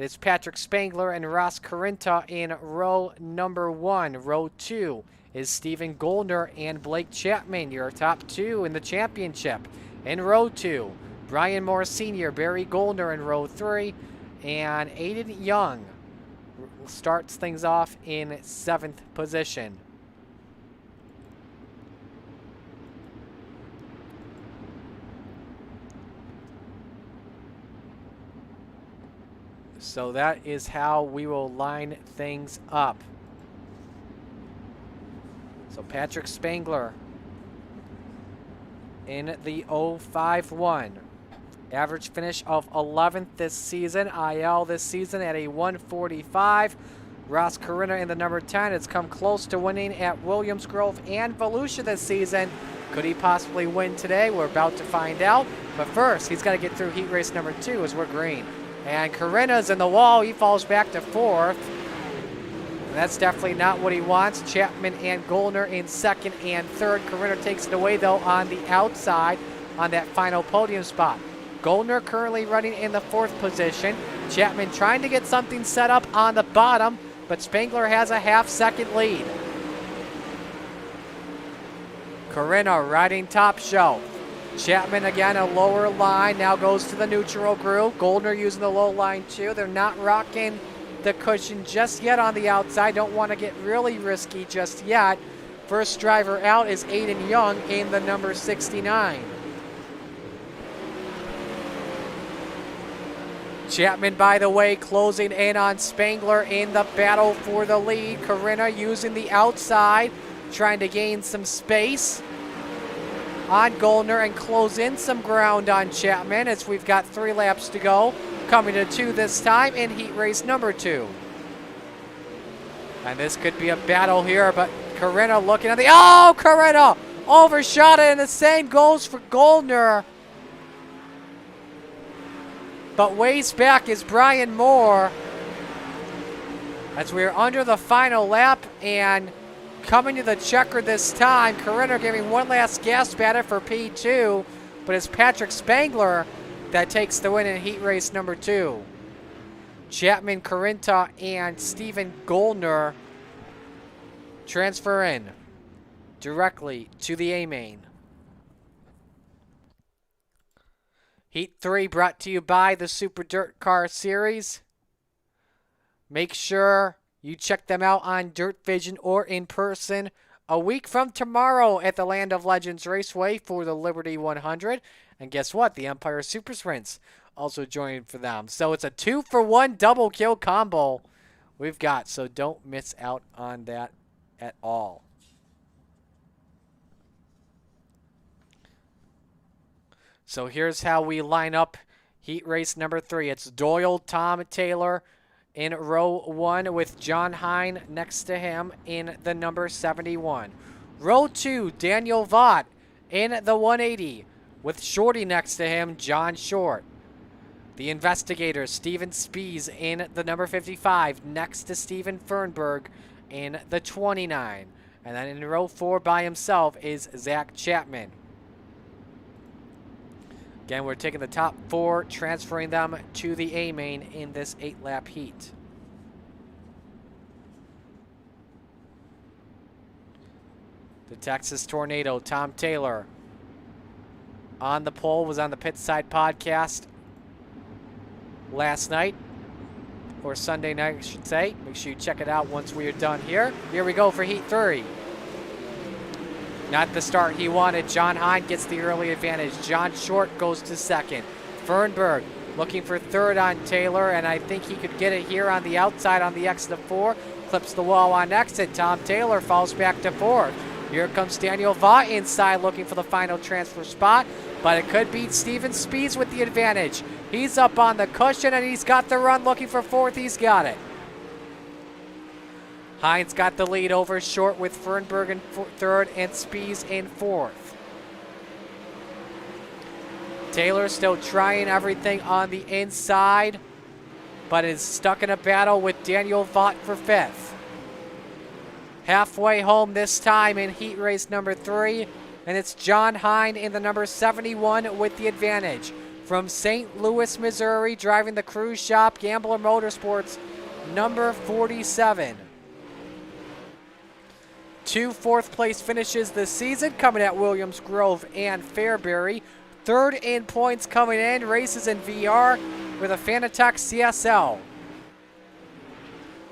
is Patrick Spangler and Ross Carinta in row number 1. Row 2 is Stephen Goldner and Blake Chapman, your top 2 in the championship. In row 2, Brian Moore Sr., Barry Goldner in row 3, and Aiden Young starts things off in 7th position. So that is how we will line things up. So Patrick Spangler in the 051. Average finish of 11th this season. IL this season at a 145. Ross Carinta in the number 10 has come close to winning at Williams Grove and Volusia this season. Could he possibly win today? We're about to find out. But first, he's got to get through heat race number 2 as we're green. And Carinta's in the wall. He falls back to 4th. And that's definitely not what he wants. Chapman and Goldner in 2nd and 3rd. Carinta takes it away, though, on the outside on that final podium spot. Goldner currently running in the 4th position. Chapman trying to get something set up on the bottom, but Spangler has a half-second lead. Carinta riding top shelf. Chapman again a lower line, now goes to the neutral groove. Goldner using the low line too. They're not rocking the cushion just yet on the outside. Don't want to get really risky just yet. First driver out is Aiden Young in the number 69. Chapman, by the way, closing in on Spangler in the battle for the lead. Corinna using the outside, trying to gain some space on Goldner and close in some ground on Chapman as we've got 3 laps to go. Coming to 2 this time in heat race number 2. And this could be a battle here, but Corinna looking at the... Oh, Corinna overshot it, and the same goes for Goldner. But ways back is Brian Moore as we're under the final lap and coming to the checker this time. Corinna giving one last gasp at it for P2, but it's Patrick Spangler that takes the win in heat race number 2. Chapman, Corinna, and Stephen Goldner transfer in directly to the A-Main. Heat 3 brought to you by the Super Dirt Car Series. Make sure you check them out on Dirt Vision or in person a week from tomorrow at the Land of Legends Raceway for the Liberty 100. And guess what? The Empire Super Sprints also joining for them. So it's a 2-for-1 double kill combo we've got. So don't miss out on that at all. So here's how we line up heat race number 3. It's Doyle, Tom Taylor in row 1 with John Hine next to him in the number 71. Row 2, Daniel Vaught in the 180 with Shorty next to him, John Short. The Investigators, Steven Spies in the number 55 next to Steven Fernberg in the 29. And then in row 4 by himself is Zach Chapman. Again, we're taking the top 4, transferring them to the A-Main in this 8-lap heat. The Texas Tornado, Tom Taylor, on the pole, was on the Pit Side podcast last night, or Sunday night, I should say. Make sure you check it out once we are done here. Here we go for Heat 3. Not the start he wanted. John Hine gets the early advantage. John Short goes to second. Fernberg looking for third on Taylor, and I think he could get it here on the outside on the exit of 4. Clips the wall on exit. Tom Taylor falls back to 4th. Here comes Daniel Vaught inside looking for the final transfer spot, but it could beat Steven Spies with the advantage. He's up on the cushion, and he's got the run looking for 4th. He's got it. Hines got the lead over Short with Fernberg in 3rd and Spies in 4th. Taylor still trying everything on the inside, but is stuck in a battle with Daniel Vaught for 5th. Halfway home this time in heat race number 3, and it's John Hine in the number 71 with the advantage. From St. Louis, Missouri, driving the cruise shop, Gambler Motorsports, number 47. 2 4th-place finishes this season coming at Williams Grove and Fairbury. 3rd in points coming in, races in VR with a Fanatec CSL.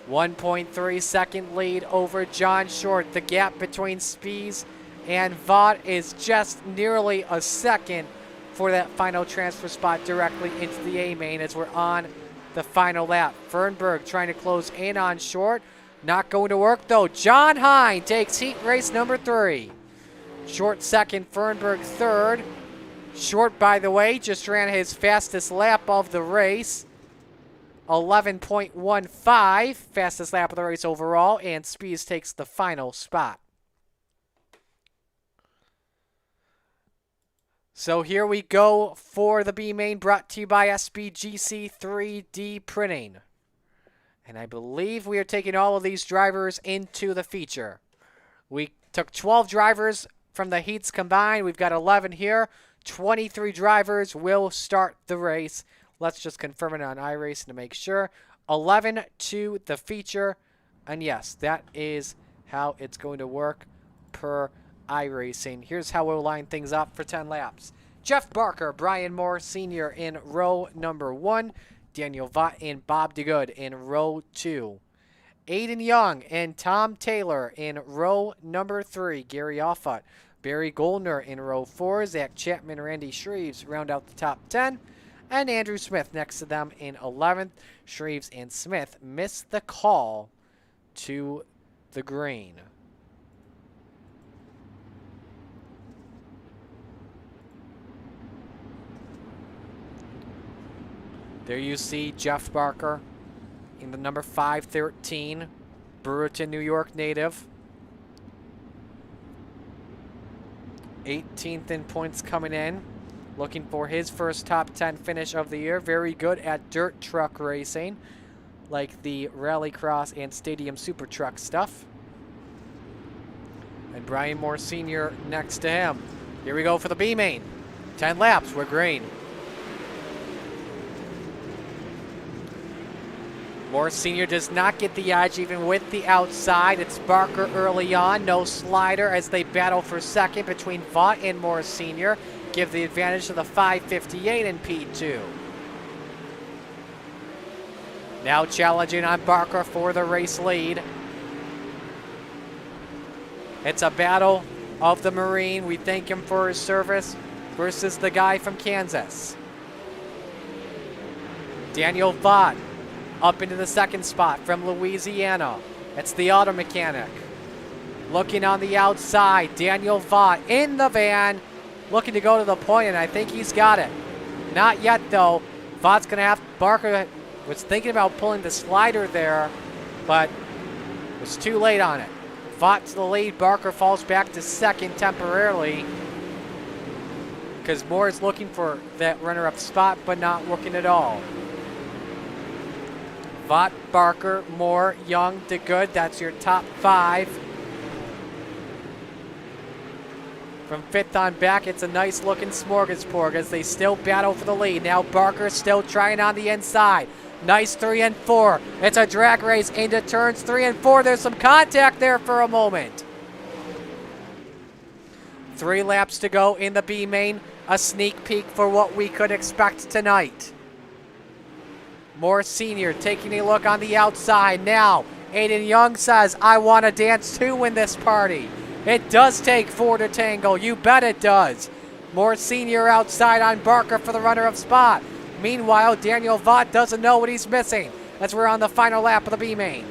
1.3 second lead over John Short. The gap between Spies and Vaught is just nearly a second for that final transfer spot directly into the A-Main as we're on the final lap. Fernberg trying to close in on Short. Not going to work, though. John Hine takes heat race number 3. Short second, Fernberg third. Short, by the way, just ran his fastest lap of the race. 11.15, fastest lap of the race overall, and Spies takes the final spot. So here we go for the B-Main, brought to you by SBGC 3D Printing. And I believe we are taking all of these drivers into the feature. We took 12 drivers from the heats combined. We've got 11 here. 23 drivers will start the race. Let's just confirm it on iRacing to make sure. 11 to the feature. And yes, that is how it's going to work per iRacing. Here's how we'll line things up for 10 laps. Jeff Barker, Brian Moore Sr. in row number 1. Daniel Vaught and Bob DeGood in row 2. Aiden Young and Tom Taylor in row number 3. Gary Offut, Barry Goldner in row 4. Zach Chapman, Randy Shreves round out the top 10. and Andrew Smith next to them in 11th. Shreves and Smith missed the call to the green. There you see Jeff Barker in the number 513, Brewerton, New York native. 18th in points coming in. Looking for his first top 10 finish of the year. Very good at dirt truck racing, like the Rallycross and Stadium Super Truck stuff. And Brian Moore Sr. next to him. Here we go for the B main. 10 laps, we're green. Moore Sr. does not get the edge even with the outside. It's Barker early on. No slider as they battle for second between Vaught and Moore Sr. Give the advantage to the 558 in P2. Now challenging on Barker for the race lead. It's a battle of the Marine. We thank him for his service versus the guy from Kansas. Daniel Vaught up into the second spot from Louisiana. It's the auto mechanic. Looking on the outside, Daniel Vaught in the van, looking to go to the point, and I think he's got it. Not yet, though. Vaught's going to have, Barker was thinking about pulling the slider there, but was too late on it. Vaught to the lead. Barker falls back to second temporarily because Moore is looking for that runner-up spot, but not working at all. Vaught, Barker, Moore, Young, DeGood. That's your top 5. From 5th on back, it's a nice-looking smorgasbord as they still battle for the lead. Now Barker still trying on the inside. Nice 3 and 4. It's a drag race into turns 3 and 4. There's some contact there for a moment. 3 laps to go in the B main. A sneak peek for what we could expect tonight. Moore Sr. taking a look on the outside. Now, Aiden Young says, I want to dance too in this party. It does take 4 to tango. You bet it does. Moore Sr. outside on Barker for the runner-up spot. Meanwhile, Daniel Vaught doesn't know what he's missing as we're on the final lap of the B main.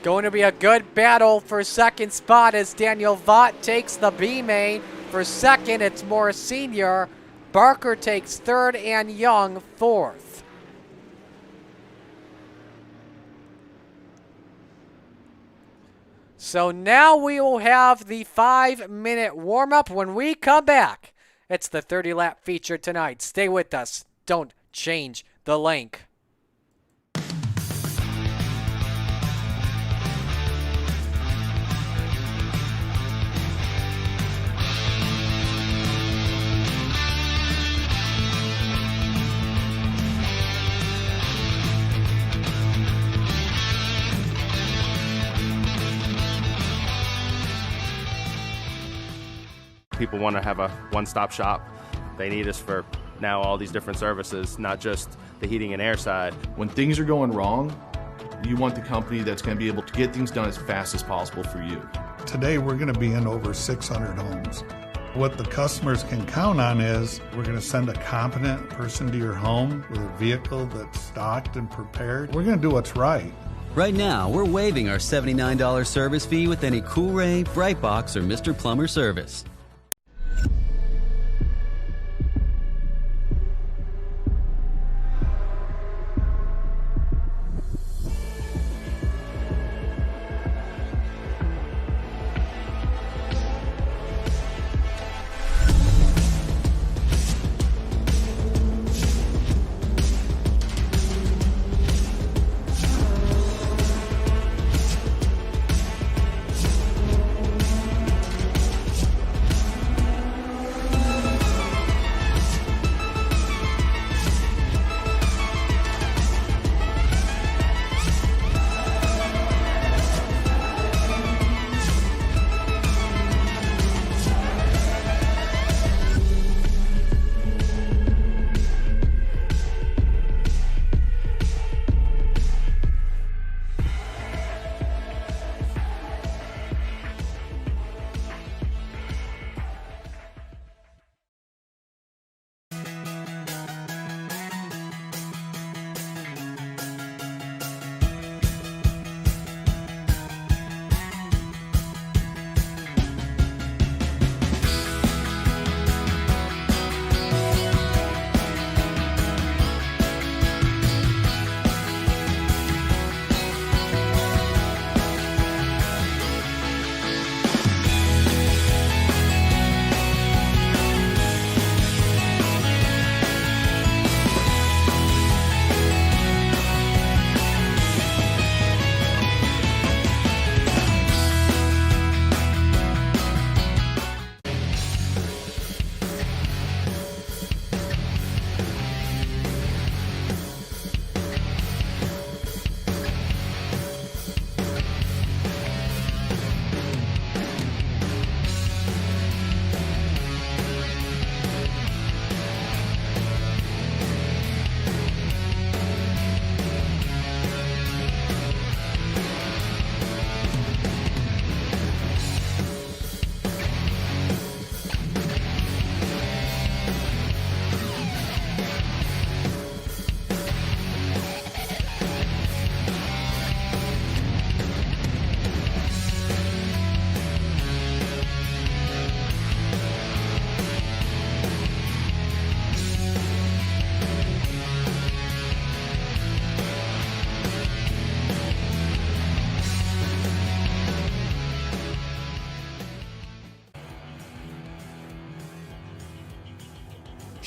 Going to be a good battle for second spot as Daniel Vaught takes the B main. For second, it's Moore Sr. Barker takes third and Young fourth. So now we will have the 5-minute warm-up. When we come back, it's the 30-lap feature tonight. Stay with us. Don't change the link. People want to have a one-stop shop. They need us for now all these different services, not just the heating and air side. When things are going wrong, you want the company that's going to be able to get things done as fast as possible for you. Today we're going to be in over 600 homes. What the customers can count on is we're going to send a competent person to your home with a vehicle that's stocked and prepared. We're going to do what's right. Right now, we're waiving our $79 service fee with any Cool-Ray, Brightbox, or Mr. Plumber service.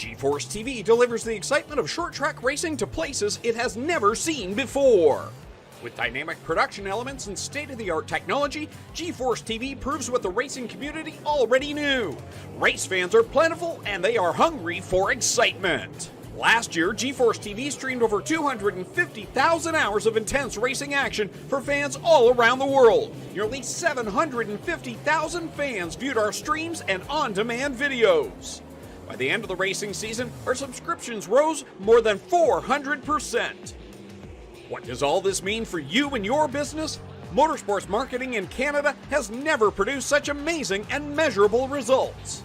GeForce TV delivers the excitement of short track racing to places it has never seen before. With dynamic production elements and state-of-the-art technology, GeForce TV proves what the racing community already knew. Race fans are plentiful and they are hungry for excitement. Last year, GeForce TV streamed over 250,000 hours of intense racing action for fans all around the world. Nearly 750,000 fans viewed our streams and on-demand videos. By the end of the racing season, our subscriptions rose more than 400%. What does all this mean for you and your business? Motorsports marketing in Canada has never produced such amazing and measurable results.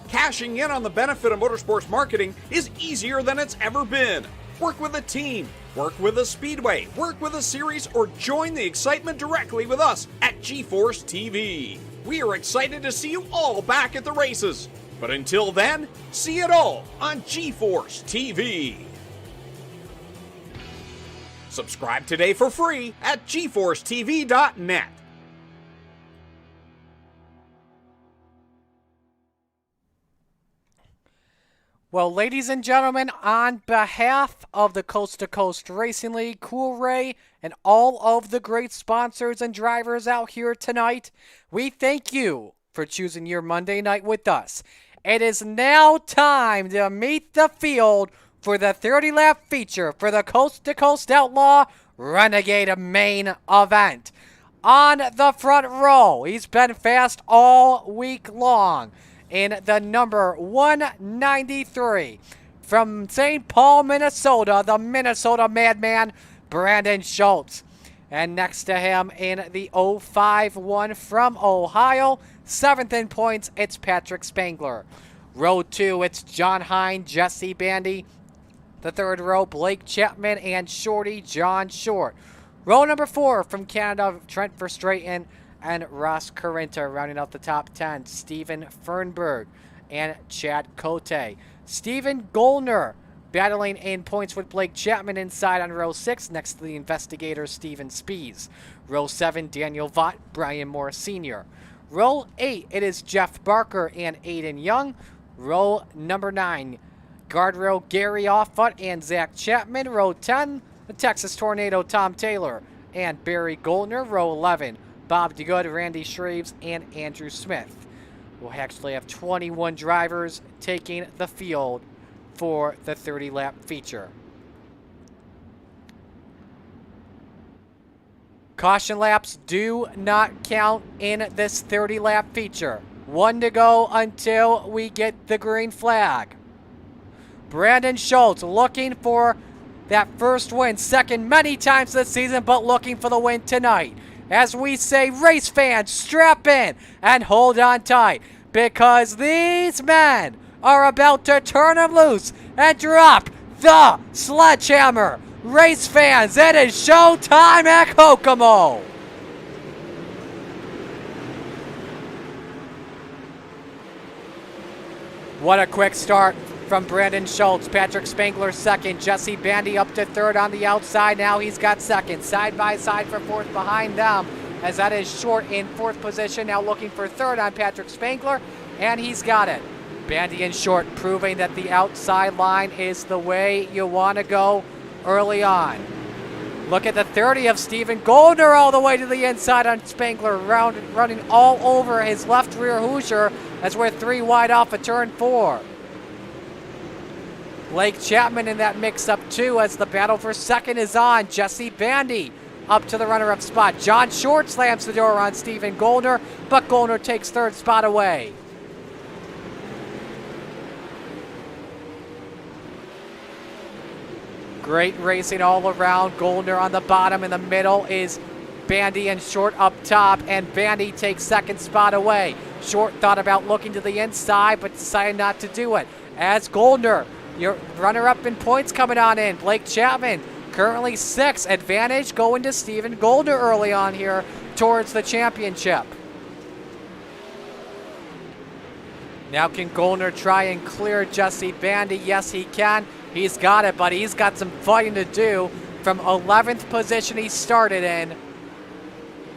Cashing in on the benefit of motorsports marketing is easier than it's ever been. Work with a team, work with a speedway, work with a series, or join the excitement directly with us at GeForce TV. We are excited to see you all back at the races. But until then, see it all on GeForce TV. Subscribe today for free at GeForceTV.net. Well, ladies and gentlemen, on behalf of the Coast to Coast Racing League, Cool Ray, and all of the great sponsors and drivers out here tonight, we thank you for choosing your Monday night with us. It is now time to meet the field for the 30-lap feature for the Coast to Coast Outlaw Renegade main event. On the front row, he's been fast all week long in the number 193 from St. Paul, Minnesota, the Minnesota Madman, Brandon Schultz. And next to him in the 051 from Ohio, 7th in points, it's Patrick Spangler. Row 2, it's John Hine, Jesse Bandy. The third row, Blake Chapman and Shorty John Short. Row number 4 from Canada, Trent Verstraeten and Ross Carinta. Rounding out the top 10, Stephen Fernberg and Chad Cote. Stephen Goldner battling in points with Blake Chapman inside on row 6 next to the investigator Steven Spees. Row 7, Daniel Vaught, Brian Moore Sr. Row 8, it is Jeff Barker and Aiden Young. Row number 9, guardrail Gary Offut and Zach Chapman. Row 10, the Texas Tornado Tom Taylor and Barry Goldner. Row 11, Bob DeGood, Randy Shreves, and Andrew Smith. We'll actually have 21 drivers taking the field for the 30-lap feature. Caution laps do not count in this 30-lap feature. 1 to go until we get the green flag. Brandon Schultz looking for that first win, second many times this season, but looking for the win tonight. As we say, race fans, strap in and hold on tight, because these men are about to turn them loose and drop the sledgehammer. Race fans, it is showtime at Kokomo. What a quick start from Brandon Schultz. Patrick Spangler second. Jesse Bandy up to third on the outside. Now he's got second. Side by side for fourth behind them, as that is Short in fourth position. Now looking for third on Patrick Spangler, and he's got it. Bandy and Short proving that the outside line is the way you want to go early on. Look at the 30 of Stephen Goldner all the way to the inside on Spangler, running all over his left rear Hoosier as we're 3 wide off of turn 4. Blake Chapman in that mix-up too, as the battle for second is on. Jesse Bandy up to the runner-up spot. John Short slams the door on Stephen Goldner, but Goldner takes third spot away. Great racing all around. Goldner on the bottom. In the middle is Bandy and Short up top, and Bandy takes second spot away. Short thought about looking to the inside, but decided not to do it. As Goldner, your runner-up in points coming on in. Blake Chapman, currently 6th. Advantage going to Stephen Goldner early on here towards the championship. Now can Goldner try and clear Jesse Bandy? Yes, he can. He's got it, but he's got some fighting to do from 11th position he started in,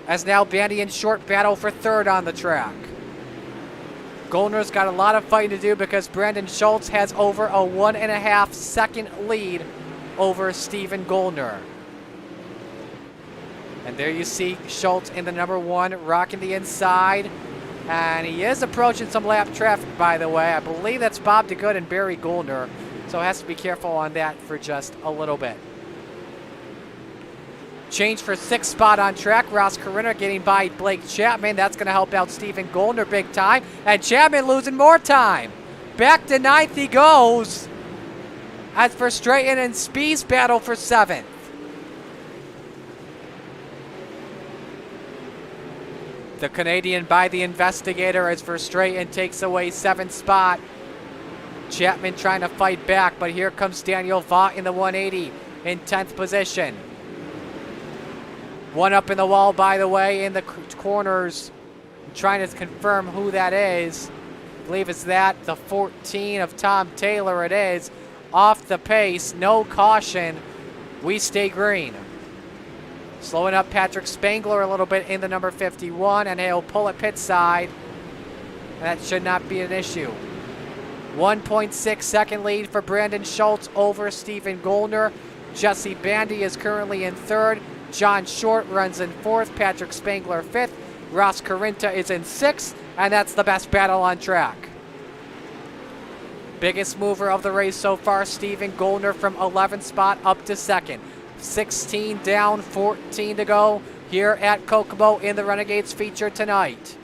as now Bandy and Short battle for third on the track. Goldner's got a lot of fighting to do because Brandon Schultz has over a 1.5 second lead over Steven Goldner. And there you see Schultz in the number 1, rocking the inside. And he is approaching some lap traffic, by the way. I believe that's Bob DeGood and Barry Goldner. So has to be careful on that for just a little bit. Change for 6th spot on track. Ross Corinna getting by Blake Chapman. That's going to help out Steven Goldner big time. And Chapman losing more time. Back to 9th he goes. As Verstraeten and Spies battle for 7th. The Canadian by the Investigator as Verstraeten takes away 7th spot. Chapman trying to fight back, but here comes Daniel Vaught in the 180 in 10th position. One up in the wall, by the way, in the corners. I'm trying to confirm who that is. I believe it's that, the 14 of Tom Taylor it is. Off the pace, no caution. We stay green. Slowing up Patrick Spangler a little bit in the number 51, and he'll pull it pit side. That should not be an issue. 1.6 second lead for Brandon Schultz over Steven Goldner. Jesse Bandy is currently in 3rd. John Short runs in 4th. Patrick Spangler 5th. Ross Corinta is in 6th. And that's the best battle on track. Biggest mover of the race so far, Steven Goldner from 11th spot up to 2nd. 16 down, 14 to go here at Kokomo in the Renegades feature tonight.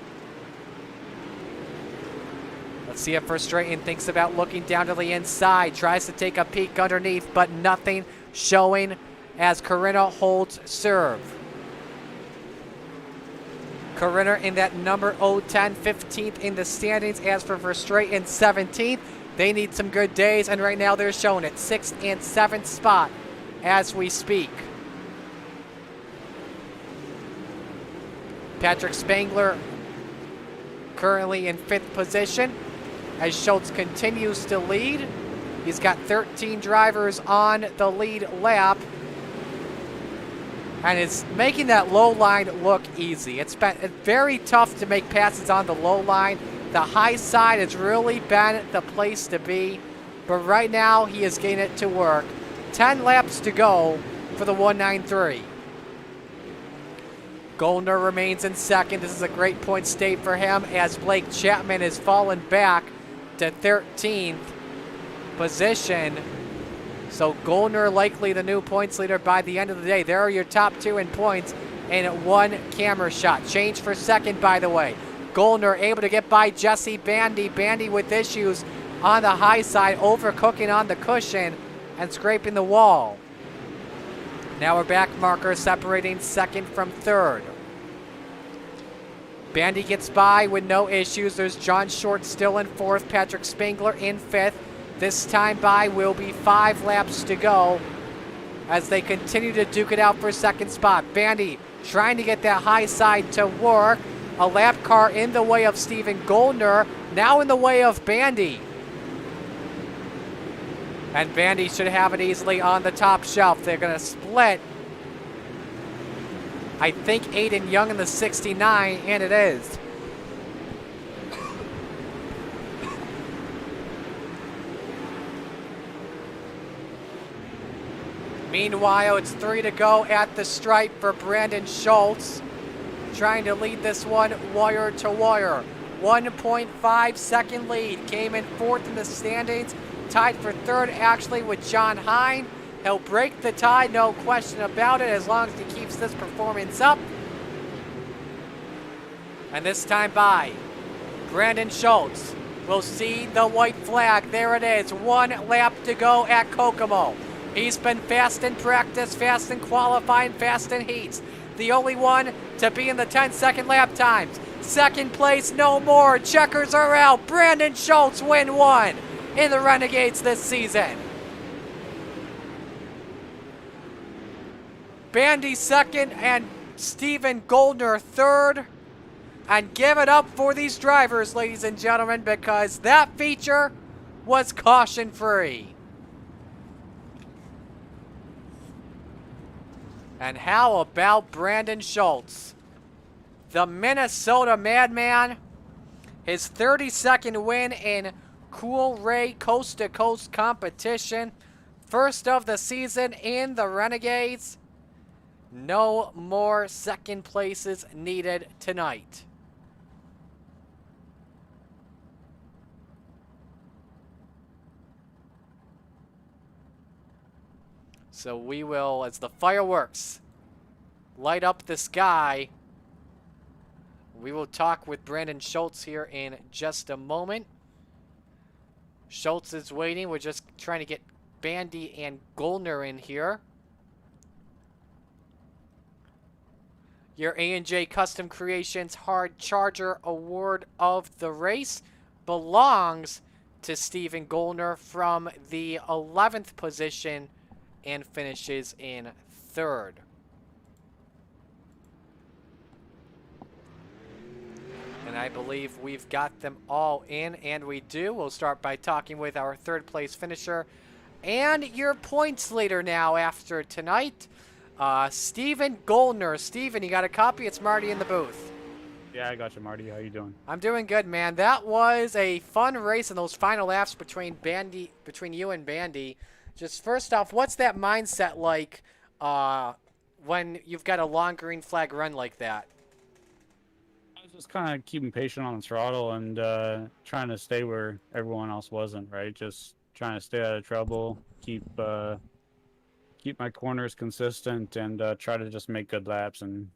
Let's see if Verstraeten thinks about looking down to the inside. Tries to take a peek underneath, but nothing showing as Corinna holds serve. Corinna in that number 010, 15th in the standings. As for Verstraeten, 17th. They need some good days, and right now they're showing it. 6th and 7th spot as we speak. Patrick Spangler currently in 5th position as Schultz continues to lead. He's got 13 drivers on the lead lap and is making that low line look easy. It's been very tough to make passes on the low line. The high side has really been the place to be, but right now he is getting it to work. 10 laps to go for the 193. Goldner remains in 2nd. This is a great point state for him as Blake Chapman has fallen back to 13th position. So Goldner likely the new points leader by the end of the day. There are your top 2 in points in 1 camera shot. Change for 2nd, by the way. Goldner able to get by Jesse Bandy. Bandy with issues on the high side, overcooking on the cushion and scraping the wall. Now our back marker separating 2nd from 3rd. Bandy gets by with no issues. There's John Short still in 4th. Patrick Spangler in 5th. This time by will be 5 laps to go as they continue to duke it out for 2nd spot. Bandy trying to get that high side to work. A lap car in the way of Steven Goldner, now in the way of Bandy. And Bandy should have it easily on the top shelf. They're going to split, I think, Aiden Young in the 69, and it is. Meanwhile, it's 3 to go at the stripe for Brandon Schultz, trying to lead this one wire to wire. 1.5 second lead. Came in 4th in the standings. Tied for 3rd actually with John Hine. He'll break the tie, no question about it, as long as he keeps this performance up. And this time by Brandon Schultz will see the white flag. There it is. 1 lap to go at Kokomo. He's been fast in practice, fast in qualifying, fast in heats. The only one to be in the 10-second lap times. 2nd place, no more. Checkers are out. Brandon Schultz win 1 in the Renegades this season. Bandy 2nd and Steven Goldner 3rd. And give it up for these drivers, ladies and gentlemen, because that feature was caution-free. And how about Brandon Schultz? The Minnesota Madman his 32nd win in Cool Ray Coast to Coast competition. First of the season in the Renegades. No more second places needed tonight. So we will, as the fireworks light up the sky, we will talk with Brandon Schultz here in just a moment. Schultz is waiting. We're just trying to get Bandy and Goldner in here. Your A&J Custom Creations Hard Charger Award of the race belongs to Stephen Goldner from the 11th position and finishes in 3rd. And I believe we've got them all in, and we do. We'll start by talking with our 3rd place finisher and your points leader now after tonight, Stephen Goldner. Stephen, you got a copy? It's Marty in the booth. Yeah, I got you, Marty. How you doing? I'm doing good, man. That was a fun race in those final laps between you and Bandy. Just first off, what's that mindset like when you've got a long green flag run like that? I was just kind of keeping patient on the throttle and trying to stay where everyone else wasn't, right? Just trying to stay out of trouble, keep my corners consistent, and try to just make good laps and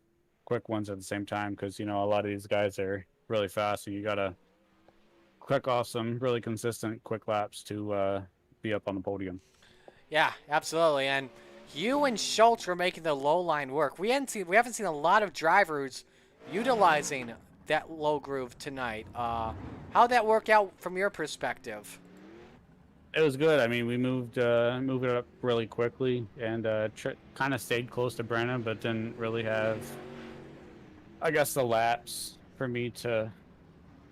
quick ones at the same time, because, you know, a lot of these guys are really fast, so you got to click off some really consistent quick laps to be up on the podium. Yeah, absolutely. And you and Schultz were making the low line work. We haven't seen a lot of drivers utilizing that low groove tonight. How'd that work out from your perspective? It was good. I mean, we moved it up really quickly and kind of stayed close to Brennan, but didn't really have, I guess, the laps for me to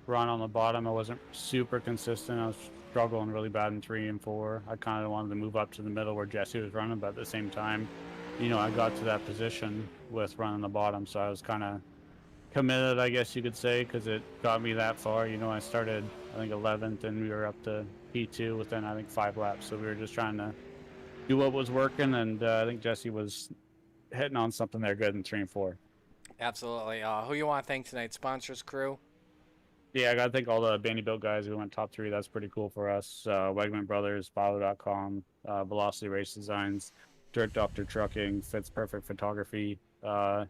run on the bottom. I wasn't super consistent. I was struggling really bad in 3 and 4. I kind of wanted to move up to the middle where Jesse was running, but at the same time, you know, I got to that position with running the bottom, so I was kind of committed, I guess you could say, because it got me that far. You know, I started, I think, 11th, and we were up to P2 within, I think, 5 laps, so we were just trying to do what was working, and I think Jesse was hitting on something there good in 3 and 4. Absolutely. Who you want to thank tonight? Sponsors, crew? Yeah, I got to thank all the Bandy Built guys who went top 3. That's pretty cool for us. Wegman Brothers, Follow.com, Velocity Race Designs, Dirt Doctor Trucking, Fits Perfect Photography, ABR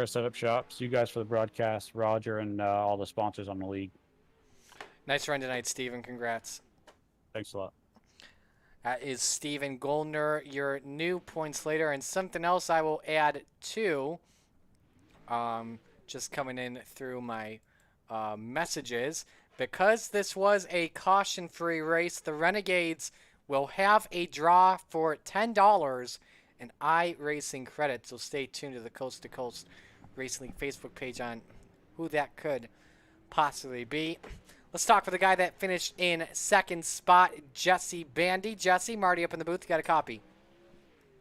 Setup Shops, you guys for the broadcast, Roger, and all the sponsors on the league. Nice run tonight, Stephen. Congrats. Thanks a lot. That is Stephen Goldner, your new points leader. And something else I will add too, just coming in through my messages. Because this was a caution-free race, the Renegades will have a draw for $10 in iRacing credit. So stay tuned to the Coast to Coast Racing League Facebook page on who that could possibly be. Let's talk with the guy that finished in 2nd spot, Jesse Bandy. Jesse, Marty up in the booth. You got a copy?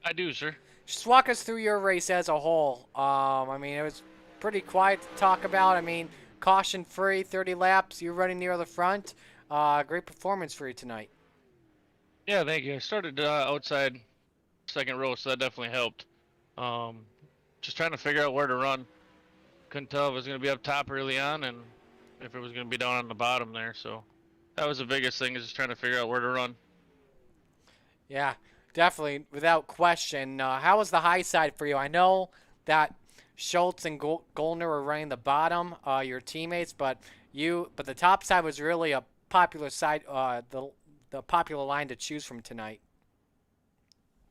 I do, sir. Just walk us through your race as a whole. I mean, it was pretty quiet to talk about. I mean, caution-free, 30 laps. You're running near the front. Great performance for you tonight. Yeah, thank you. I started outside 2nd row, so that definitely helped. Just trying to figure out where to run. Couldn't tell if it was going to be up top early on and if it was going to be down on the bottom there. So that was the biggest thing, is just trying to figure out where to run. Yeah, definitely, without question. How was the high side for you? I know that Schultz and Goldner were running the bottom, your teammates, but the top side was really a popular side, the popular line to choose from tonight.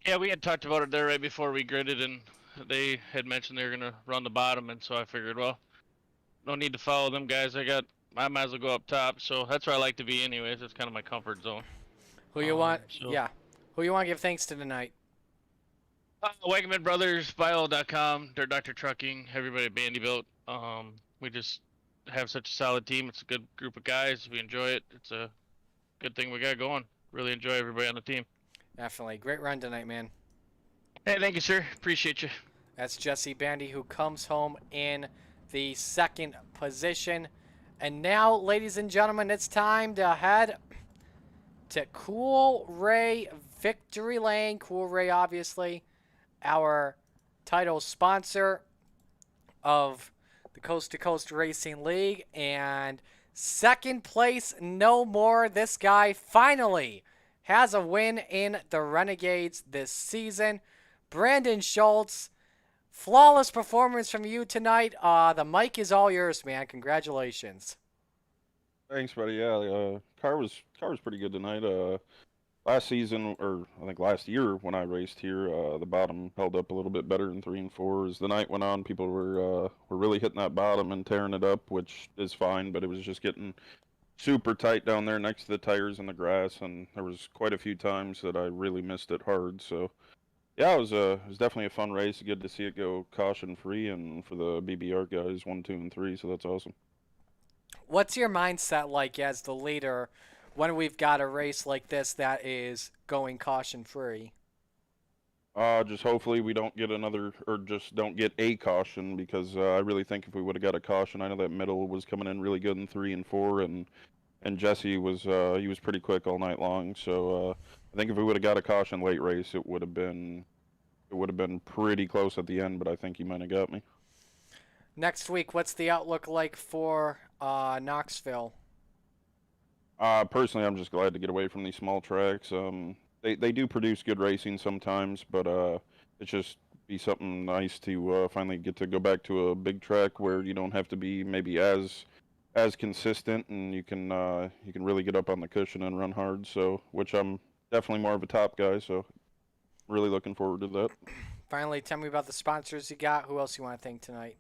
Yeah, we had talked about it there right before we gridded, and they had mentioned they were going to run the bottom, and so I figured, well, no need to follow them guys. I might as well go up top, so that's where I like to be anyways. It's kind of my comfort zone. Who you want? Yeah. Who you want to give thanks to tonight? Wegman Brothers, Bio.com, Dirt Doctor Trucking, everybody at Bandy Built. We just have such a solid team. It's a good group of guys. We enjoy it. It's a good thing we got going. Really enjoy everybody on the team. Definitely. Great run tonight, man. Hey, thank you, sir. Appreciate you. That's Jesse Bandy, who comes home in the second position. And now, ladies and gentlemen, it's time to head to Cool Ray Victory Lane. Cool Ray, obviously, our title sponsor of the Coast to Coast Racing League. And second place, no more. This guy finally has a win in the Renegades this season. Brandon Schultz, flawless performance from you tonight. The mic is all yours, man. Congratulations. Thanks, buddy. Yeah, car was pretty good tonight. Last season, or I think last year when I raced here, the bottom held up a little bit better in 3 and 4. As the night went on, people were really hitting that bottom and tearing it up, which is fine. But it was just getting super tight down there next to the tires and the grass, and there was quite a few times that I really missed it hard. So yeah, it was definitely a fun race. Good to see it go caution free, and for the BBR guys 1, 2, and 3. So that's awesome. What's your mindset like as the leader when we've got a race like this that is going caution free? Just hopefully we don't get another, or just don't get a caution, because I really think if we would have got a caution, I know that middle was coming in really good in 3 and 4, and Jesse was he was pretty quick all night long. So I think if we would have got a caution late race, it would have been pretty close at the end. But I think he might have got me. Next week, what's the outlook like for Knoxville? Personally, I'm just glad to get away from these small tracks. They do produce good racing sometimes, but it's just be something nice to finally get to go back to a big track where you don't have to be maybe as consistent, and you can really get up on the cushion and run hard. So, which I'm definitely more of a top guy, so really looking forward to that. Finally, tell me about the sponsors you got. Who else you want to thank tonight?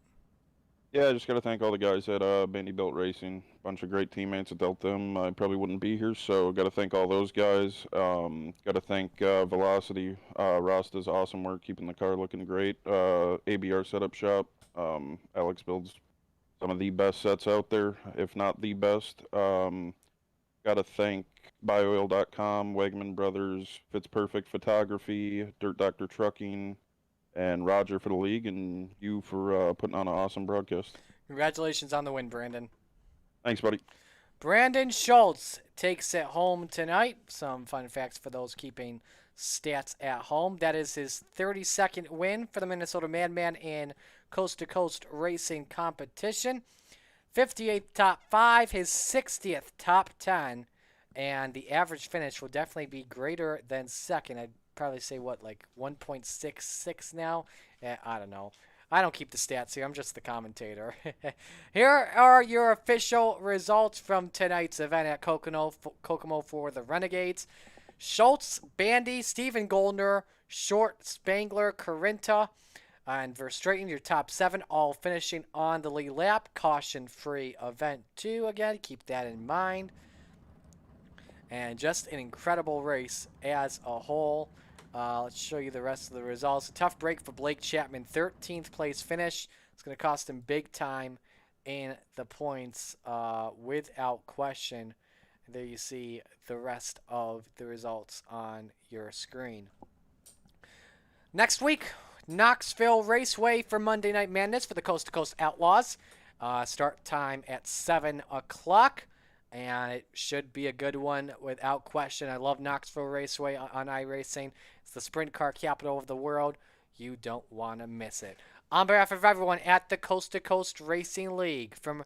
Yeah, I just got to thank all the guys at Bandy Built Racing. Bunch of great teammates. Without them, I probably wouldn't be here. So, got to thank all those guys. Got to thank Velocity. Ross does awesome work keeping the car looking great. ABR Setup Shop. Alex builds some of the best sets out there, if not the best. Got to thank BuyOil.com, Wegman Brothers, Fits Perfect Photography, Dirt Doctor Trucking, and Roger for the league, and you for putting on an awesome broadcast. Congratulations on the win, Brandon. Thanks, buddy. Brandon Schultz takes it home tonight. Some fun facts for those keeping stats at home. That is his 32nd win for the Minnesota Madman in Coast to Coast Racing competition. 58th top 5, his 60th top 10, and the average finish will definitely be greater than second. I'd probably say, what, like 1.66 now? I don't know. I don't keep the stats here. I'm just the commentator. Here are your official results from tonight's event at Kokomo for the Renegades. Schultz, Bandy, Steven Goldner, Short, Spangler, Corinta, and Verstraeten, your top 7, all finishing on the lead lap. Caution-free event 2. Again, keep that in mind. And just an incredible race as a whole. Let's show you the rest of the results. A tough break for Blake Chapman, 13th place finish. It's going to cost him big time in the points without question. And there you see the rest of the results on your screen. Next week, Knoxville Raceway for Monday Night Madness for the Coast to Coast Outlaws. Start time at 7 o'clock. And it should be a good one without question. I love Knoxville Raceway on iRacing. It's the sprint car capital of the world. You don't want to miss it. On behalf of everyone at the Coast to Coast Racing League, from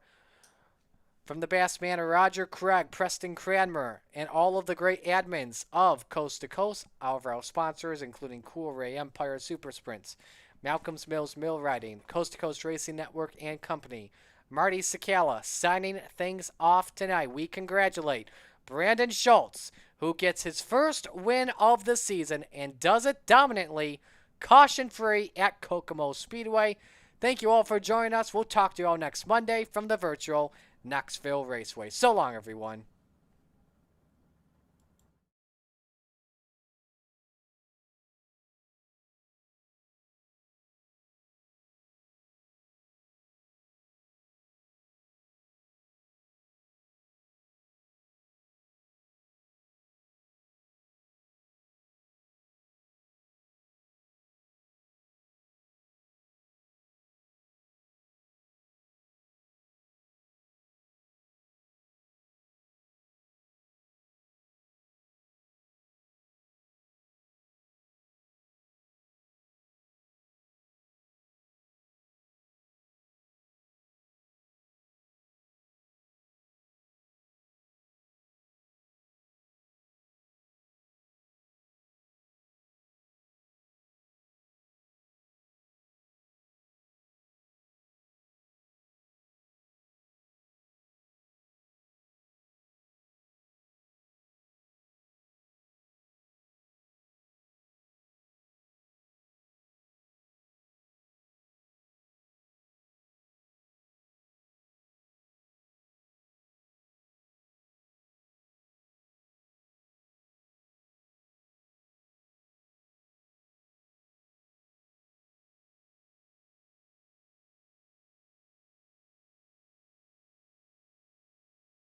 the Bassman, Roger Craig, Preston Cranmer, and all of the great admins of Coast to Coast, all of our sponsors, including Cool Ray, Empire Super Sprints, Malcolm's Mills Mill Riding, Coast to Coast Racing Network and Company, Marty Sakala signing things off tonight. We congratulate Brandon Schultz, who gets his first win of the season and does it dominantly, caution-free at Kokomo Speedway. Thank you all for joining us. We'll talk to you all next Monday from the virtual Knoxville Raceway. So long, everyone.